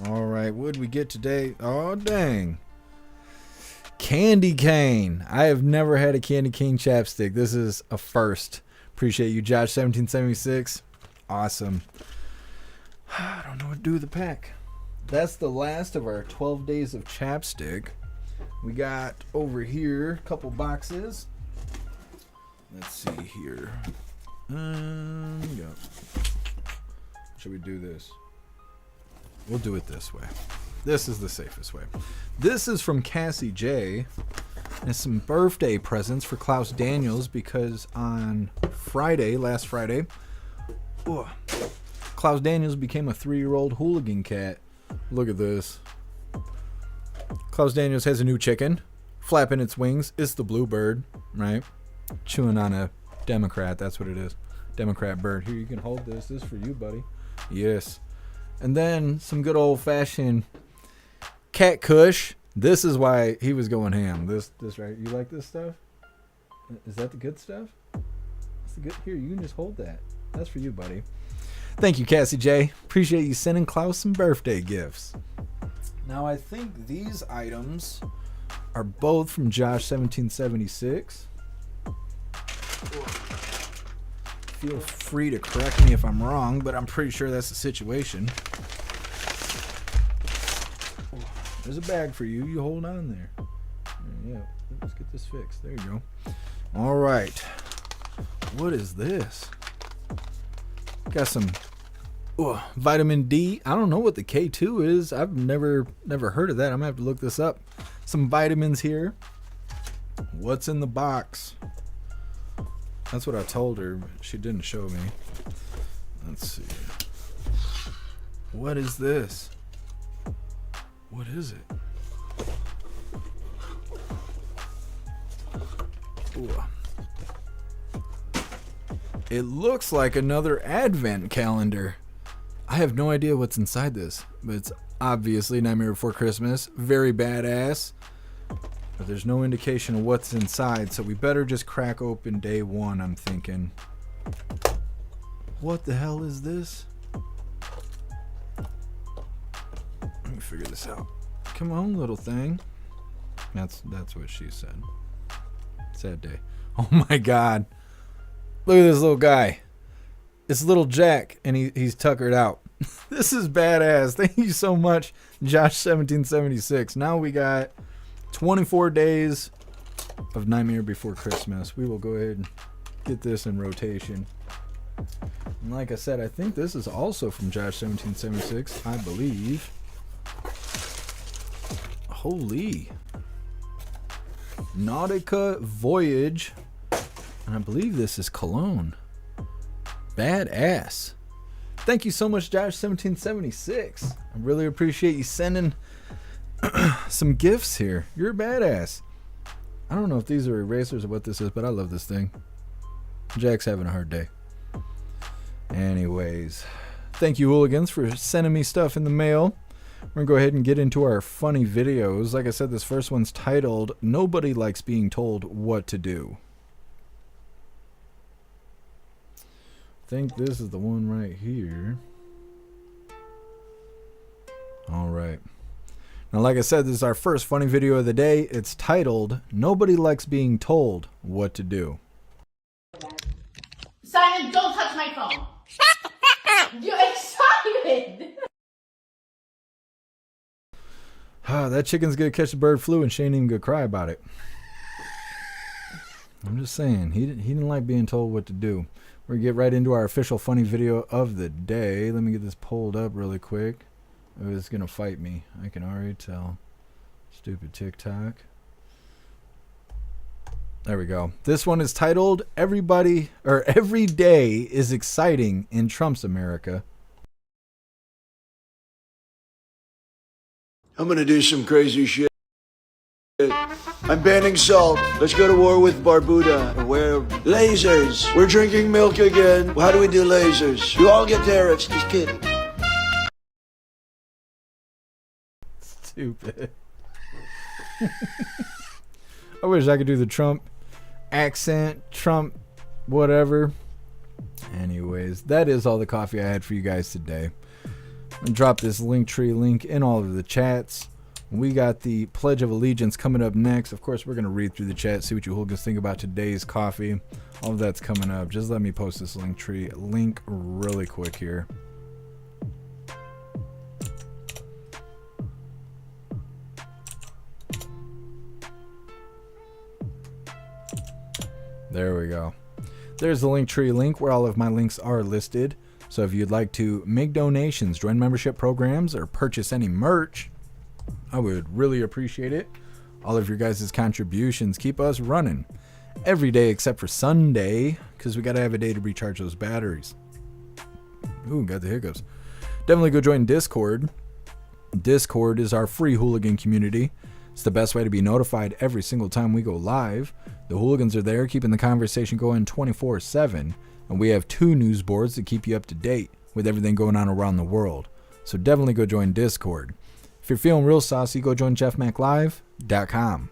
All right, what did we get today? Oh, dang. Candy cane. I have never had a candy cane chapstick. This is a first. Appreciate you, Josh1776. Awesome. I don't know what to do with the pack. That's the last of our 12 days of chapstick. We got over here a couple boxes. Let's see here. Yeah. Should we do this? We'll do it this way. This is the safest way. This is from Cassie J. And some birthday presents for Klaus Daniels, because on Friday, last Friday, Klaus Daniels became a 3-year-old hooligan cat. Look at this. Klaus Daniels has a new chicken, flapping its wings. It's the bluebird, right? Chewing on a Democrat, that's what it is. Democrat bird. Here, you can hold this. This is for you, buddy. Yes. And then some good old-fashioned cat kush. This is why he was going ham. This right. You like this stuff? Is that the good stuff? That's the good. Here, you can just hold that. That's for you, buddy. Thank you, Cassie J. Appreciate you sending Klaus some birthday gifts. Now, I think these items are both from Josh 1776. Feel free to correct me if I'm wrong, but I'm pretty sure that's the situation. There's a bag for you. You hold on there. Yeah, let's get this fixed. There you go. All right. What is this? Got some vitamin D. I don't know what the K2 is. I've never heard of that. I'm gonna have to look this up. Some vitamins here. What's in the box? That's what I told her, but she didn't show me. Let's see. What is this? What is it? Ooh. It looks like another advent calendar. I have no idea what's inside this, but it's obviously Nightmare Before Christmas. Very badass. But there's no indication of what's inside, so we better just crack open day one, I'm thinking. What the hell is this? Let me figure this out. Come on, little thing. That's what she said. Sad day. Oh my god. Look at this little guy. It's little Jack, and he's tuckered out. This is badass. Thank you so much, Josh 1776. Now we got 24 days of Nightmare Before Christmas. We will go ahead and get this in rotation. And like I said, I think this is also from Josh 1776, I believe. Holy. Nautica Voyage. And I believe this is cologne. Badass. Thank you so much, Josh 1776. I really appreciate you sending some gifts here. You're a badass. I don't know if these are erasers or what this is, but I love this thing. Jack's having a hard day. Anyways, thank you, Hooligans, for sending me stuff in the mail. We're going to go ahead and get into our funny videos. Like I said, this first one's titled, Nobody Likes Being Told What to Do. I think this is the one right here. All right. Now, like I said, this is our first funny video of the day. It's titled, Nobody Likes Being Told What to Do. Simon, don't touch my phone. You're excited. That chicken's gonna catch the bird flu and she ain't even gonna cry about it. I'm just saying, he didn't like being told what to do. We're gonna get right into our official funny video of the day. Let me get this pulled up really quick. Oh, it's gonna fight me. I can already tell. Stupid TikTok. There we go. This one is titled Every Day is Exciting in Trump's America. I'm gonna do some crazy shit. I'm banning salt. Let's go to war with Barbuda. Where lasers. We're drinking milk again. How do we do lasers? You all get tariffs. Just kidding. Stupid. I wish I could do the Trump accent, Trump whatever. Anyways, that is all the coffee I had for you guys today. I'm gonna drop this Linktree link in all of the chats. We got the Pledge of Allegiance coming up next. Of course, we're gonna read through the chat, see what you hooligans think about today's coffee. All of that's coming up. Just let me post this Linktree link really quick here. There we go. There's the Linktree link where all of my links are listed. So if you'd like to make donations, join membership programs, or purchase any merch, I would really appreciate it. All of your guys' contributions keep us running every day except for Sunday, because we got to have a day to recharge those batteries. Ooh, got the hiccups. Definitely go join Discord. Discord is our free hooligan community. It's the best way to be notified every single time we go live. The hooligans are there keeping the conversation going 24/7, and we have 2 news boards to keep you up to date with everything going on around the world. So definitely go join Discord. If you're feeling real saucy, go join jeffmaclive.com.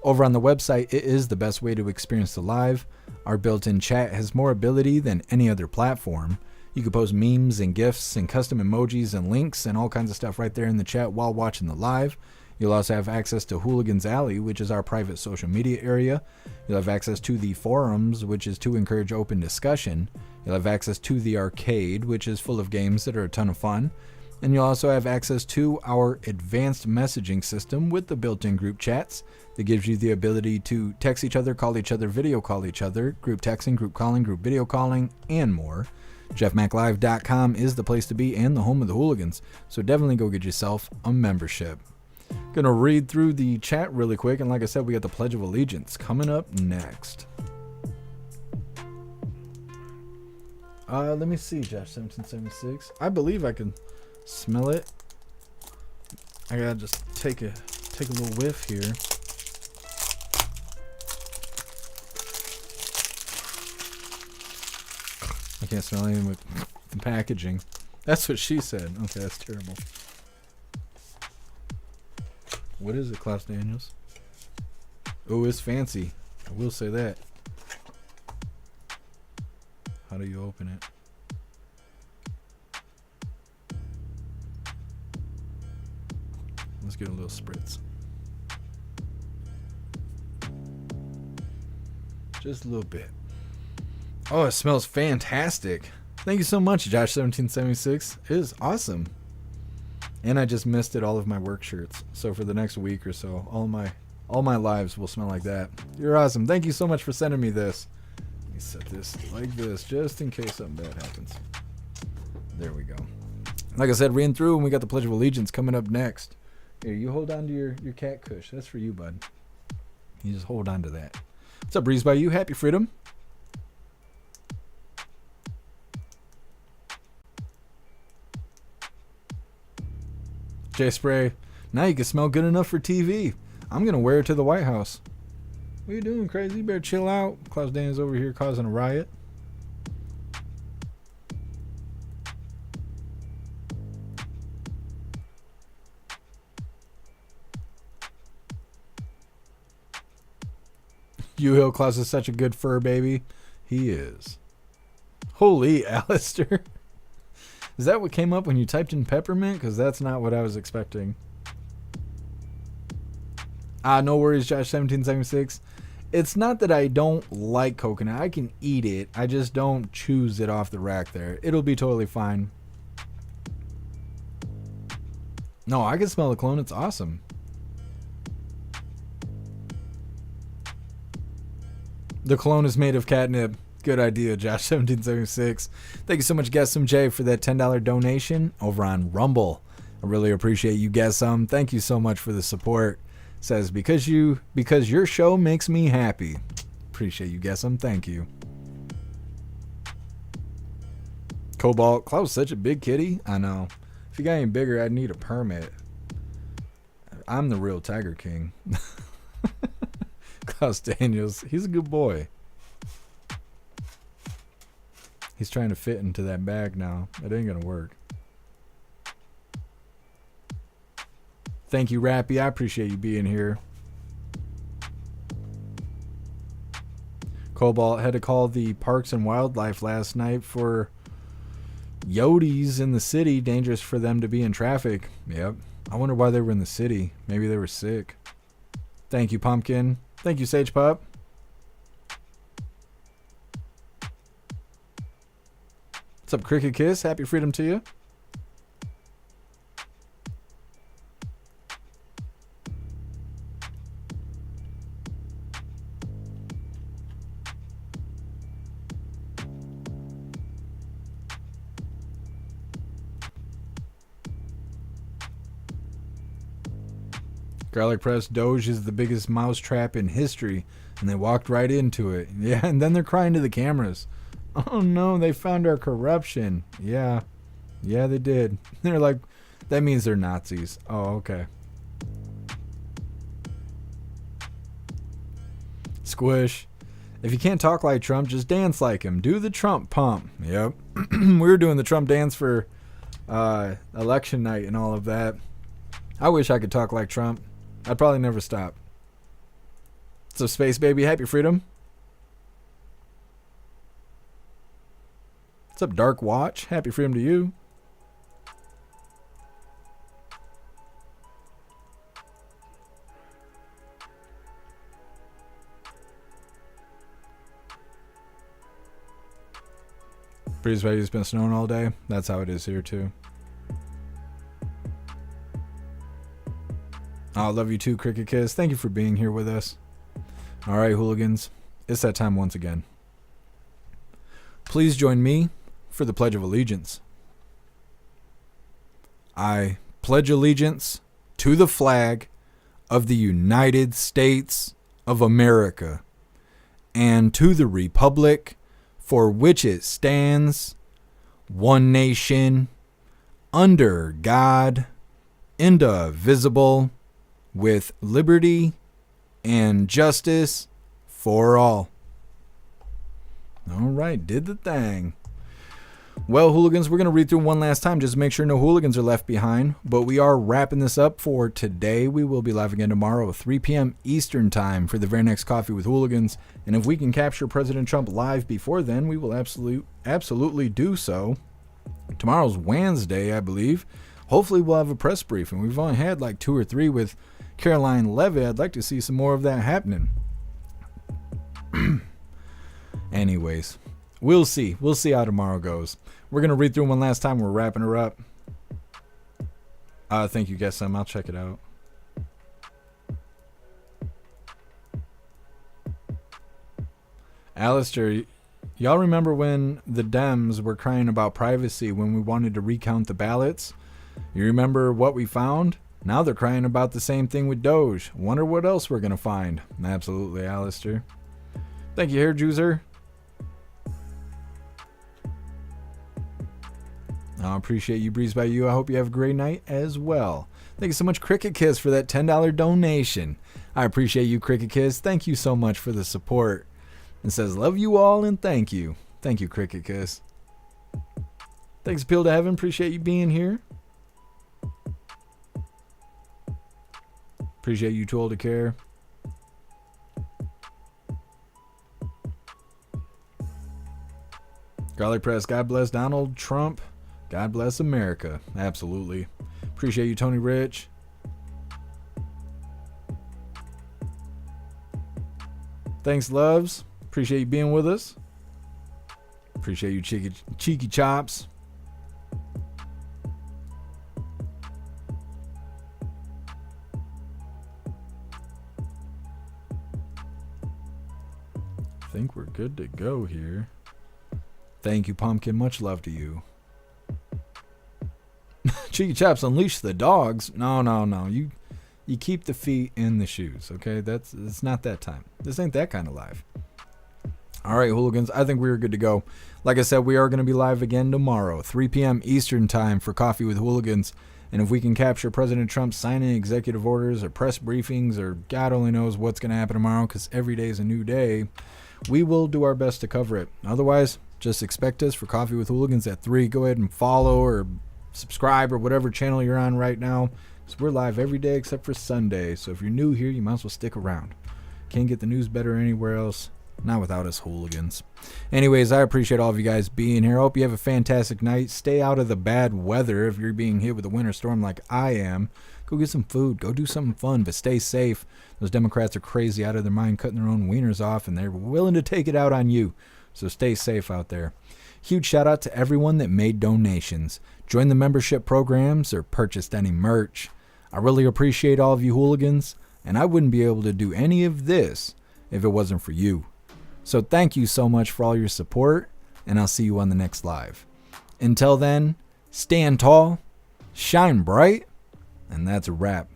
Over on the website, it is the best way to experience the live. Our built-in chat has more ability than any other platform. You can post memes and GIFs and custom emojis and links and all kinds of stuff right there in the chat while watching the live. You'll also have access to Hooligans Alley, which is our private social media area. You'll have access to the forums, which is to encourage open discussion. You'll have access to the arcade, which is full of games that are a ton of fun. And you'll also have access to our advanced messaging system with the built-in group chats that gives you the ability to text each other, call each other, video call each other, group texting, group calling, group video calling, and more. jeffmaclive.com is the place to be and the home of the hooligans. So definitely go get yourself a membership. Gonna read through the chat really quick, and like I said, we got the Pledge of Allegiance coming up next. Let me see, Josh 1776. I believe I can smell it. I gotta just take a little whiff here. I can't smell anything with the packaging. That's what she said. Okay, that's terrible. What is it, Klaus Daniels? Oh, it's fancy. I will say that. How do you open it? Let's get a little spritz. Just a little bit. Oh, it smells fantastic. Thank you so much, Josh1776. It is awesome. And I just misted all of my work shirts. So for the next week or so, all my lives will smell like that. You're awesome. Thank you so much for sending me this. Let me set this like this just in case something bad happens. There we go. Like I said, reading through, and we got the Pledge of Allegiance coming up next. Here, you hold on to your cat cush. That's for you, bud. You just hold on to that. What's up, Breeze by You? Happy freedom. J Spray, now you can smell good enough for TV. I'm gonna wear it to the White House. What are you doing, crazy? You better chill out. Klaus Daniels over here causing a riot. Hill Klaus is such a good fur baby. He is. Holy Alistair. Is that what came up when you typed in peppermint? Because that's not what I was expecting. No worries, Josh1776. It's not that I don't like coconut. I can eat it. I just don't choose it off the rack there. It'll be totally fine. No, I can smell the cologne. It's awesome. The cologne is made of catnip. Good idea, Josh1776. Thank you so much, Guess Some J, for that $10 donation over on Rumble. I really appreciate you, Guess Some. Thank you so much for the support. Says, because your show makes me happy. Appreciate you, Guess Some. Thank you. Cobalt. Klaus, such a big kitty. I know. If you got any bigger, I'd need a permit. I'm the real Tiger King. Klaus Daniels. He's a good boy. He's trying to fit into that bag now. It ain't gonna work. Thank you, Rappy. I appreciate you being here. Cobalt had to call the Parks and Wildlife last night for Yodies in the city. Dangerous for them to be in traffic. Yep. I wonder why they were in the city. Maybe they were sick. Thank you, Pumpkin. Thank you, Sage Pup. What's up, Cricket Kiss? Happy freedom to you. Garlic Press, Doge is the biggest mousetrap in history, and they walked right into it. Yeah, and then they're crying to the cameras. Oh no, they found our corruption. Yeah, they did. They're like, that means they're Nazis. Oh, okay. Squish. If you can't talk like Trump, just dance like him. Do the Trump pump. Yep. We were doing the Trump dance for election night and all of that. I wish I could talk like Trump. I'd probably never stop. So, Space Baby, happy freedom. What's up, Dark Watch? Happy freedom to you. Breeze Valley has been snowing all day. That's how it is here, too. I love you too, Cricket Kiss. Thank you for being here with us. All right, hooligans. It's that time once again. Please join me for the Pledge of Allegiance. I pledge allegiance to the flag of the United States of America and to the republic for which it stands, one nation, under God, indivisible, with liberty and justice for all. All right, did the thing. Well, hooligans, we're going to read through one last time just to make sure no hooligans are left behind. But we are wrapping this up for today. We will be live again tomorrow at 3 p.m. Eastern time for the very next Coffee with Hooligans. And if we can capture President Trump live before then, we will absolutely do so. Tomorrow's Wednesday, I believe. Hopefully we'll have a press briefing. We've only had like 2 or 3 with Caroline Levitt. I'd like to see some more of that happening. Anyways, we'll see. We'll see how tomorrow goes. We're going to read through one last time. We're wrapping her up. Thank you, Guess Some. I'll check it out. Alistair, y'all remember when the Dems were crying about privacy when we wanted to recount the ballots? You remember what we found? Now they're crying about the same thing with Doge. Wonder what else we're going to find. Absolutely, Alistair. Thank you, Hair Juicer. I appreciate you, Breeze by You. I hope you have a great night as well. Thank you so much, Cricket Kiss, for that $10 donation. I appreciate you, Cricket Kiss. Thank you so much for the support. It says, love you all and thank you. Thank you, Cricket Kiss. Thanks, Appeal to Heaven. Appreciate you being here. Appreciate you, Too Old to Care. Garlic Press, God bless Donald Trump. God bless America. Absolutely. Appreciate you, Tony Rich. Thanks, loves. Appreciate you being with us. Appreciate you, Cheeky Chops. I think we're good to go here. Thank you, Pumpkin. Much love to you. Cheeky Chops, unleash the dogs. No. You keep the feet in the shoes, okay? It's not that time. This ain't that kind of live. All right, hooligans, I think we are good to go. Like I said, we are going to be live again tomorrow, 3 p.m. Eastern time for Coffee with Hooligans. And if we can capture President Trump signing executive orders or press briefings or God only knows what's going to happen tomorrow because every day is a new day, we will do our best to cover it. Otherwise, just expect us for Coffee with Hooligans at 3. Go ahead and follow or subscribe or whatever channel you're on right now. Because we're live every day except for Sunday. So if you're new here, you might as well stick around. Can't get the news better anywhere else. Not without us hooligans. Anyways, I appreciate all of you guys being here. I hope you have a fantastic night. Stay out of the bad weather if you're being hit with a winter storm like I am. Go get some food. Go do something fun, but stay safe. Those Democrats are crazy out of their mind, cutting their own wieners off, and they're willing to take it out on you. So stay safe out there. Huge shout out to everyone that made donations, joined the membership programs, or purchased any merch. I really appreciate all of you hooligans, and I wouldn't be able to do any of this if it wasn't for you. So thank you so much for all your support, and I'll see you on the next live. Until then, stand tall, shine bright, and that's a wrap.